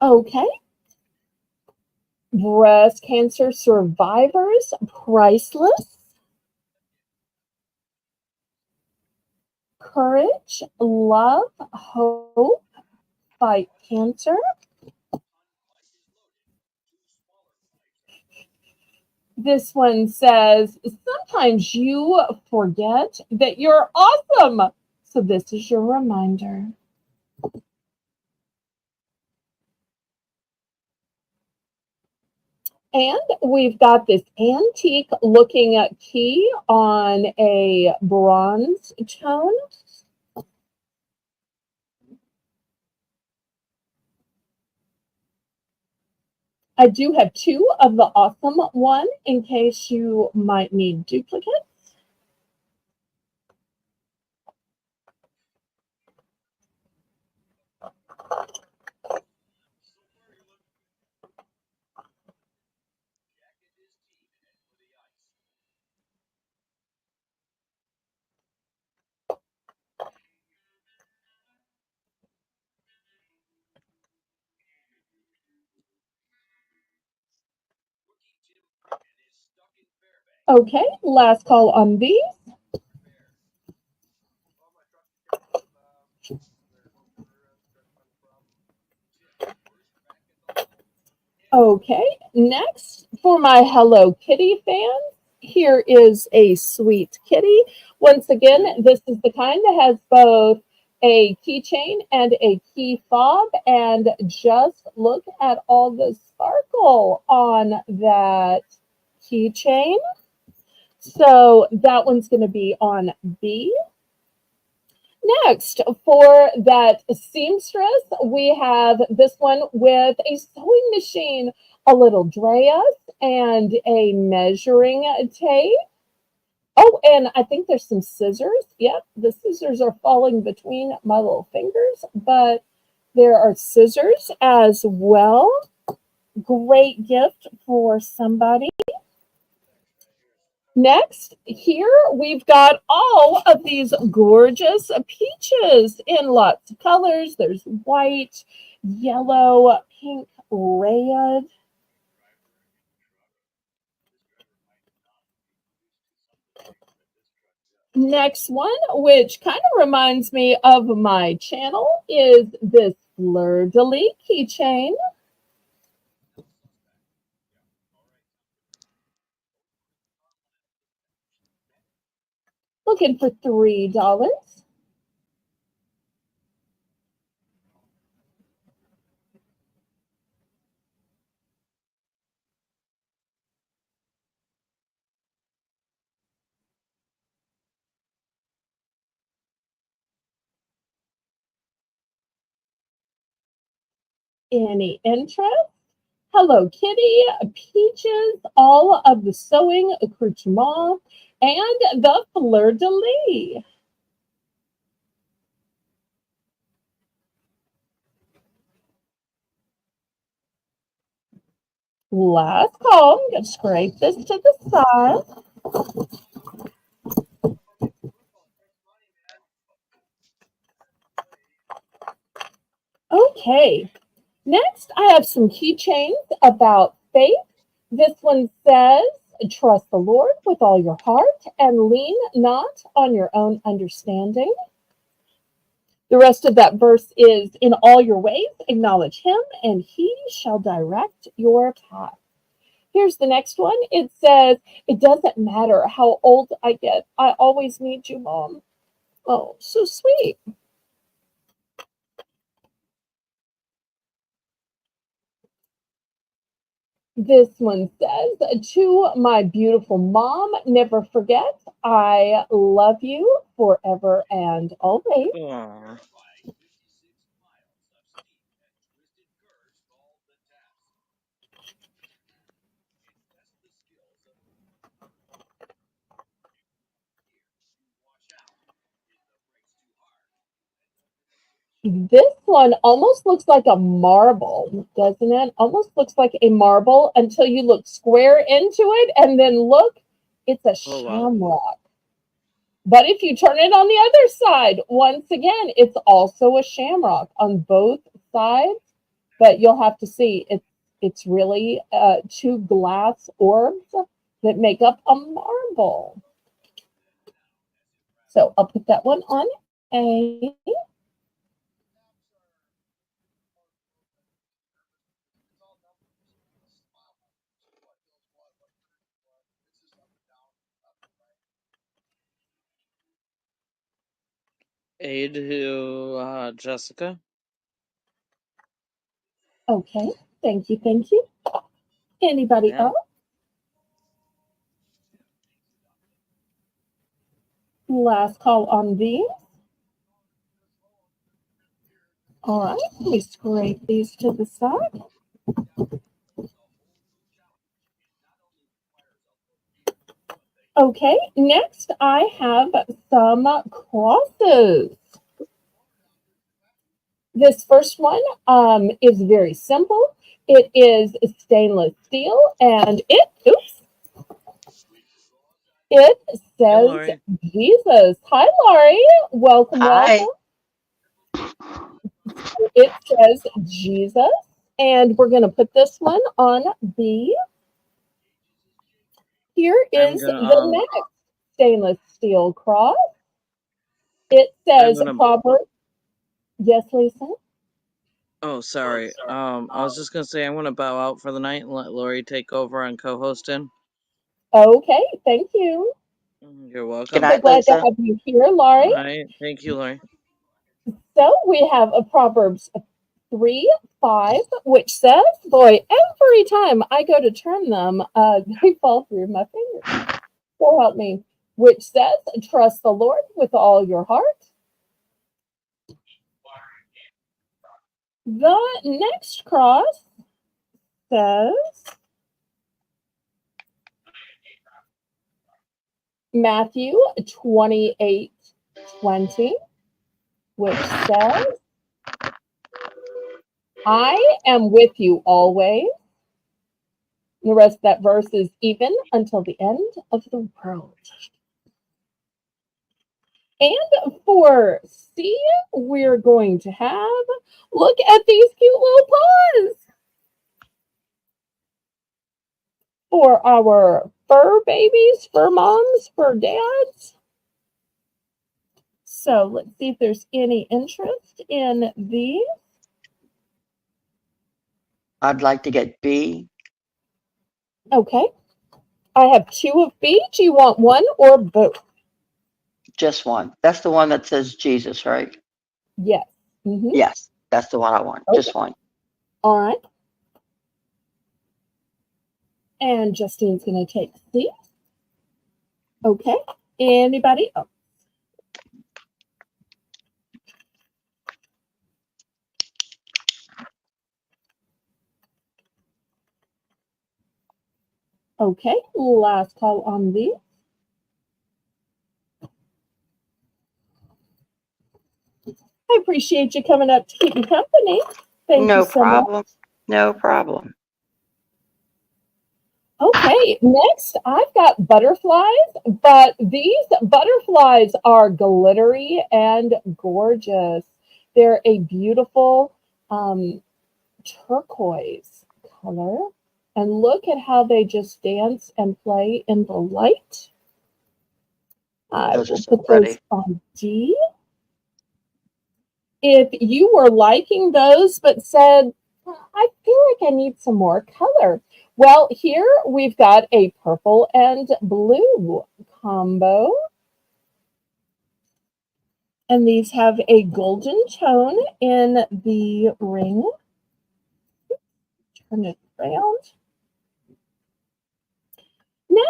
Okay, breast cancer survivors, priceless. Courage, love, hope, fight cancer. This one says, sometimes you forget that you're awesome. So this is your reminder. And we've got this antique looking key on a bronze tone. I do have 2 of the awesome one in case you might need duplicates. Okay, last call on these. Okay, next for my Hello Kitty fans, here is a sweet kitty. Once again, this is the kind that has both a keychain and a key fob, and just look at all the sparkle on that keychain. So that one's going to be on B. Next, for that seamstress, we have this one with a sewing machine, a little dress, and a measuring tape. Oh, and I think there's some scissors. Yep, the scissors are falling between my little fingers, but there are scissors as well. Great gift for somebody. Next, here we've got all of these gorgeous peaches in lots of colors. There's white, yellow, pink, red. Next one, which kind of reminds me of my channel, is this fleur-de-lis keychain. Looking for $3. Any interest? Hello Kitty, peaches, all of the sewing accoutrement, and the fleur-de-lis. Last call. I'm going to scrape this to the side. Okay. Next, I have some keychains about faith. This one says, trust the Lord with all your heart and lean not on your own understanding. The rest of that verse is, in all your ways, acknowledge him, and he shall direct your path. Here's the next one. It says, it doesn't matter how old I get. I always need you, Mom. Oh, so sweet. This one says, to my beautiful mom, never forget, I love you forever and always. Aww. This one almost looks like a marble, doesn't it? Almost looks like a marble until you look square into it, and then look, it's a Oh, wow. shamrock. But if you turn it on the other side, once again, it's also a shamrock on both sides. But you'll have to see it's really two glass orbs that make up a marble. So I'll put that one on A. Aid to Jessica. Okay, thank you, thank you. Anybody Yeah. else? Last call on these. All right, let me scrape these to the side. Okay, next I have some crosses. This first one is very simple. It is stainless steel, and it Hey, says Lori. Jesus. Hi, Laurie. Welcome, Hi. welcome. It says Jesus, and we're going to put this one on B. Here I'm is the gonna next stainless steel cross. It I'm says gonna Proverbs. Yes, Lisa? Oh, sorry. I was just gonna say I want to bow out for the night and let Lori take over on co-hosting. Okay, thank you. You're Good welcome. So night, glad to Lisa. have you here, Laurie. All right. Thank you, Lori. So we have a Proverbs 3:5, which says, boy, every time I go to turn them, they fall through my fingers. So help me. Which says, trust the Lord with all your heart. The next cross says, Matthew 28:20, which says, I am with you always. The rest of that verse is even until the end of the world. And for C, we're going to have, look at these cute little paws for our fur babies, fur moms, fur dads. So let's see if there's any interest in these. I'd like to get B. Okay. I have 2 of B. Do you want one or both? Just one. That's the one that says Jesus, right? Yes. Mm-hmm. Yes, that's the one I want. Okay. Just one. All right. And Justine's going to take C. Okay. Anybody else? Okay. Last call on these. I appreciate you coming up to keep me company. Thank you No so much. problem. No problem. Okay, next I've got butterflies, but these butterflies are glittery and gorgeous. They're a beautiful turquoise color. And look at how they just dance and play in the light. I Those are will so put those pretty. on D. If you were liking those but said, I feel like I need some more color. Well, here we've got a purple and blue combo. And these have a golden tone in the ring. Turn it around.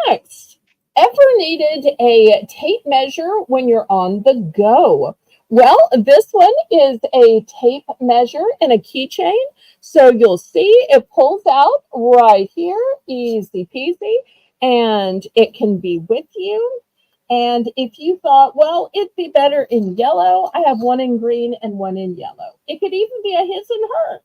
Next, ever needed a tape measure when you're on the go? Well, this one is a tape measure and a keychain. So you'll see it pulls out right here, easy peasy, and it can be with you. And if you thought, well, it'd be better in yellow, I have one in green and one in yellow. It could even be a his and hers.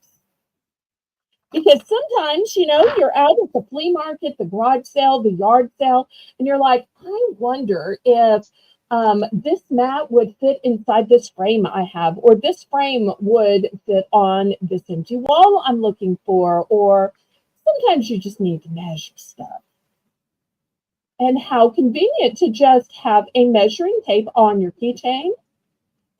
Because sometimes, you're out at the flea market, the garage sale, the yard sale, and you're like, I wonder if this mat would fit inside this frame I have, or this frame would fit on this empty wall I'm looking for, or sometimes you just need to measure stuff. And how convenient to just have a measuring tape on your keychain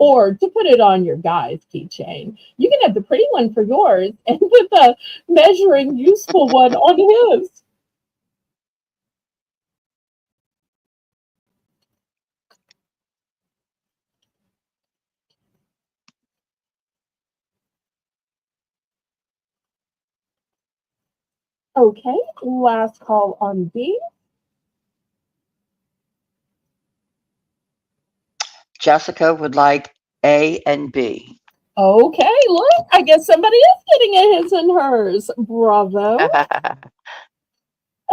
or to put it on your guy's keychain. You can have the pretty one for yours and put the measuring useful one on his. Okay, last call on B. Jessica would like A and B. Okay, look, I guess somebody is getting a his and hers. Bravo.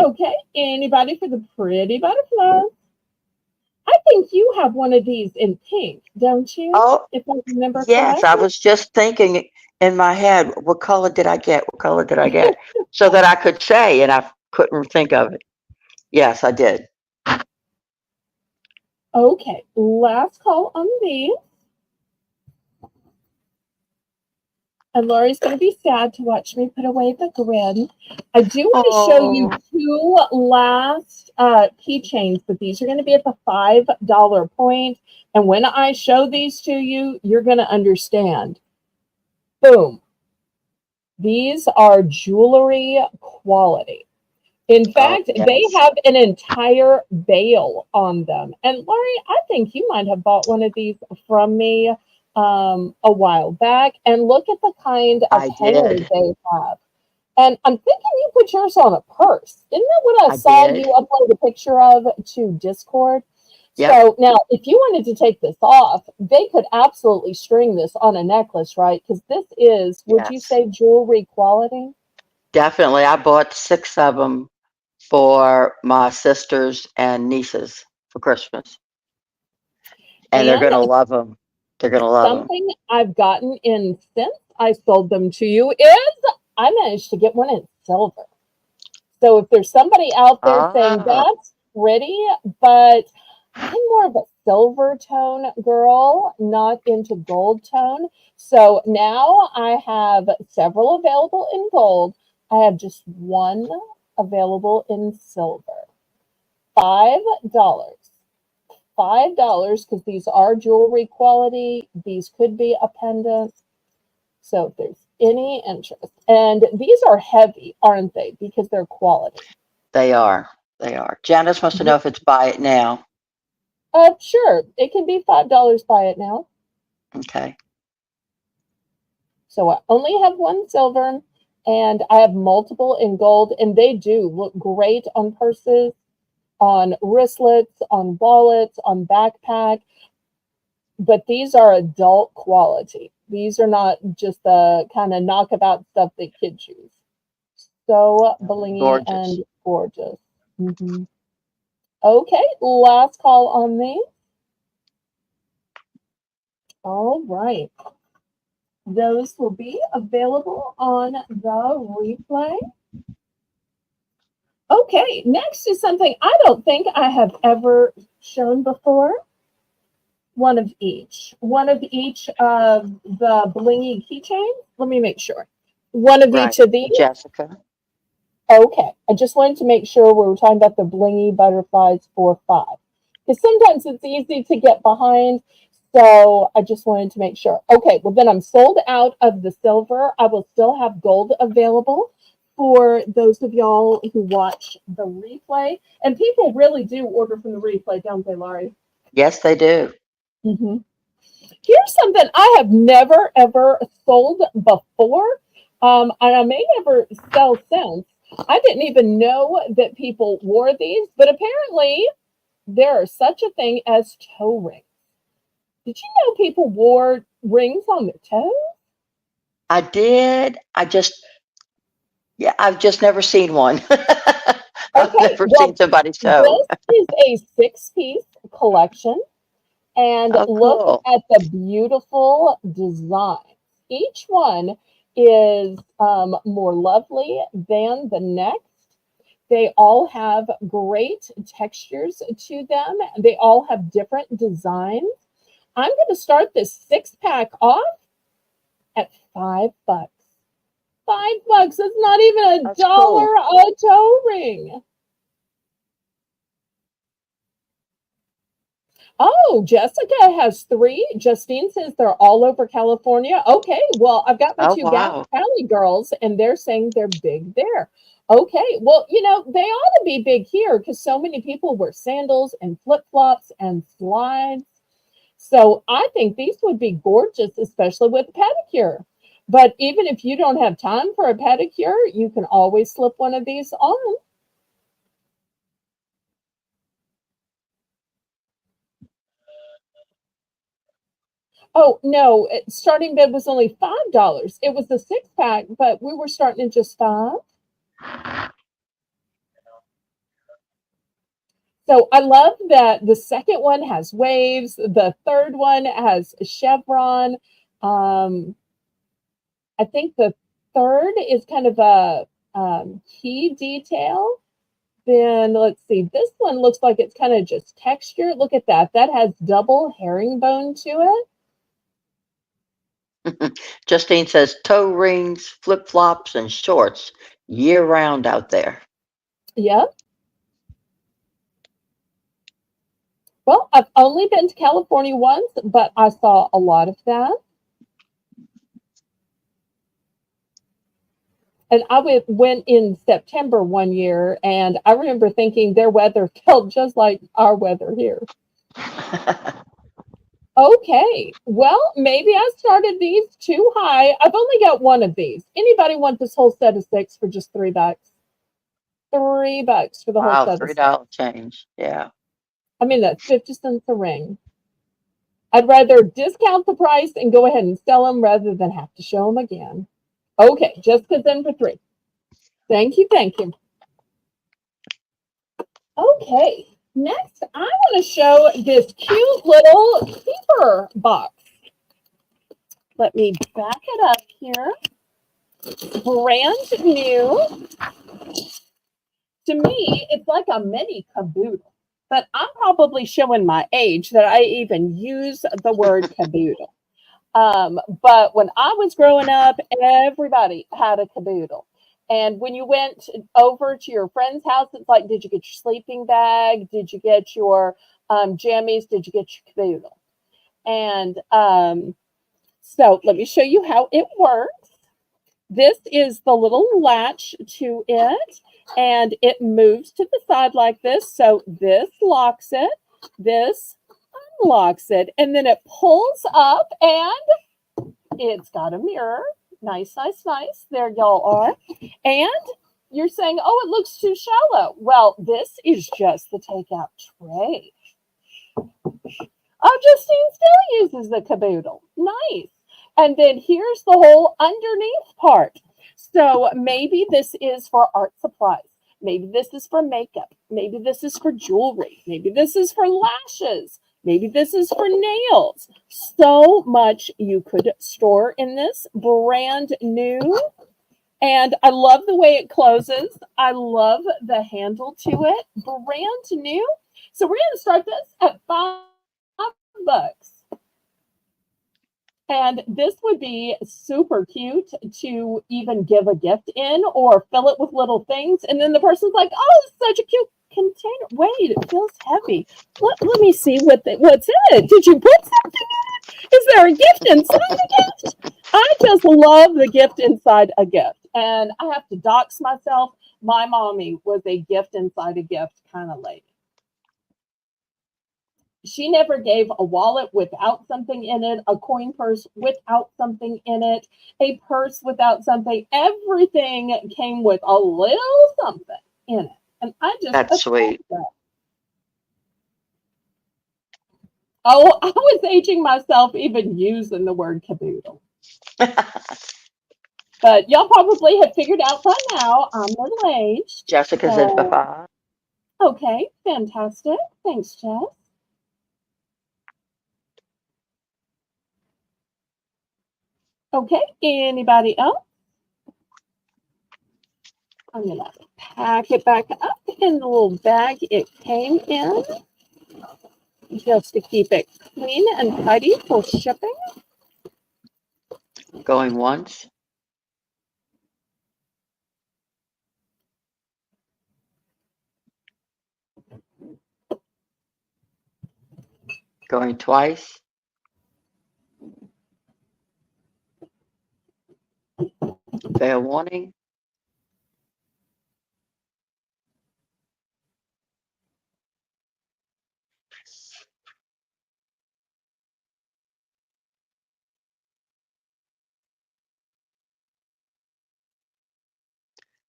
Okay, anybody for the pretty butterfly? I think you have one of these in pink, don't you? Oh, If I remember yes. I correctly. was just thinking in my head, what color did I get? What color did I get? So that I could say, and I couldn't think of it. Yes, I did. Okay, last call on these. And Lori's going to be sad to watch me put away the grin. I do want to show you Oh, 2 last keychains, but these are going to be at the $5 point. And when I show these to you, you're going to understand. Boom. These are jewelry quality. In Oh, fact, they yes. have an entire bale on them. And Laurie, I think you might have bought one of these from me a while back. And look at the kind of I hanger did. they have. And I'm thinking you put yours on a purse. Isn't that what I I saw did. you upload a picture of to Discord? Yep. So now, if you wanted to take this off, they could absolutely string this on a necklace, right? Because this is, would you Yes. say, jewelry quality? Definitely. I bought 6 of them for my sisters and nieces for Christmas. And they're And going to love them. They're going to love them. something I've gotten in since I sold them to you is I managed to get one in silver. So if there's somebody out there saying Ah, that's pretty, but I'm more of a silver tone girl, not into gold tone. So now I have several available in gold. I have just one available in silver. $5. $5 because these are jewelry quality. These could be a pendant. So if there's any interest, and these are heavy, aren't they? Because they're quality. they are. They are. Janice wants to know if it's buy it now. Sure, it can be $5 buy it now. Okay. So I only have one silver, and I have multiple in gold, and they do look great on purses, on wristlets, on wallets, on backpack. But these are adult quality. These are not just the kind of knockabout stuff that kids use. So blingy Gorgeous. and gorgeous. Hmm. Okay, last call on me. All right. Those will be available on the replay. Okay, next is something I don't think I have ever shown before. One of each. One of each of the blingy keychains. Let me make sure. One of Right. each of these. Jessica. Okay, I just wanted to make sure we were talking about the blingy butterflies for 5. Because sometimes it's easy to get behind. So I just wanted to make sure. Okay, well then I'm sold out of the silver. I will still have gold available for those of y'all who watch the replay. And people really do order from the replay, don't they, Laurie? Yes, they do. Mm-hmm. Here's something I have never ever sold before, and I may never sell since. I didn't even know that people wore these, but apparently there are such a thing as toe rings. Did you know people wore rings on their toes? I did. Yeah, I've just never seen one. I've Okay, never seen well, somebody's toe. this is a 6-piece collection. And Oh, look cool. at the beautiful design. Each one is more lovely than the next. They all have great textures to them. They all have different designs. I'm going to start this 6-pack off at $5. $5. That's not even a That's dollar cool. a toe ring. Oh, Jessica has 3. Justine says they're all over California. Okay, well, I've got my Oh, 2 wow. Cali girls, and they're saying they're big there. Okay, well, they ought to be big here because so many people wear sandals and flip-flops and slides. So I think these would be gorgeous, especially with a pedicure. But even if you don't have time for a pedicure, you can always slip one of these on. Oh, no, starting bid was only $5. It was the 6-pack, but we were starting at just 5. So I love that the second one has waves, the third one has a chevron. Um, I think the third is kind of a key detail. Then let's see, this one looks like it's kind of just texture. Look at that. That has double herringbone to it. Justine says toe rings, flip flops, and shorts year round out there. Yep. Well, I've only been to California once, but I saw a lot of that. And I went in September one year, and I remember thinking their weather felt just like our weather here. Okay, well, maybe I started these too high. I've only got one of these. Anybody want this whole set of 6 for just $3? $3 for the whole Wow, set of 6. $3 change. Yeah. I mean, that's 50 cents a ring. I'd rather discount the price and go ahead and sell them rather than have to show them again. Okay, just because in for 3. Thank you, thank you. Okay, next I want to show this cute little keeper box. Let me back it up here. Brand new. To me, it's like a mini caboodle. But I'm probably showing my age that I even use the word caboodle. But when I was growing up, everybody had a caboodle. And when you went over to your friend's house, it's like, did you get your sleeping bag? Did you get your jammies? Did you get your caboodle? And so let me show you how it works. This is the little latch to it, and it moves to the side like this. So this locks it, this unlocks it, and then it pulls up, and it's got a mirror. Nice, nice, nice. There y'all are. And you're saying, oh, it looks too shallow. Well, this is just the takeout tray. Oh, Justine still uses the caboodle. Nice. And then here's the whole underneath part. So maybe this is for art supplies. Maybe this is for makeup. Maybe this is for jewelry. Maybe this is for lashes. Maybe this is for nails. So much you could store in this. Brand new. And I love the way it closes. I love the handle to it. Brand new. So we're going to start this at $5. And this would be super cute to even give a gift in or fill it with little things. And then the person's like, oh, it's such a cute container. Wait, it feels heavy. Let me see what's in it. Did you put something in it? Is there a gift inside a gift? I just love the gift inside a gift. And I have to dox myself. My mommy was a gift inside a gift kind of lady. She never gave a wallet without something in it, a coin purse without something in it, a purse without something. Everything came with a little something in it. And I just That's sweet. that. Oh, I was aging myself even using the word caboodle. But y'all probably have figured out by now I'm middle-aged. Jessica's in for 5. Okay, fantastic. Thanks, Jess. Okay, anybody else? I'm going to pack it back up in the little bag it came in, just to keep it clean and tidy for shipping. Going once. Going twice. Fair warning.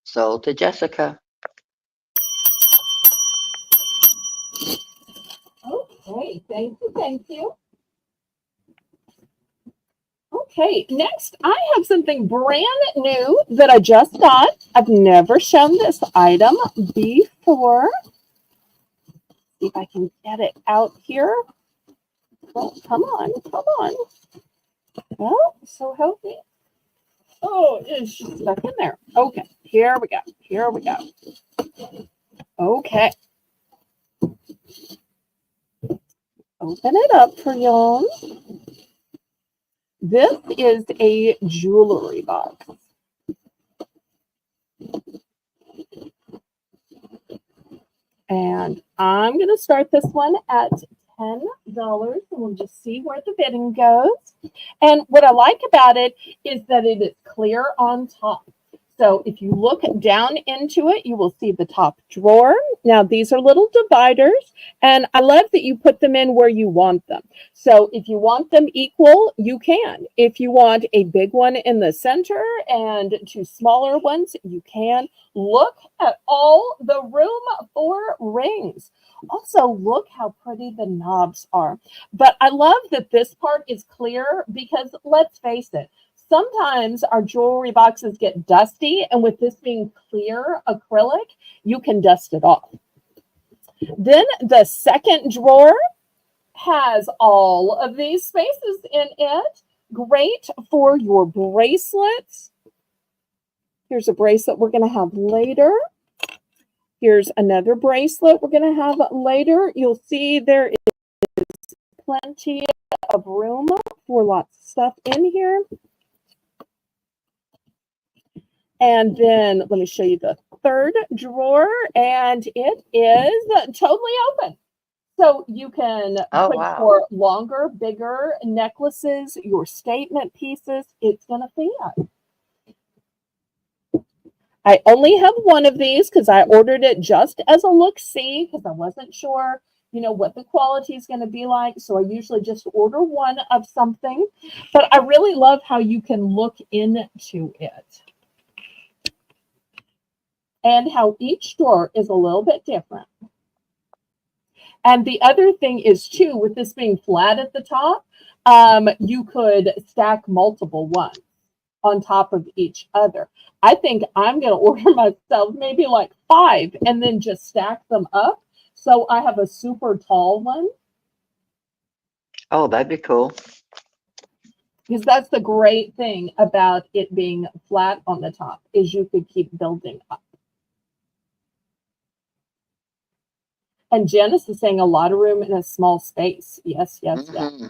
Sold to Jessica. Okay, thank you, thank you. Okay, next I have something brand new that I just got. I've never shown this item before. See if I can get it out here. Well, come on, come on. Well, so healthy. Oh, it's stuck in there. Okay, here we go. Here we go. Okay. Open it up for y'all. This is a jewelry box. And I'm going to start this one at $10. And we'll just see where the bidding goes. And what I like about it is that it is clear on top. So if you look down into it, you will see the top drawer. Now these are little dividers, and I love that you put them in where you want them. So if you want them equal, you can. If you want a big one in the center and two smaller ones, you can. Look at all the room for rings. Also, look how pretty the knobs are. But I love that this part is clear because let's face it, sometimes our jewelry boxes get dusty, and with this being clear acrylic, you can dust it off. Then the second drawer has all of these spaces in it. Great for your bracelets. Here's a bracelet we're going to have later. Here's another bracelet we're going to have later. You'll see there is plenty of room for lots of stuff in here. And then let me show you the third drawer, and it is totally open. So you can put your longer, bigger necklaces, your statement pieces. It's going to fit. I only have one of these because I ordered it just as a look-see because I wasn't sure, you know, what the quality is going to be like. So I usually just order one of something. But I really love how you can look into it. And how each drawer is a little bit different. And the other thing is, too, with this being flat at the top, you could stack multiple ones on top of each other. I think I'm going to order myself maybe like 5 and then just stack them up. So I have a super tall one. Oh, that'd be cool. Because that's the great thing about it being flat on the top, is you could keep building up. And Janice is saying a lot of room in a small space. Yes, yes, yes.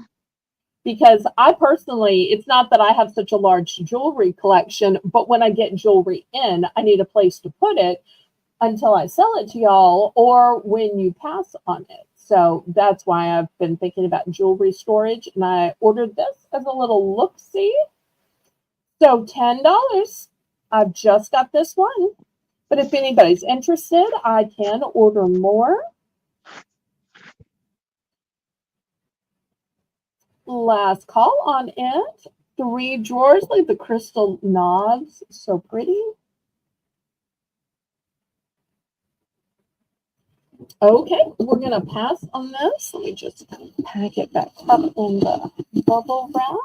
Because I personally, it's not that I have such a large jewelry collection, but when I get jewelry in, I need a place to put it until I sell it to y'all or when you pass on it. So that's why I've been thinking about jewelry storage, and I ordered this as a little look-see. So $10. I've just got this one. But if anybody's interested, I can order more. Last call on it. 3 drawers, like the crystal knobs, so pretty. Okay, we're gonna pass on this. Let me just pack it back up in the bubble wrap.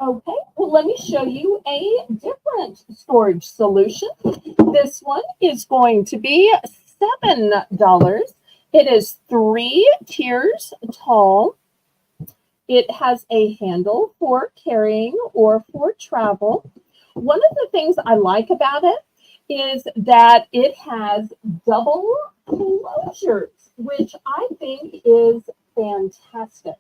Okay, well, let me show you a different storage solution. This one is going to be $7. It is 3 tiers tall. It has a handle for carrying or for travel. One of the things I like about it is that it has double closures, which I think is fantastic.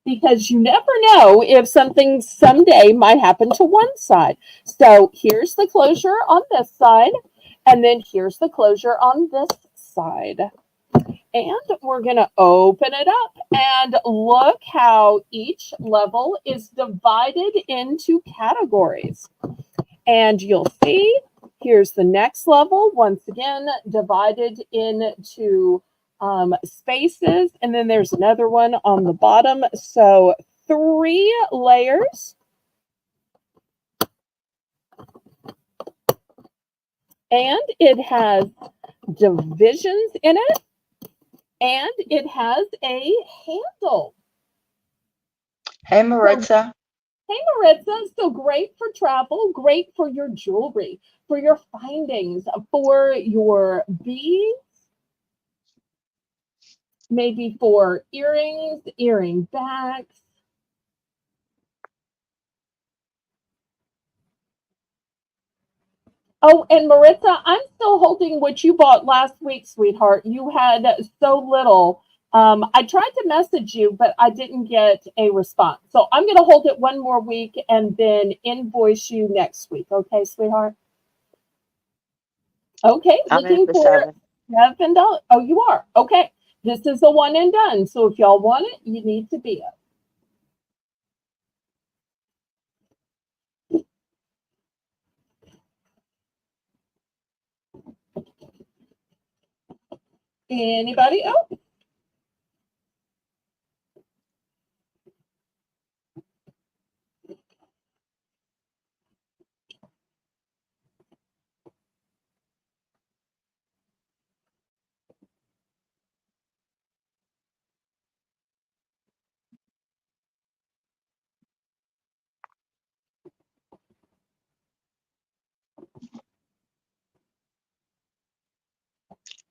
Because you never know if something someday might happen to one side. So here's the closure on this side, and then here's the closure on this side. And we're going to open it up, and look how each level is divided into categories. And you'll see, here's the next level, once again, divided into spaces, and then there's another one on the bottom. So 3 layers. And it has divisions in it, and it has a handle. Hey, Maritza. Hey, Maritza. So great for travel, great for your jewelry, for your findings, for your beads, maybe for earrings, earring backs. Oh, and Maritza, I'm still holding what you bought last week, sweetheart. You had so little. I tried to message you, but I didn't get a response. So I'm going to hold it one more week and then invoice you next week. Okay, sweetheart? Okay, I'm looking in for for $7. Oh, you are? Okay. This is a one and done. So if y'all want it, you need to be it. Anybody? Oh,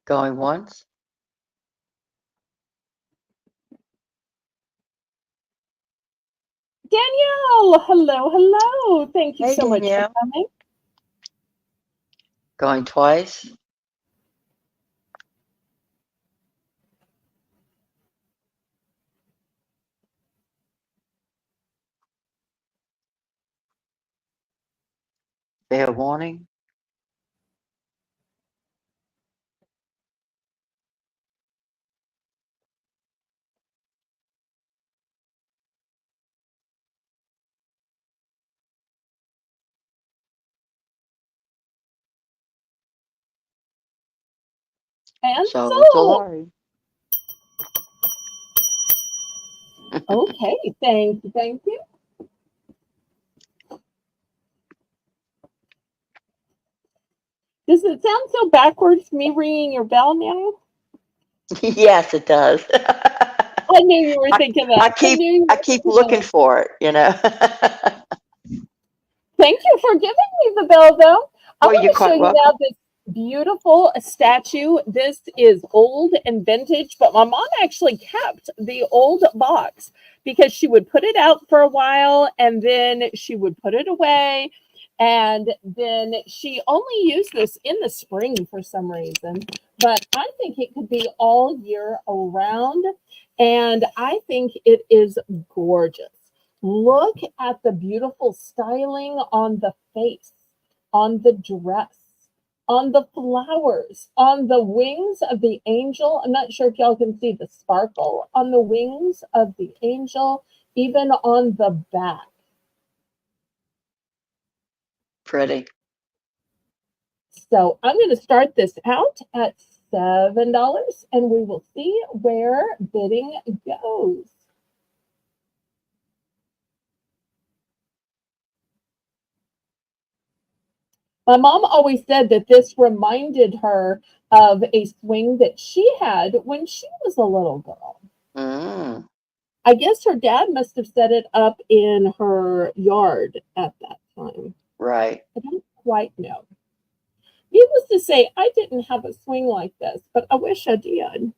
Going once. Danielle. Hello, hello. Thank you Hey, so much for Danielle. coming. Going twice. Fair warning. And So, so, okay, thank you, thank you. Does it sound so backwards, me ringing your bell now? yes, it does. I knew you were thinking that. I keep knew you were keep thinking looking that. for it, you know. Thank you for giving me the bell, though. I Well, want you're to show quite you welcome. now this beautiful statue. This is old and vintage, but my mom actually kept the old box because she would put it out for a while and then she would put it away. And then she only used this in the spring for some reason. But I think it could be all year around. And I think it is gorgeous. Look at the beautiful styling on the face, on the dress, on the flowers, on the wings of the angel. I'm not sure if y'all can see the sparkle on the wings of the angel, even on the back. Pretty. So I'm going to start this out at $7 and we will see where bidding goes. My mom always said that this reminded her of a swing that she had when she was a little girl. Mm, I guess her dad must have set it up in her yard at that time. right. I don't quite know. Needless to say, I didn't have a swing like this, but I wish I did.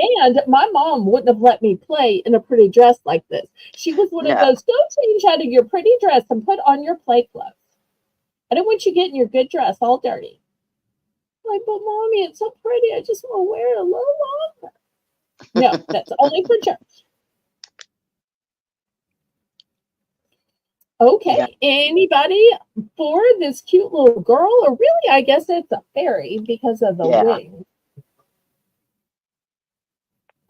And my mom wouldn't have let me play in a pretty dress like this. She was one of No. those, go change out of your pretty dress and put on your play clothes. I don't want you getting your good dress all dirty. Like, but mommy, it's so pretty. I just want to wear it a little longer. No, that's only for church. Okay, Yeah. anybody for this cute little girl? Or really, I guess it's a fairy because of the Yeah. wings.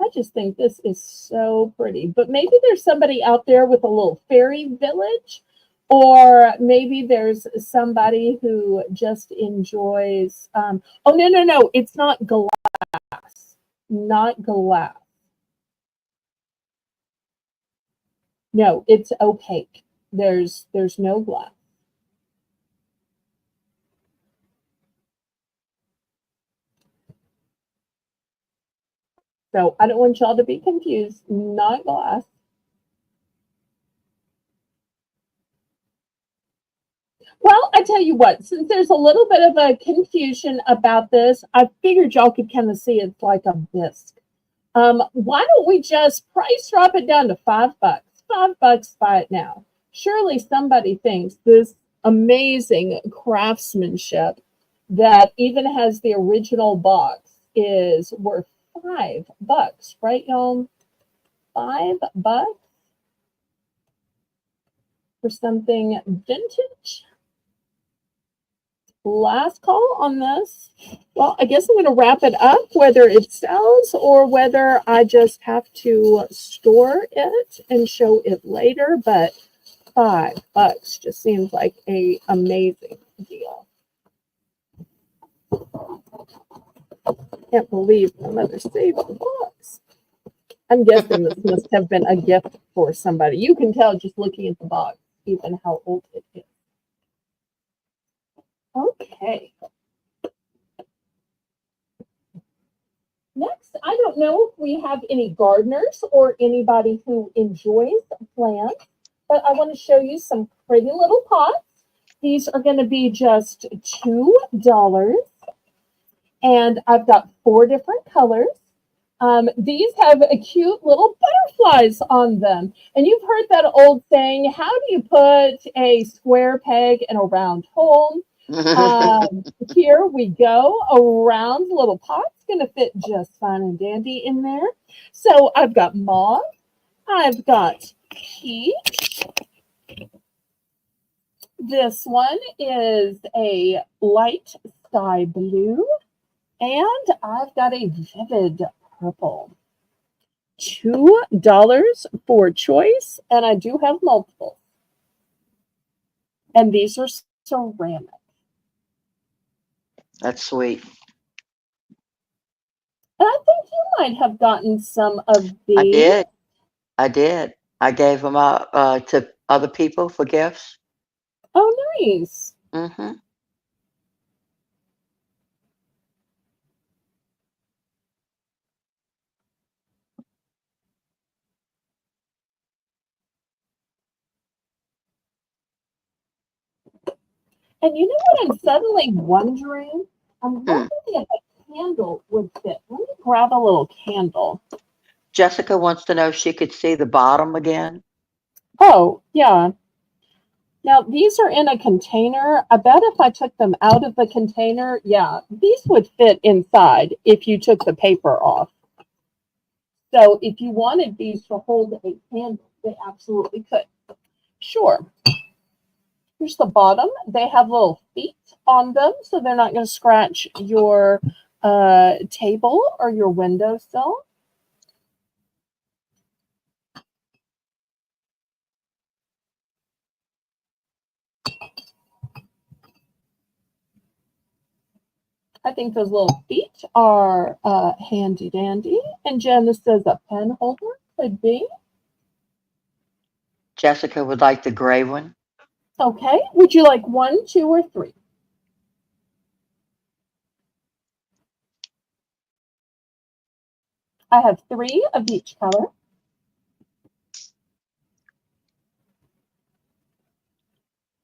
I just think this is so pretty. But maybe there's somebody out there with a little fairy village, or maybe there's somebody who just enjoys. Oh, no. It's not glass. Not glass. No, it's opaque. There's no glass. So I don't want y'all to be confused. Not glass. Well, I tell you what, since there's a little bit of a confusion about this, I figured y'all could kind of see it's like a bisque. Why don't we just price drop it down to $5? $5, buy it now. Surely somebody thinks this amazing craftsmanship that even has the original box is worth $5, right, y'all? $5 for something vintage. Last call on this. Well, I guess I'm going to wrap it up, whether it sells or whether I just have to store it and show it later. But $5 just seems like a amazing deal. Can't believe my mother saved the box. I'm guessing this must have been a gift for somebody. You can tell just looking at the box, even how old it is. Okay. Next, I don't know if we have any gardeners or anybody who enjoys plants, but I want to show you some pretty little pots. These are going to be just $2. And I've got 4 different colors. These have a cute little butterflies on them. And you've heard that old saying, how do you put a square peg in a round hole? Here we go. A round little pot's going to fit just fine and dandy in there. So I've got mauve. I've got peach. This one is a light sky blue. And I've got a vivid purple. $2 for choice, and I do have multiple. And these are ceramic. That's sweet. And I think you might have gotten some of these. I did. I did. I gave them out to other people for gifts. Oh, nice. Mm-hmm. And you know what I'm suddenly wondering? I'm wondering if a candle would fit. Let me grab a little candle. Jessica wants to know if she could see the bottom again. Oh, yeah. Now, these are in a container. I bet if I took them out of the container, yeah, these would fit inside if you took the paper off. So if you wanted these to hold a candle, they absolutely could. Sure. Here's the bottom. They have little feet on them, so they're not going to scratch your table or your windowsill. I think those little feet are handy dandy. And Jen says a pen holder could be. Jessica would like the gray one. Okay. Would you like 1, 2, or 3? I have 3 of each color.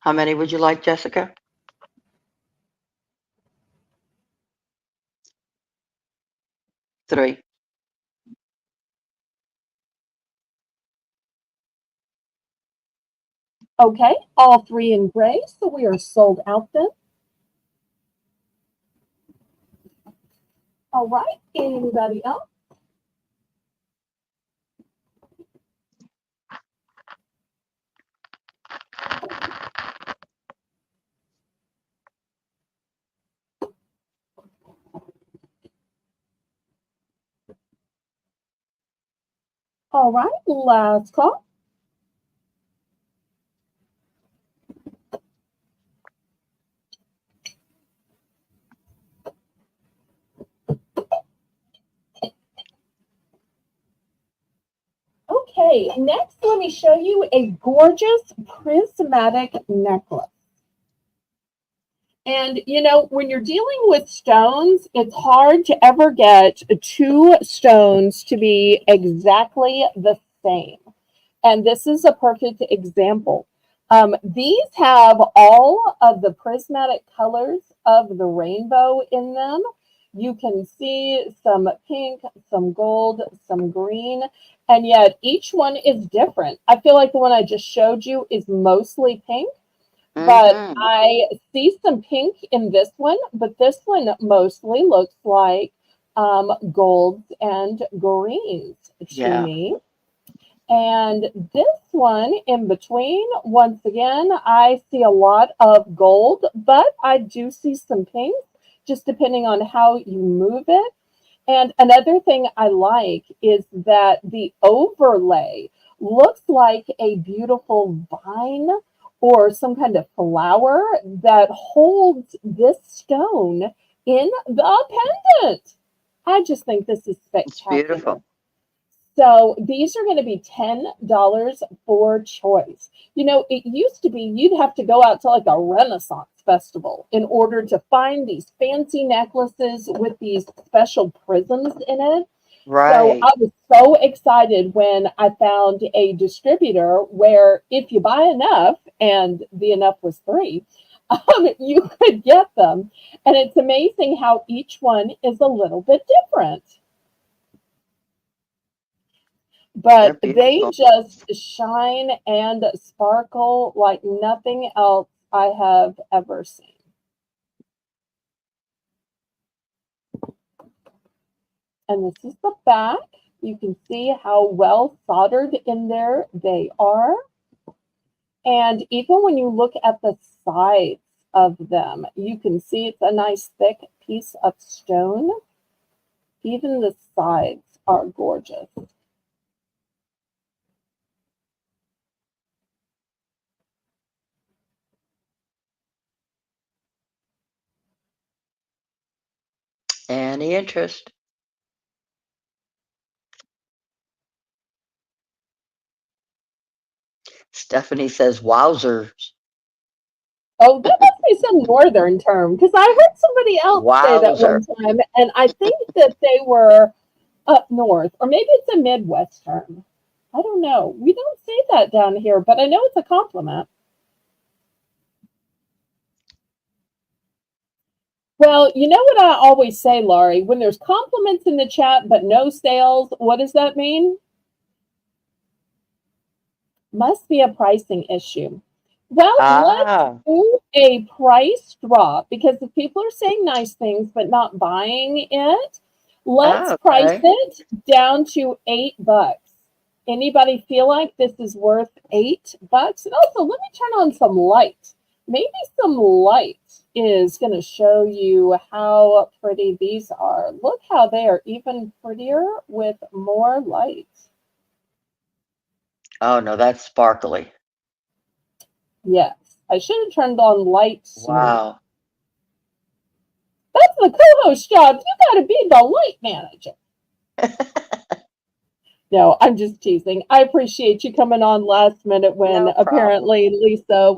How many would you like, Jessica? 3. Okay. All 3 in gray, so we are sold out then. All right. Anybody else? All right. Last call. Okay, next let me show you a gorgeous prismatic necklace. And you know, when you're dealing with stones, it's hard to ever get 2 stones to be exactly the same. And this is a perfect example. These have all of the prismatic colors of the rainbow in them. You can see some pink, some gold, some green, and yet each one is different. I feel like the one I just showed you is mostly pink, but I see some pink in this one, but this one mostly looks like golds and greens to me. And this one in between, once again, I see a lot of gold, but I do see some pink, just depending on how you move it. And another thing I like is that the overlay looks like a beautiful vine or some kind of flower that holds this stone in the pendant. I just think this is It's spectacular. beautiful. So these are going to be $10 for choice. You know, it used to be you'd have to go out to like a Renaissance festival in order to find these fancy necklaces with these special prisms in it. So Right. I was so excited when I found a distributor where if you buy enough, and the enough was three, you could get them. And it's amazing how each one is a little bit different. They're But they beautiful. just shine and sparkle like nothing else I have ever seen. And this is the back. You can see how well soldered in there they are. And even when you look at the sides of them, you can see it's a nice thick piece of stone. Even the sides are gorgeous. Any interest? Stephanie says, wowzers. Oh, that must be some northern term because I heard somebody else say that Wowzer. one time, and I think that they were up north, or maybe it's a Midwest term. I don't know. We don't say that down here, but I know it's a compliment. Well, you know what I always say, Laurie? When there's compliments in the chat but no sales, what does that mean? Must be a pricing issue. Well, let's Ah. do a price drop because if people are saying nice things but not buying it, let's Oh, price okay. it down to $8. Anybody feel like this is worth $8? And also, let me turn on some light. Maybe some light is going to show you how pretty these are. Look how they are even prettier with more light. Oh, no, that's sparkly. Yes, I should have turned on light sooner. Wow. That's the co-host job. You got to be the light manager. No, I'm just teasing. I appreciate you coming on last minute when No problem. apparently Lisa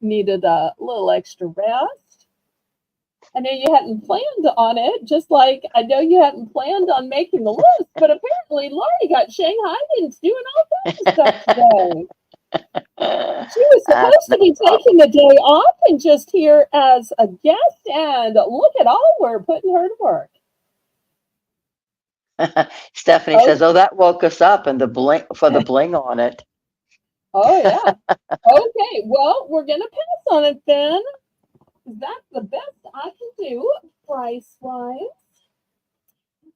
needed a little extra rest. I know you hadn't planned on it, just like I know you hadn't planned on making the list, but apparently Laurie got Shanghai and doing all kinds of stuff today. She was supposed No to be problem. taking the day off and just here as a guest, and look at all we're putting her to work. Stephanie Oh, says, "Oh, that woke us up, and the bling for the bling on it." oh yeah. Okay, well, we're gonna pass on it then. That's the best I can do price wise.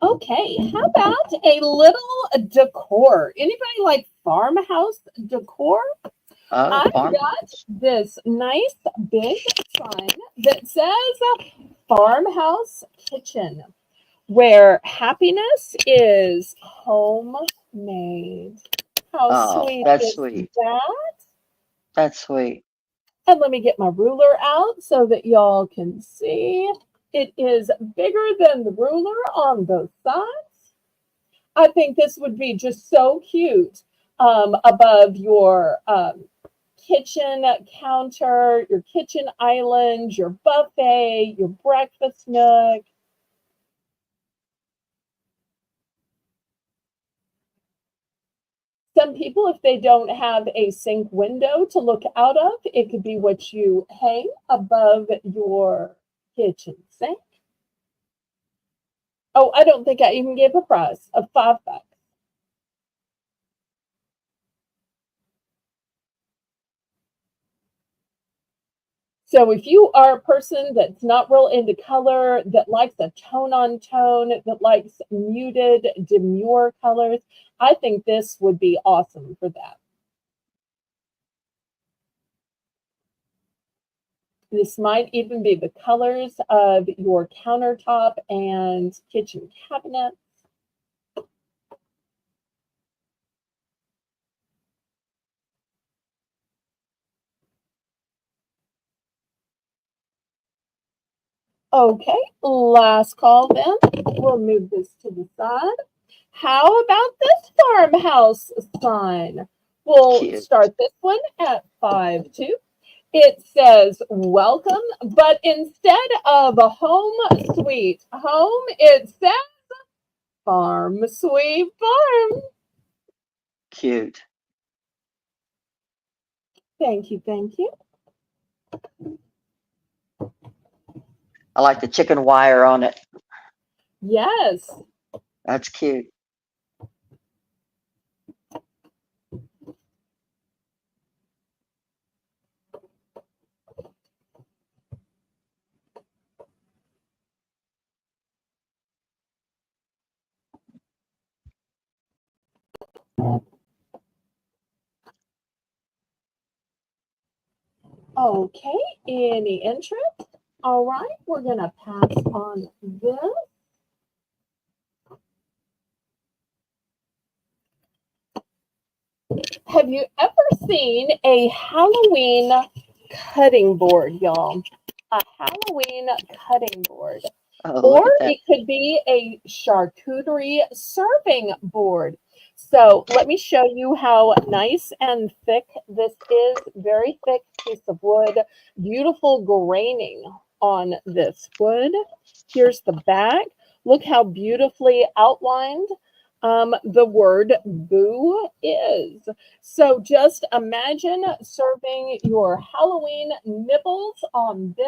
Okay, how about a little decor? Anybody like farmhouse decor? Oh, I've got farmhouse. this nice big sign that says farmhouse kitchen, where happiness is homemade. How Oh, sweet that's is sweet. that? That's sweet. And let me get my ruler out so that y'all can see. It is bigger than the ruler on both sides. I think this would be just so cute above your kitchen counter, your kitchen island, your buffet, your breakfast nook. Some people, if they don't have a sink window to look out of, it could be what you hang above your kitchen sink. Oh, I don't think I even gave a price of $5. So if you are a person that's not real into color, that likes a tone on tone, that likes muted, demure colors, I think this would be awesome for that. This might even be the colors of your countertop and kitchen cabinet. Okay, last call then. We'll move this to the side. How about this farmhouse sign? We'll Cute. start this one at 5-2. It says welcome, but instead of a home sweet home, it says farm sweet farm. Cute. Thank you, thank you. I like the chicken wire on it. Yes. That's cute. Okay, any interest? All right, we're going to pass on this. Have you ever seen a Halloween cutting board, y'all? A Halloween cutting board. Oh, Or look at that. it could be a charcuterie serving board. So let me show you how nice and thick this is. Very thick piece of wood. Beautiful graining on this wood. Here's the back. Look how beautifully outlined the word boo is. So just imagine serving your Halloween nibbles on this.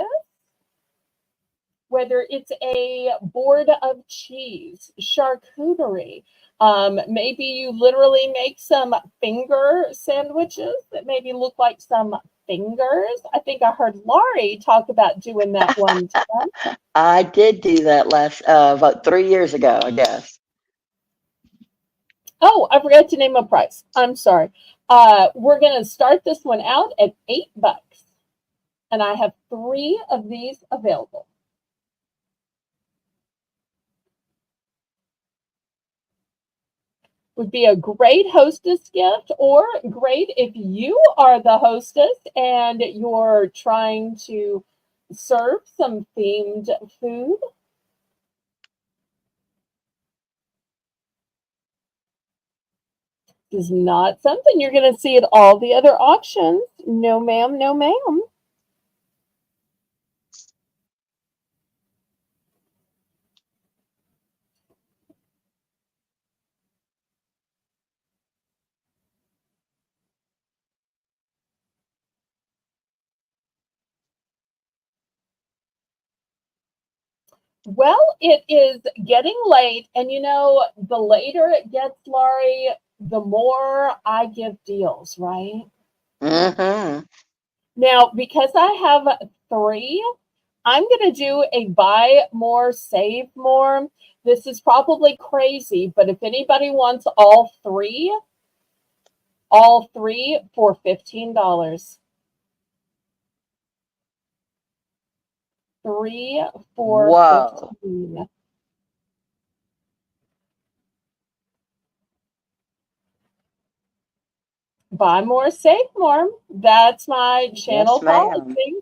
Whether it's a board of cheese, charcuterie, maybe you literally make some finger sandwiches that maybe look like some fingers. I think I heard Laurie talk about doing that one time. I did do that last about 3 years ago, I guess. Oh, I forgot to name a price. I'm sorry. We're going to start this one out at $8. And I have 3 of these available. Would be a great hostess gift, or great if you are the hostess and you're trying to serve some themed food. This is not something you're going to see at all the other auctions. No, ma'am, no, ma'am. Well, it is getting late, and you know, the later it gets, Laurie, the more I give deals, right? Mm-hmm. Now, because I have 3, I'm going to do a buy more, save more. This is probably crazy, but if anybody wants all 3 for $15. 3 for Whoa. 15. Buy more, save more. That's my channel Yes, ma'am. policy.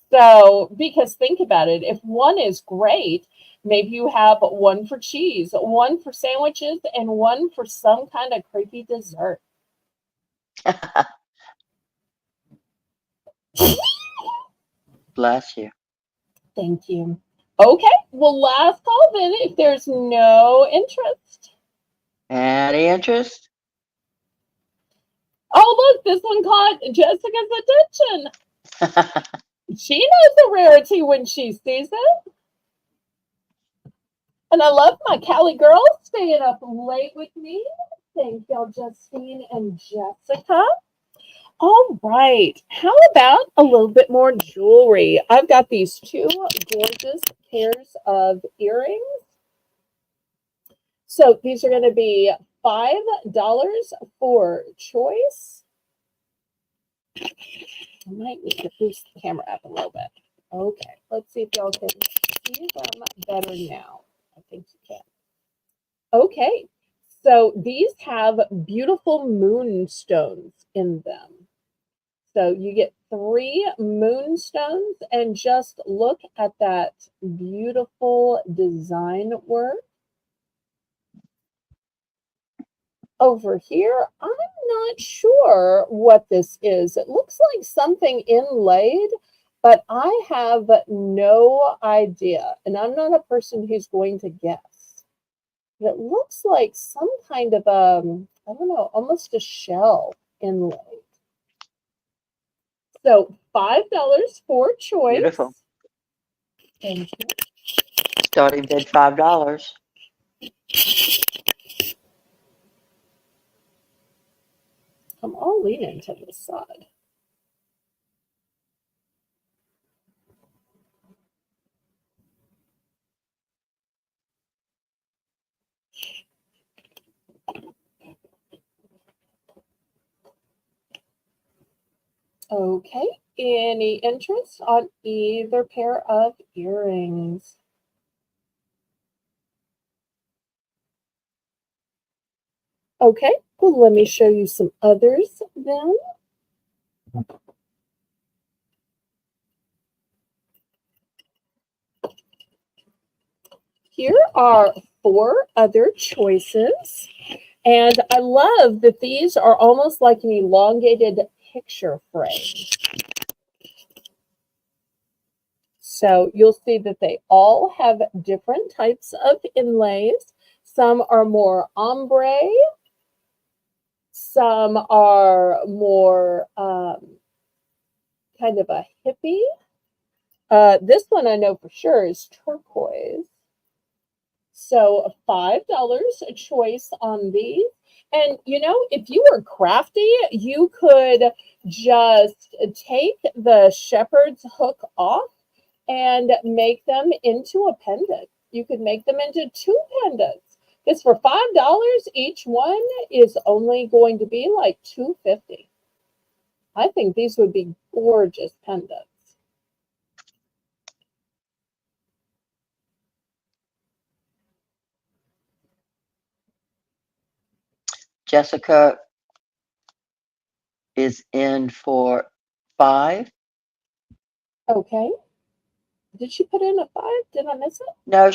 So, because think about it, if one is great, maybe you have 1 for cheese, 1 for sandwiches, and 1 for some kind of creepy dessert. Bless you. Thank you. Okay, well, last call then if there's no interest. Any interest? Oh, look, this one caught Jessica's attention. She knows a rarity when she sees it. And I love my Cali girls staying up late with me. Thank y'all, Justine and Jessica. All right, how about a little bit more jewelry? I've got these 2 gorgeous pairs of earrings. So these are going to be $5 for choice. I might need to boost the camera up a little bit. Okay, let's see if y'all can see them better now. I think you can. Okay, so these have beautiful moonstones in them. So you get 3 moonstones, and just look at that beautiful design work. Over here, I'm not sure what this is. It looks like something inlaid, but I have no idea. And I'm not a person who's going to guess. But it looks like some kind of I don't know, almost a shell inlaid. So $5 for choice. Beautiful. Thank you. Starting bid $5. I'm all leaning to this side. Okay, any interest on either pair of earrings? Okay, well, let me show you some others then. Here are 4 other choices. And I love that these are almost like an elongated picture frame. So you'll see that they all have different types of inlays. Some are more ombre. Some are more kind of a hippie. This one I know for sure is turquoise. So $5 a choice on these. And, you know, if you were crafty, you could just take the shepherd's hook off and make them into a pendant. You could make them into 2 pendants. Because for $5, each one is only going to be like $2.50. I think these would be gorgeous pendants. Jessica is in for 5. Okay. Did she put in a 5? Did I miss it? No,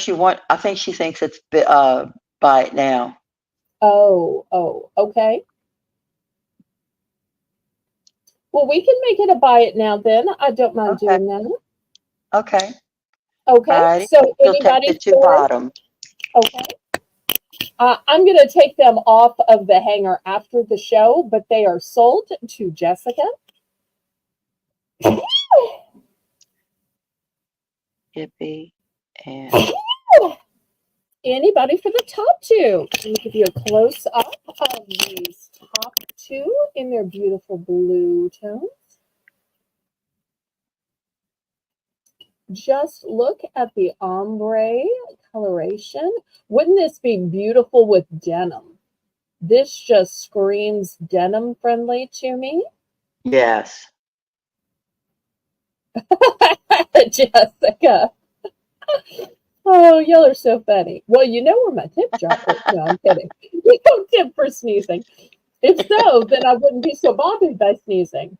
I think she thinks it's buy it now. Oh, okay. Well, we can make it a buy it now then. I don't mind Okay. doing that. Okay. Okay. Alrighty. So She'll take anybody the 2 for? bottom. Okay. I'm going to take them off of the hanger after the show, but they are sold to Jessica. Hippie and Anybody for the top 2? Let me give you a close up of these top 2 in their beautiful blue tones. Just look at the ombre coloration. Wouldn't this be beautiful with denim? This just screams denim friendly to me. yes. Jessica. Oh, y'all are so funny. Well, you know where my tip jar is. No, I'm kidding. We don't tip for sneezing. If so, then I wouldn't be so bothered by sneezing.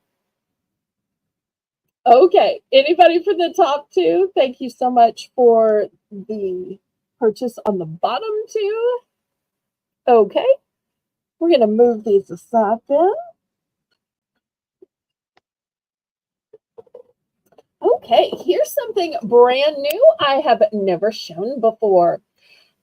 Okay, anybody for the top 2? Thank you so much for the purchase on the bottom 2. Okay, we're going to move these aside then. Okay, here's something brand new I have never shown before.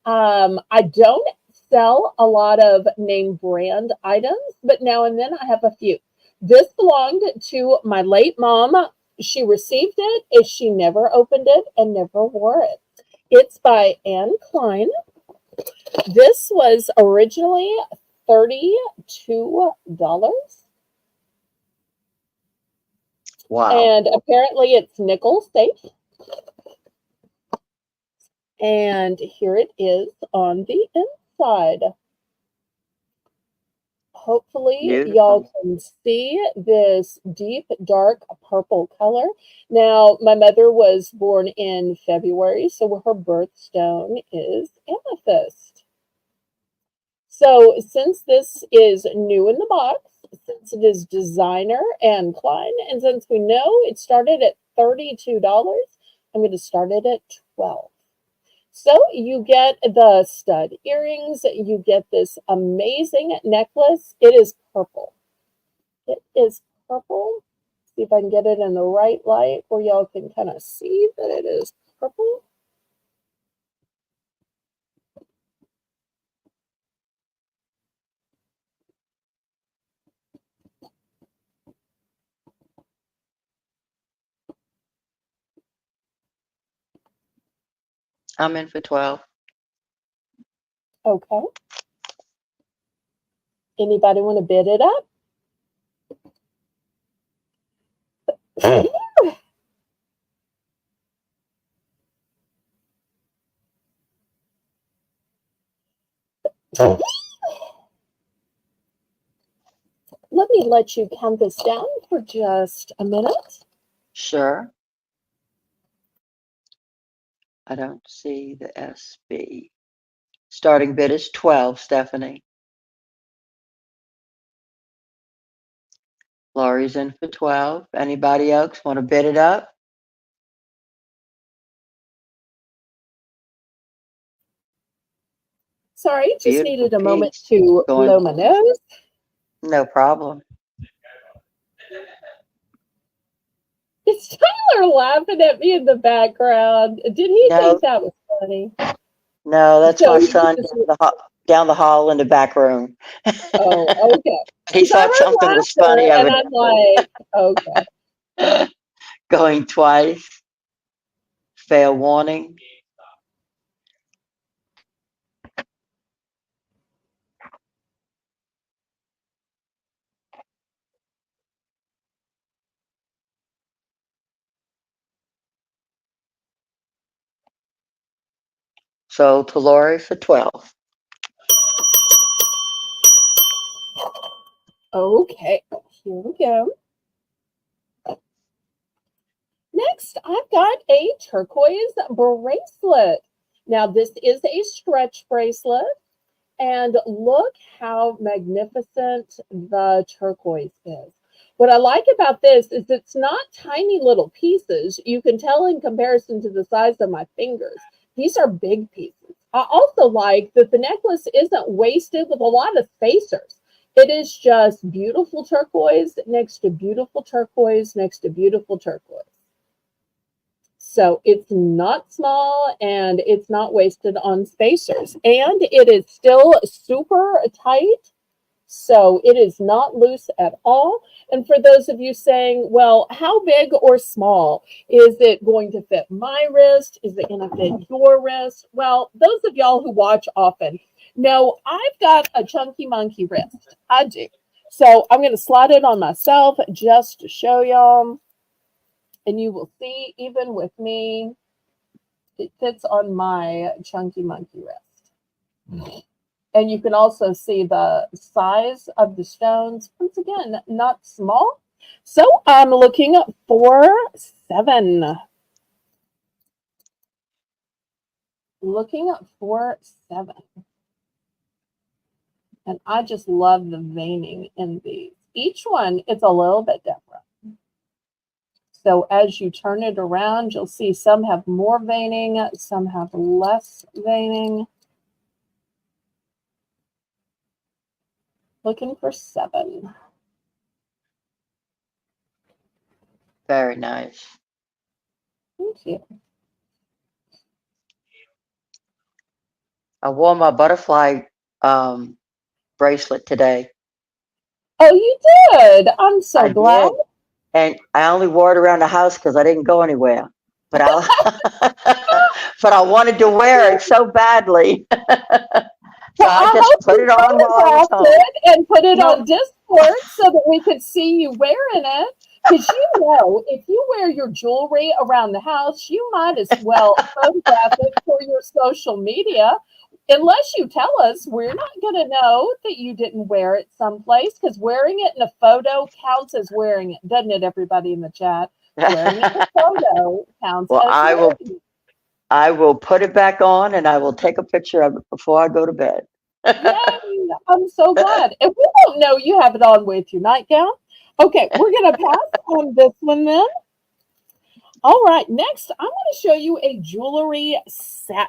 I don't sell a lot of name brand items, but now and then I have a few. This belonged to my late mom. She received it, and she never opened it and never wore it. It's by Anne Klein. This was originally $32. Wow. And apparently it's nickel safe. And here it is on the inside. Hopefully y'all can see this deep, dark purple color. Now, my mother was born in February, so her birthstone is amethyst. So since this is new in the box, since it is designer and Klein, and since we know it started at $32, I'm going to start it at $12. So you get the stud earrings, you get this amazing necklace. It is purple. It is purple. See if I can get it in the right light where y'all can kind of see that it is purple. I'm in for 12. Okay. Anybody want to bid it up? Let me let you count this down for just a minute. Sure. I don't see the SB. Starting bid is 12, Stephanie. Lori's in for 12. Anybody else want to bid it up? Sorry, just Beautiful needed a moment piece. to blow my nose. No problem. Is Tyler laughing at me in the background? Did he No. think that was funny? No, that's So my he son just- down the hall in the back room. Oh, okay. He thought something was funny. And I'm like, okay. Going twice. Fair warning. So to Lori for 12. Okay, here we go. Next, I've got a turquoise bracelet. Now, this is a stretch bracelet, and look how magnificent the turquoise is. What I like about this is it's not tiny little pieces. You can tell in comparison to the size of my fingers. These are big pieces. I also like that the necklace isn't wasted with a lot of spacers. It is just beautiful turquoise next to beautiful turquoise next to beautiful turquoise. So it's not small and it's not wasted on spacers. And it is still super tight. So it is not loose at all. And for those of you saying, well, how big or small? Is it going to fit my wrist? Is it going to fit your wrist? Well, those of y'all who watch often know I've got a chunky monkey wrist. I do. So I'm going to slide it on myself just to show y'all. And you will see, even with me, it fits on my chunky monkey wrist. And you can also see the size of the stones. Once again, not small. So I'm looking for 7. Looking for 7. And I just love the veining in these. Each one is a little bit different. So as you turn it around, you'll see some have more veining, some have less veining. Looking for 7. Very nice. Thank you. I wore my butterfly bracelet today. Oh, you did? I'm so glad. Did. And I only wore it around the house because I didn't go anywhere. But but I wanted to wear it so badly. So I just put it on while I was home. And put it on Discord so that we could see you wearing it. Because if you wear your jewelry around the house, you might as well photograph it for your social media. Unless you tell us, we're not going to know that you didn't wear it someplace, because wearing it in a photo counts as wearing it, doesn't it, everybody in the chat? Wearing it in a photo counts as wearing it. I will put it back on and I will take a picture of it before I go to bed. Yay! I'm so glad. And we don't know you have it on with your nightgown. Okay, we're going to pass on this one then. All right, next I'm going to show you a jewelry set.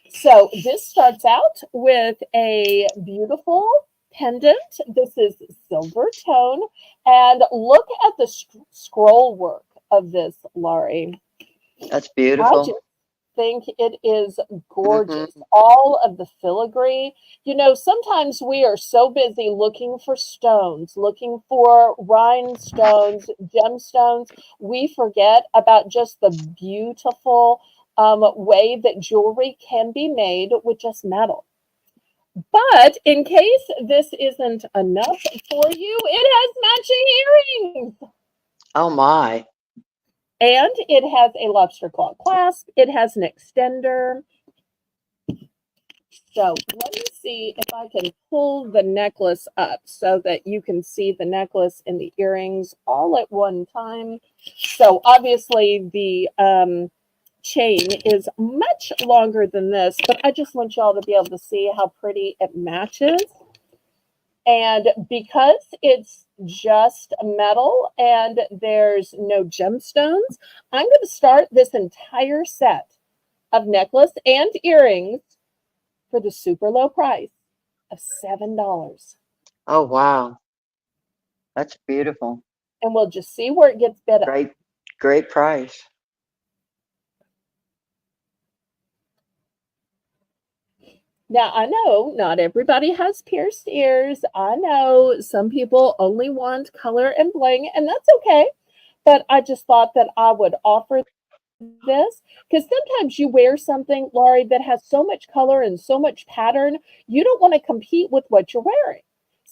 So this starts out with a beautiful pendant. This is silver tone. And look at the scroll work of this, Laurie. That's I beautiful. just think it is gorgeous. Mm-hmm. All of the filigree. You know, sometimes we are so busy looking for stones, looking for rhinestones, gemstones, we forget about just the beautiful way that jewelry can be made with just metal. But in case this isn't enough for you, it has matching earrings. Oh my. And it has a lobster claw clasp. It has an extender. So let me see if I can pull the necklace up so that you can see the necklace and the earrings all at one time. So obviously the chain is much longer than this, but I just want y'all to be able to see how pretty it matches. And because it's just metal and there's no gemstones, I'm going to start this entire set of necklace and earrings for the super low price of $7. Oh wow. That's beautiful. And we'll just see where it gets bid up. Great price. Now, I know not everybody has pierced ears. I know some people only want color and bling, and that's okay. But I just thought that I would offer this because sometimes you wear something, Laurie, that has so much color and so much pattern, you don't want to compete with what you're wearing.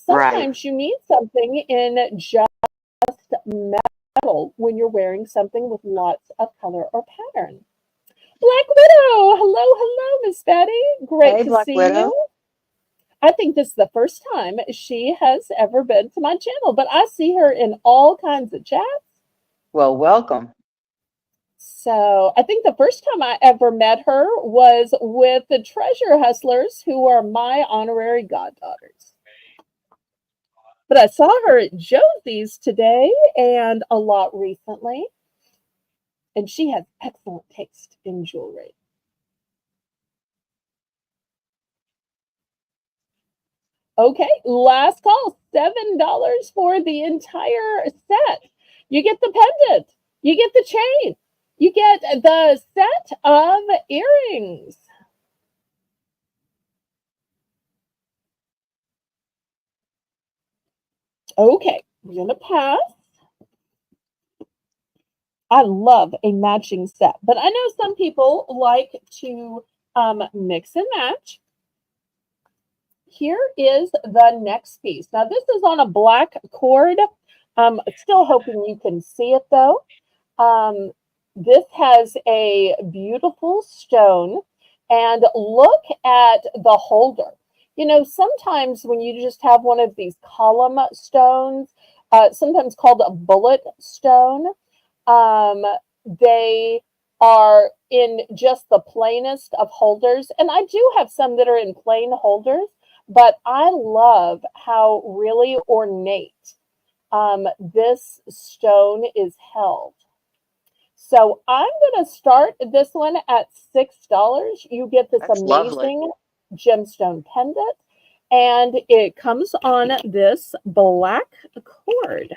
Right. Sometimes you need something in just metal when you're wearing something with lots of color or pattern. Black Widow, hello, Miss Betty. Great Hey, to Black see Widow. you. I think this is the first time she has ever been to my channel, but I see her in all kinds of chats. Well, welcome. So I think the first time I ever met her was with the Treasure Hustlers, who are my honorary goddaughters. But I saw her at Josie's today and a lot recently, and she has excellent taste in jewelry. Okay, last call, $7 for the entire set. You get the pendant, you get the chain, you get the set of earrings. Okay, we're gonna pass. I love a matching set, but I know some people like to mix and match. Here is the next piece. Now, this is on a black cord. Still hoping you can see it, though. This has a beautiful stone. And look at the holder. You know, sometimes when you just have one of these column stones, sometimes called a bullet stone, they are in just the plainest of holders. And I do have some that are in plain holders, but I love how really ornate this stone is held. So I'm going to start this one at $6. You get this That's amazing lovely. gemstone pendant, and it comes on this black cord.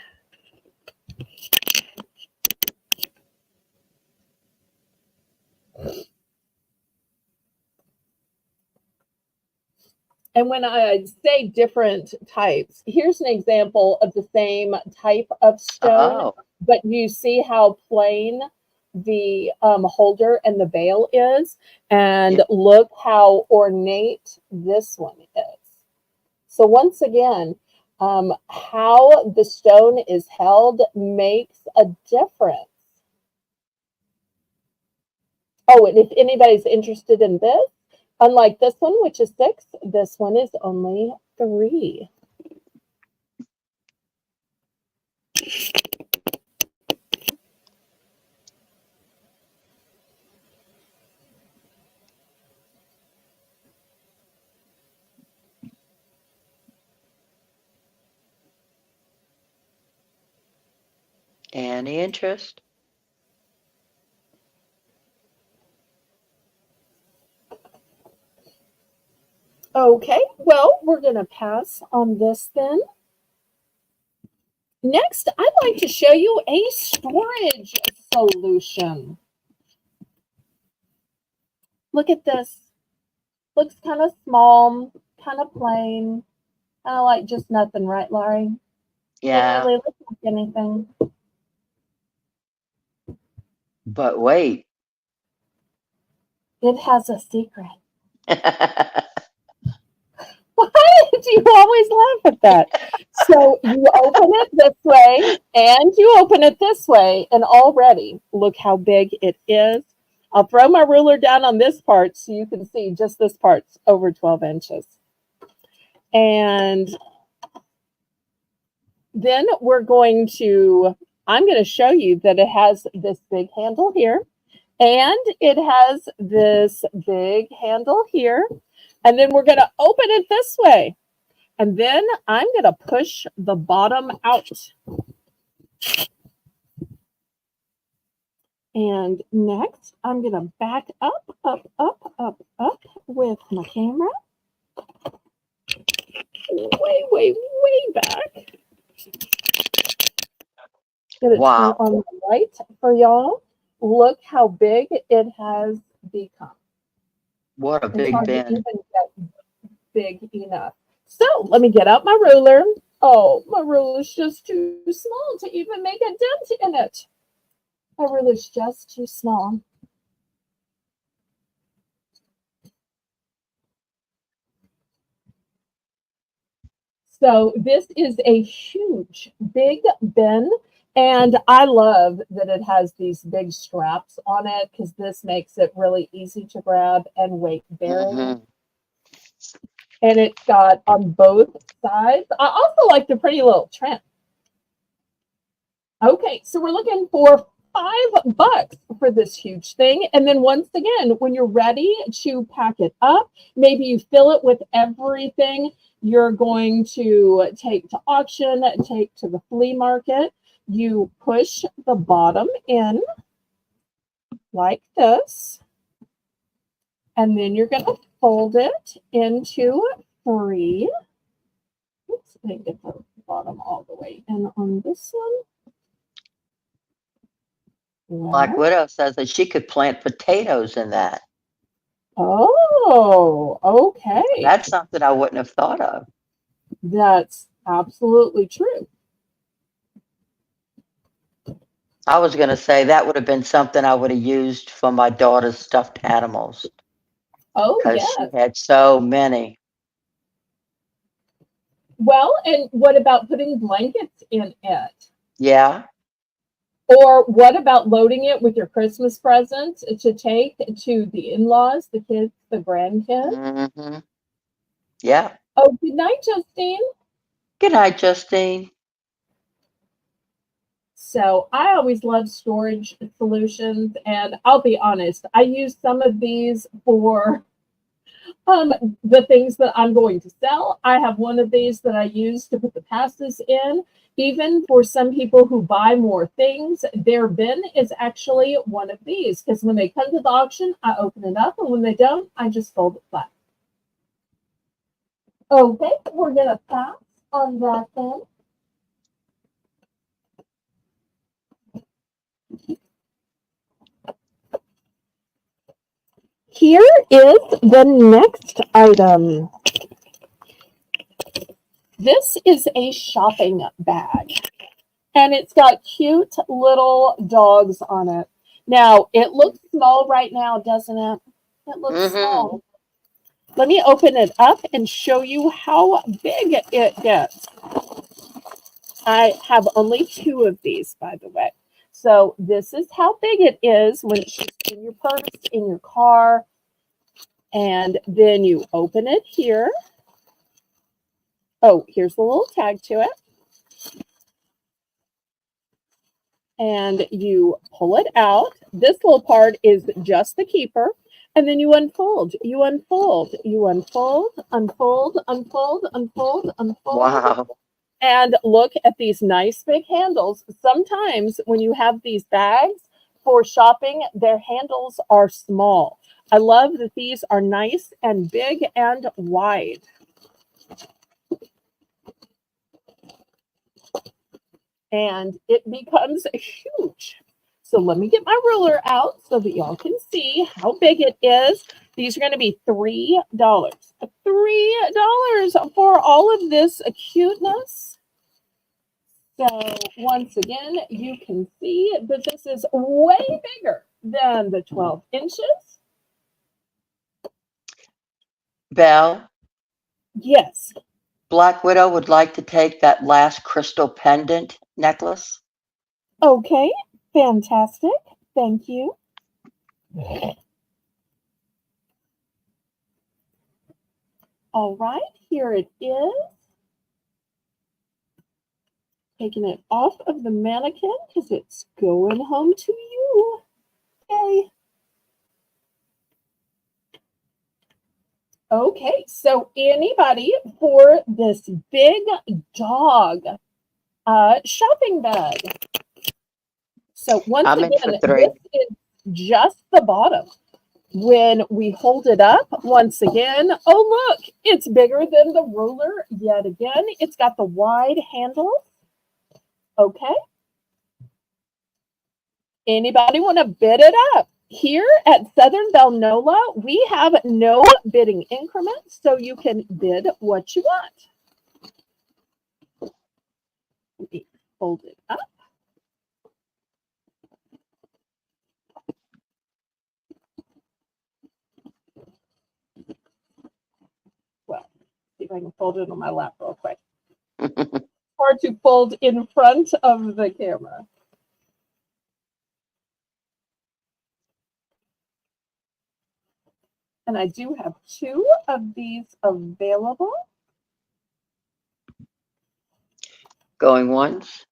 And when I say different types, here's an example of the same type of stone, Oh, but you see how plain the holder and the bail is, and yeah. look how ornate this one is. So once again, how the stone is held makes a difference. Oh, and if anybody's interested in this, unlike this one, which is $6, this one is only $3. Any interest? Okay, well, we're going to pass on this then. Next, I'd like to show you a storage solution. Look at this. Looks kind of small, kind of plain, kind of like just nothing, right, Laurie? Yeah. Doesn't really look like anything. But wait. It has a secret. Why do you always laugh at that? So you open it this way and you open it this way, and already look how big it is. I'll throw my ruler down on this part so you can see just this part's over 12 inches. And then I'm going to show you that it has this big handle here, and it has this big handle here. And then we're going to open it this way. And then I'm going to push the bottom out. And next, I'm going to back up with my camera. Way back. Get it Wow. on the right for y'all. Look how big it has become. What a big hard to bin. even get big enough. So let me get out my ruler. Oh, my ruler's just too small to even make a dent in it. My ruler's just too small. So this is a huge, big bin. And I love that it has these big straps on it because this makes it really easy to grab and weight bearing. Mm-hmm. And it's got on both sides. I also like the pretty little trim. Okay, so we're looking for $5 for this huge thing. And then once again, when you're ready to pack it up, maybe you fill it with everything you're going to take to auction, take to the flea market. You push the bottom in like this. And then you're going to fold it into 3. Oops, I didn't get the bottom all the way in on this one. Like Widow says that she could plant potatoes in that. Oh, okay. That's something I wouldn't have thought of. That's absolutely true. I was going to say that would have been something I would have used for my daughter's stuffed animals. Oh, because yes. she had so many. Well, and what about putting blankets in it? Yeah. Or what about loading it with your Christmas presents to take to the in-laws, the kids, the grandkids? Mm-hmm. Yeah. Oh, good night, Justine. Good night, Justine. So I always love storage solutions, and I'll be honest, I use some of these for the things that I'm going to sell. I have one of these that I use to put the pastas in. Even for some people who buy more things, their bin is actually one of these, because when they come to the auction, I open it up, and when they don't, I just fold it flat. Okay, we're going to pass on that then. Here is the next item. This is a shopping bag, and it's got cute little dogs on it. Now, it looks small right now, doesn't it? It looks small. Let me open it up and show you how big it gets. I have only 2 of these, by the way. So this is how big it is when it's just in your purse, in your car. And then you open it here. Oh, here's the little tag to it. And you pull it out. This little part is just the keeper. And then you unfold, you unfold, you unfold, unfold, unfold, unfold, unfold. Wow. And look at these nice big handles. Sometimes when you have these bags for shopping, their handles are small. I love that these are nice and big and wide. And it becomes huge. So let me get my ruler out so that y'all can see how big it is. These are going to be $3. $3 for all of this cuteness. So once again, you can see that this is way bigger than the 12 inches. Belle, Yes. Black Widow would like to take that last crystal pendant necklace. Okay. Fantastic. Thank you. All right. Here it is. Taking it off of the mannequin because it's going home to you. Yay. Okay, so anybody for this big dog shopping bag? So once I'm in again, for 3. this is just the bottom. When we hold it up, once again, oh look, it's bigger than the ruler yet again. It's got the wide handle. Okay. Anybody want to bid it up? Here at Southern Belle NOLA, we have no bidding increments, so you can bid what you want. Let me hold it up. Well, see if I can fold it on my lap real quick. Hard to fold in front of the camera. And I do have 2 of these available. Going once.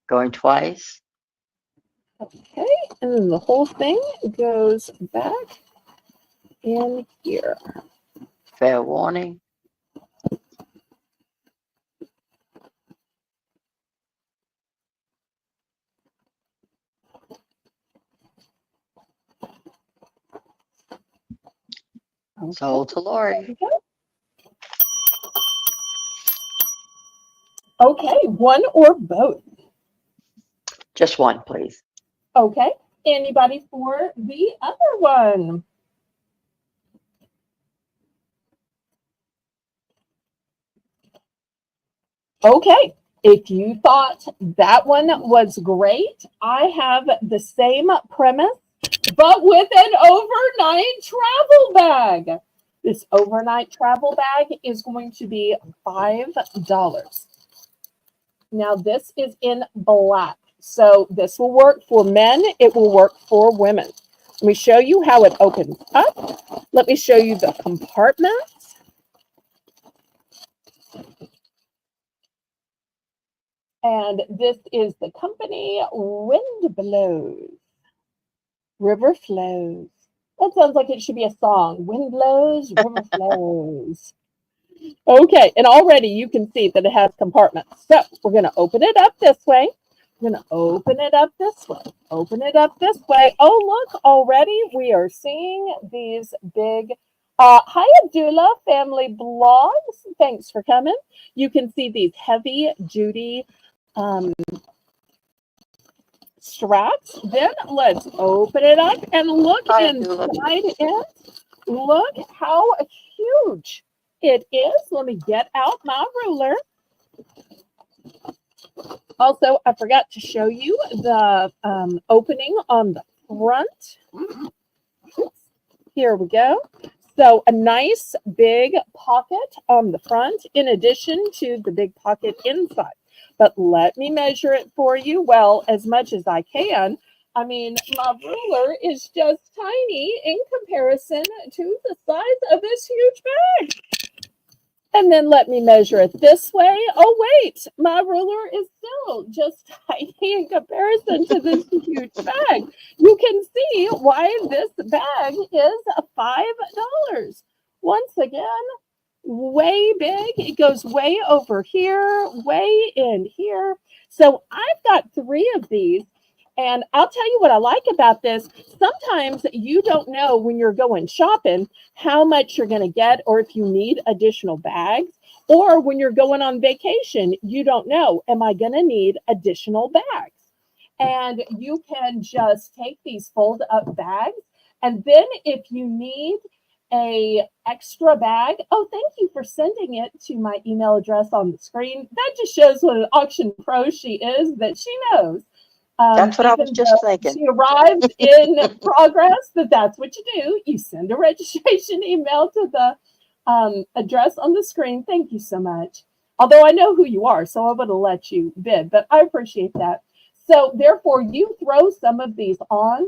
Going twice. Okay, and then the whole thing goes back in here. Fair warning. Okay. Sold to Lori. Okay, one or both. Just one, please. Okay, anybody for the other one? Okay, if you thought that one was great, I have the same premise, but with an overnight travel bag. This overnight travel bag is going to be $5. Now, this is in black, so this will work for men. It will work for women. Let me show you how it opens up. Let me show you the compartments. And this is the company Wind Blows. River Flows. That sounds like it should be a song. Wind blows, river flows. Okay, and already you can see that it has compartments. So we're going to open it up this way. We're going to open it up this way. Open it up this way. Oh, look, already we are seeing these big hi, Abdullah, family blogs. Thanks for coming. You can see these heavy-duty straps. Then let's open it up and look inside it. Look how huge it is. Let me get out my ruler. Also, I forgot to show you the opening on the front. Here we go. So a nice big pocket on the front in addition to the big pocket inside. But let me measure it for you, well, as much as I can. I mean, my ruler is just tiny in comparison to the size of this huge bag. And then let me measure it this way. Oh, wait, my ruler is still just tiny in comparison to this huge bag. You can see why this bag is $5. Once again, way big. It goes way over here, way in here. So I've got 3 of these. And I'll tell you what I like about this. Sometimes you don't know when you're going shopping how much you're going to get or if you need additional bags. Or when you're going on vacation, you don't know, am I going to need additional bags? And you can just take these fold up bags. And then if you need a extra bag, oh, thank you for sending it to my email address on the screen. That just shows what an auction pro she is, that she knows. That's what I was just thinking. She arrived in progress, that's what you do. You send a registration email to the address on the screen. Thank you so much. Although I know who you are, so I would have let you bid, but I appreciate that. So therefore, you throw some of these on.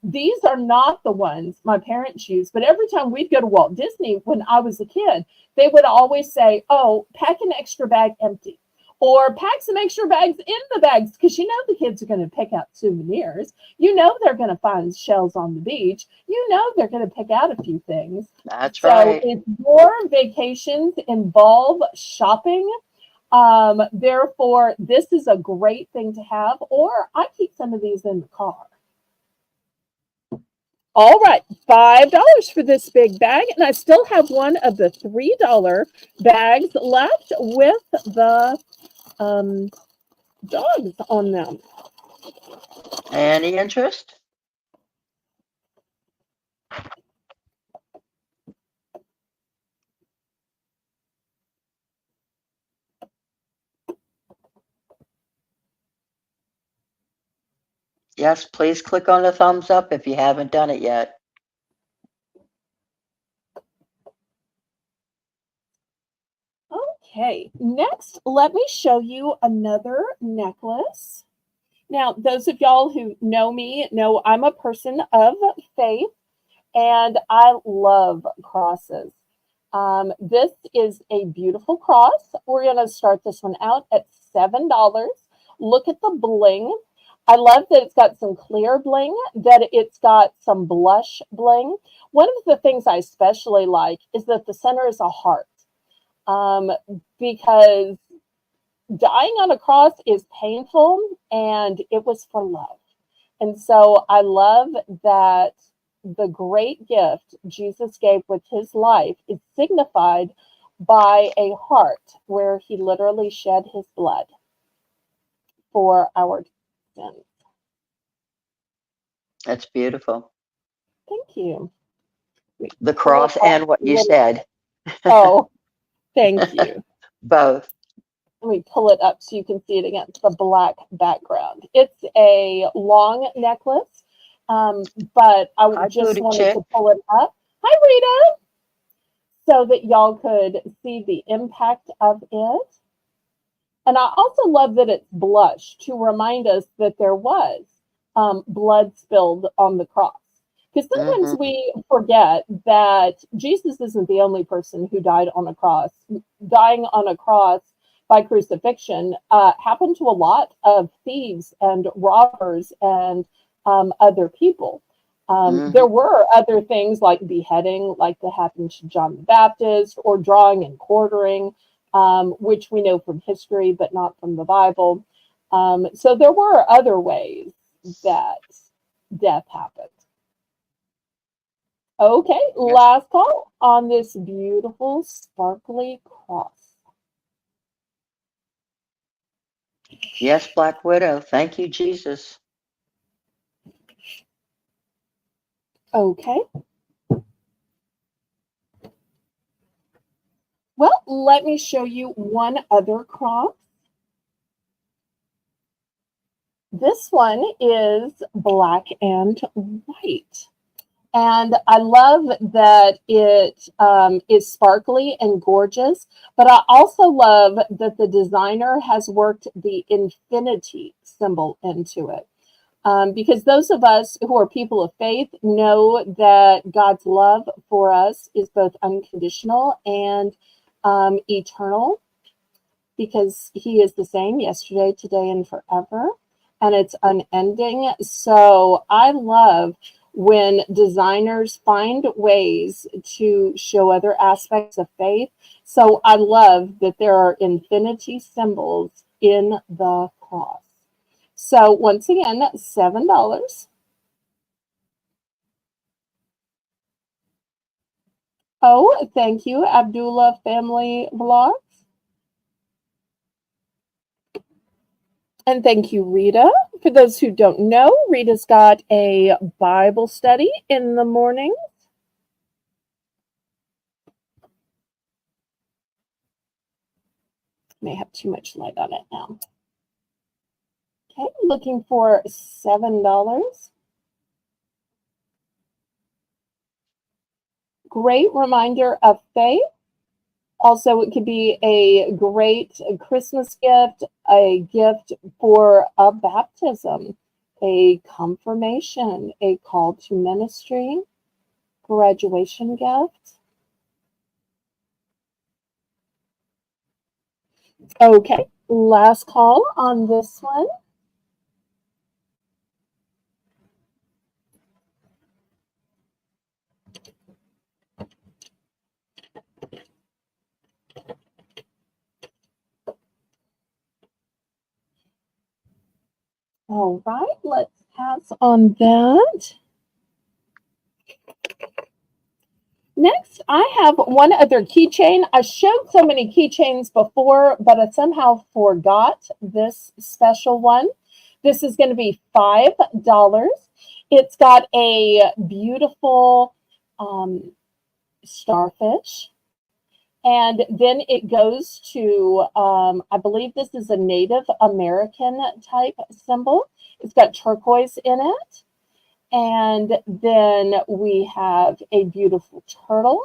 These are not the ones my parents used, but every time we'd go to Walt Disney when I was a kid, they would always say, oh, pack an extra bag empty. Or pack some extra bags in the bags, because you know the kids are going to pick out souvenirs. You know they're going to find shells on the beach. You know they're going to pick out a few things. That's right. So if your vacations involve shopping, therefore this is a great thing to have. Or I keep some of these in the car. All right, $5 for this big bag, and I still have one of the $3 bags left with the dogs on them. Any interest? Yes, please click on the thumbs up if you haven't done it yet. Okay, next, let me show you another necklace. Now, those of y'all who know me know I'm a person of faith, and I love crosses. This is a beautiful cross. We're going to start this one out at $7. Look at the bling. I love that it's got some clear bling, that it's got some blush bling. One of the things I especially like is that the center is a heart, because dying on a cross is painful, and it was for love. And so I love that the great gift Jesus gave with his life is signified by a heart where he literally shed his blood for our sins. That's beautiful. Thank you. The cross and what you said. Oh, thank you. Both. Let me pull it up so you can see it against the black background. It's a long necklace, but I just wanted to pull it up. Hi, Rita. So that y'all could see the impact of it. And I also love that it's blush to remind us that there was blood spilled on the cross. Because sometimes we forget that Jesus isn't the only person who died on a cross. Dying on a cross by crucifixion happened to a lot of thieves and robbers and other people. There were other things like beheading, like that happened to John the Baptist, or drawing and quartering, which we know from history, but not from the Bible. So there were other ways that death happened. Okay, last call on this beautiful sparkly cross. Yes, Black Widow. Thank you, Jesus. Okay. Well, let me show you one other cross. This one is black and white. And I love that it is sparkly and gorgeous, but I also love that the designer has worked the infinity symbol into it. Because those of us who are people of faith know that God's love for us is both unconditional and eternal, because he is the same yesterday, today, and forever. And it's unending. So I love when designers find ways to show other aspects of faith. So I love that there are infinity symbols in the cross. So once again, $7. Oh, thank you, Abdullah Family Vlogs. And thank you, Rita. For those who don't know, Rita's got a Bible study in the morning. May have too much light on it now. Okay, looking for $7. Great reminder of faith. Also, it could be a great Christmas gift, a gift for a baptism, a confirmation, a call to ministry, graduation gift. Okay, last call on this one. All right, let's pass on that. Next, I have one other keychain. I showed so many keychains before, but I somehow forgot this special one. This is going to be $5. It's got a beautiful starfish. And then it goes to, I believe this is a Native American type symbol. It's got turquoise in it. And then we have a beautiful turtle.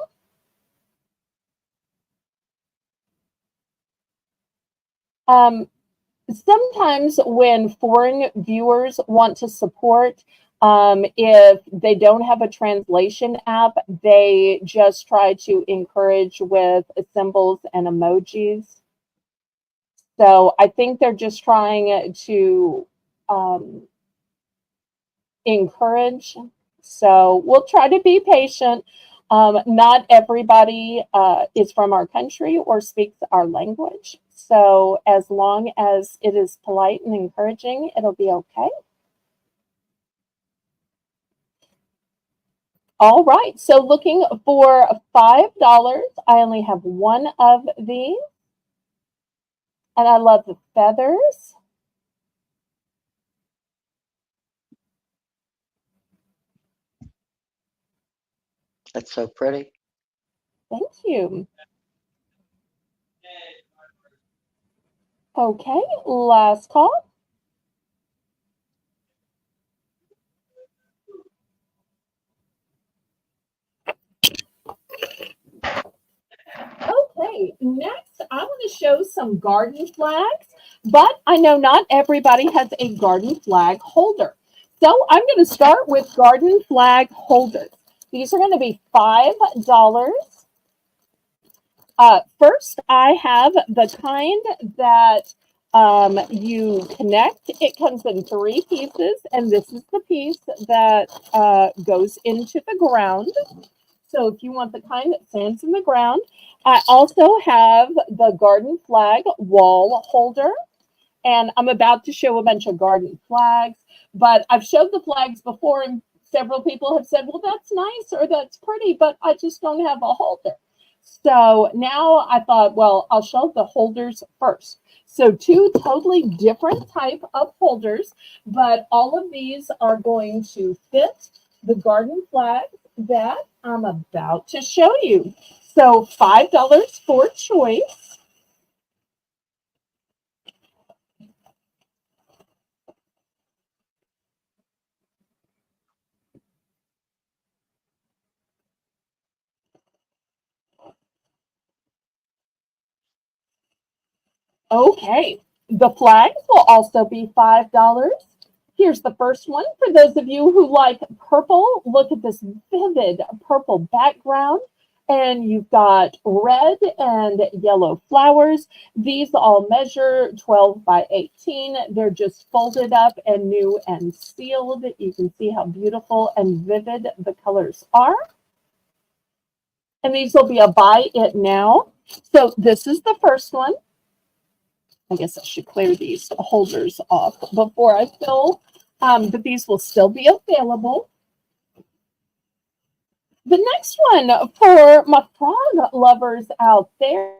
Sometimes when foreign viewers want to support, if they don't have a translation app, they just try to encourage with symbols and emojis. So I think they're just trying to encourage. So we'll try to be patient. Not everybody is from our country or speaks our language. So as long as it is polite and encouraging, it'll be okay. All right, so looking for $5. I only have one of these. And I love the feathers. That's so pretty. Thank you. Okay, last call. Okay, next I want to show some garden flags, but I know not everybody has a garden flag holder. So I'm going to start with garden flag holders. These are going to be $5. First, I have the kind that you connect. It comes in 3 pieces, and this is the piece that goes into the ground. So if you want the kind that stands in the ground, I also have the garden flag wall holder. And I'm about to show a bunch of garden flags, but I've showed the flags before, and several people have said, well, that's nice or that's pretty, but I just don't have a holder. So now I thought, well, I'll show the holders first. So 2 totally different type of holders, but all of these are going to fit the garden flag that I'm about to show you. So $5 for choice. Okay, the flags will also be $5. Here's the first one. For those of you who like purple, look at this vivid purple background. And you've got red and yellow flowers. These all measure 12 by 18. They're just folded up and new and sealed. You can see how beautiful and vivid the colors are. And these will be a buy it now. So this is the first one. I guess I should clear these holders off before I fill, but these will still be available. The next one for my frog lovers out there,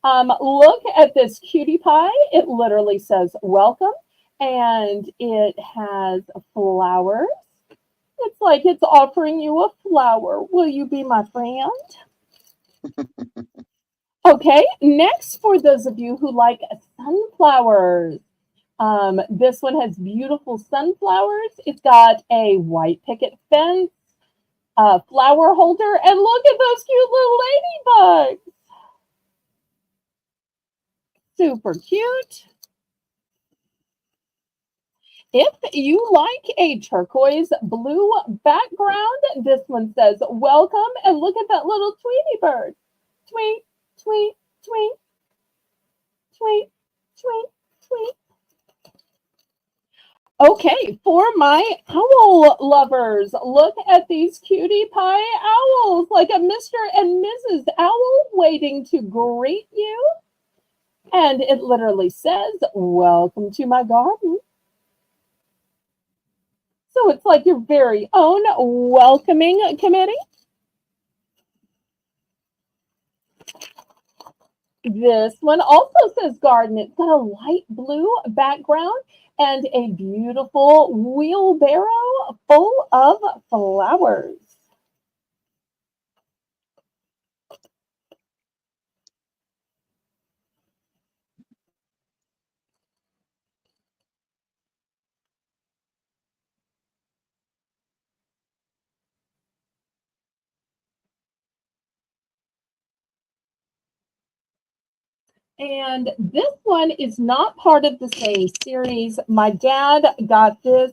look at this cutie pie. It literally says welcome, and it has flowers. It's like it's offering you a flower. Will you be my friend? Okay, next for those of you who like sunflowers. This one has beautiful sunflowers. It's got a white picket fence, flower holder, and look at those cute little ladybugs. Super cute. If you like a turquoise blue background, this one says welcome, and look at that little Tweety bird. Tweet, tweet, tweet, tweet, tweet, tweet. Okay, for my owl lovers, look at these cutie pie owls, like a Mr. and Mrs. Owl waiting to greet you. And it literally says, welcome to my garden. So it's like your very own welcoming committee. This one also says garden. It's got a light blue background and a beautiful wheelbarrow full of flowers. And this one is not part of the same series. My dad got this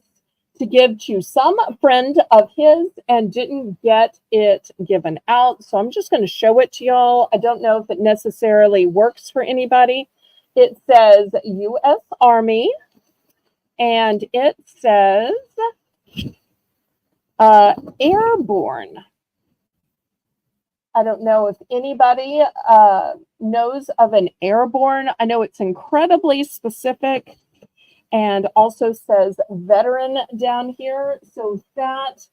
to give to some friend of his and didn't get it given out. So I'm just going to show it to y'all. I don't know if it necessarily works for anybody. It says U.S. Army, and it says airborne. I don't know if anybody knows of an airborne. I know it's incredibly specific and also says veteran down here. So that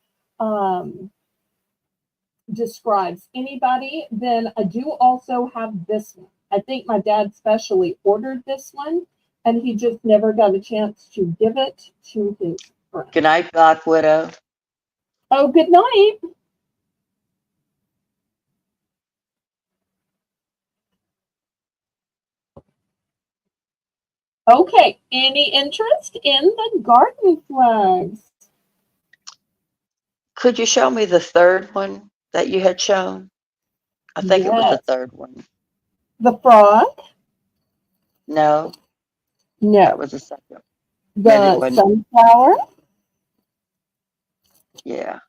describes anybody. Then I do also have this one. I think my dad specially ordered this one, and he just never got a chance to give it to his friend. Good night, Black Widow. Oh, good night. Okay, any interest in the garden flags? Could you show me the third one that you had shown? I think it was the Yes. third one. The frog? No, No. that was the second. The sunflower? Yeah.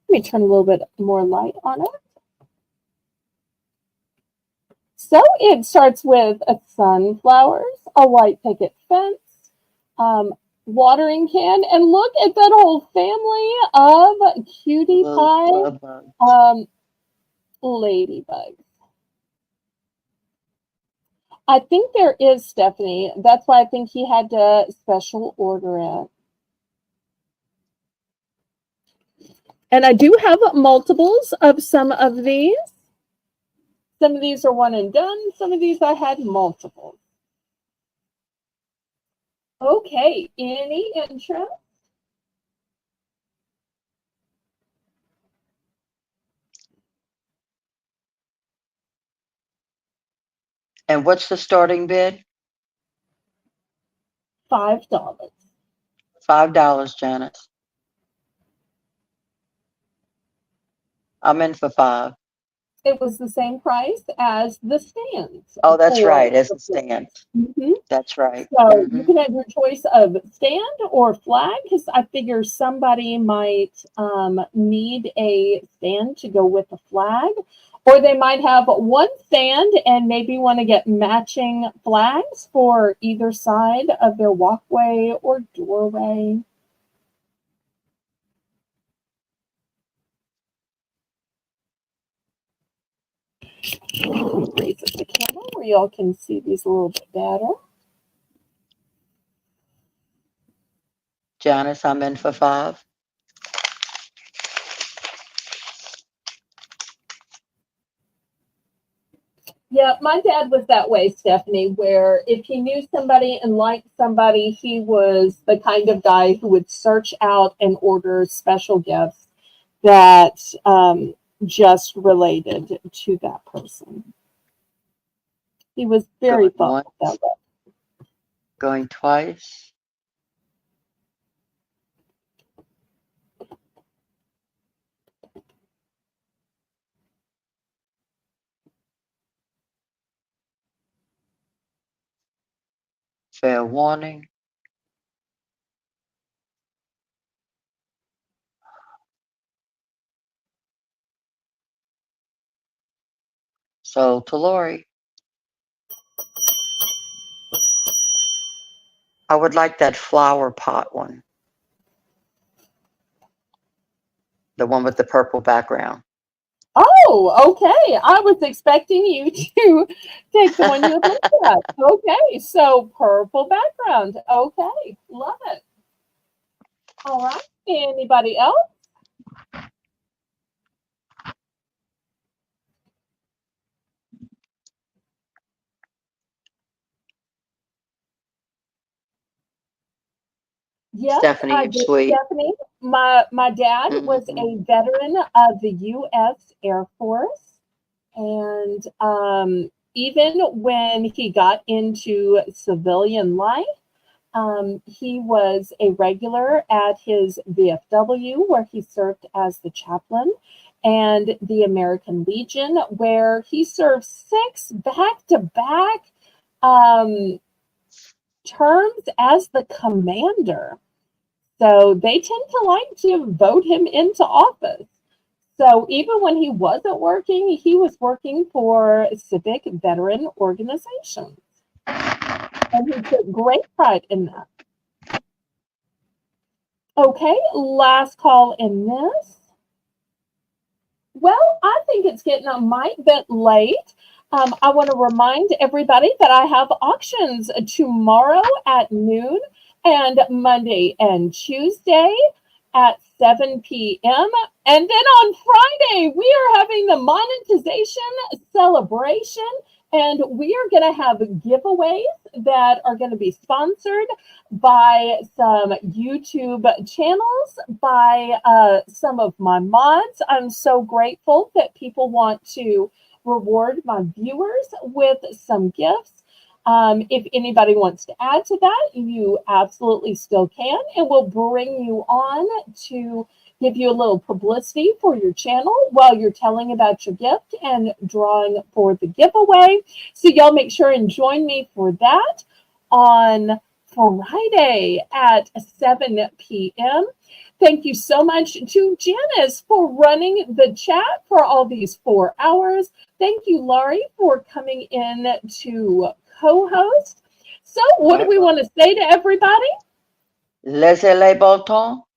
Let me turn a little bit more light on it. So it starts with a sunflowers, a white picket fence, watering can, and look at that whole family of cutie pie ladybugs. I think there is, Stephanie. That's why I think he had to special order it. And I do have multiples of some of these. Some of these are one and done. Some of these I had multiples. Okay, any interest? And what's the starting bid? $5. $5, Janice. I'm in for $5. It was the same price as the stands. Oh, that's for right, as the a stand. Mhm. That's right. So you can have your choice of stand or flag, because I figure somebody might need a stand to go with the flag, or they might have one stand and maybe want to get matching flags for either side of their walkway or doorway. Raise up the camera where y'all can see these a little bit better. Janice, I'm in for 5. Yeah, my dad was that way, Stephanie, where if he knew somebody and liked somebody, he was the kind of guy who would search out and order special gifts that just related to that person. He was very Going thoughtful that once, way. going twice. Fair warning. So to Lori, I would like that flower pot one, the one with the purple background. Oh, okay. I was expecting you to take the one you would look at. Okay, so purple background. Okay, love it. All right. Anybody else? Yes, Stephanie, I you're did, sweet. Stephanie. My dad was a veteran of the U.S. Air Force, and even when he got into civilian life, he was a regular at his VFW, where he served as the chaplain, and the American Legion, where he served 6 back-to-back terms as the commander. So they tend to like to vote him into office. So even when he wasn't working, he was working for civic veteran organizations. And he took great pride in that. Okay, last call in this. Well, I think it's getting a mite bit late. I want to remind everybody that I have auctions tomorrow at noon and Monday and Tuesday at 7 p.m. And then on Friday, we are having the monetization celebration, and we are going to have giveaways that are going to be sponsored by some YouTube channels, by some of my mods. I'm so grateful that people want to reward my viewers with some gifts. If anybody wants to add to that, you absolutely still can, and we'll bring you on to give you a little publicity for your channel while you're telling about your gift and drawing for the giveaway. So y'all make sure and join me for that on Friday at 7 p.m. Thank you so much to Janice for running the chat for all these 4 hours. Thank you, Laurie, for coming in to co-host. So what do we want to say to everybody? Laissez les beaux temps.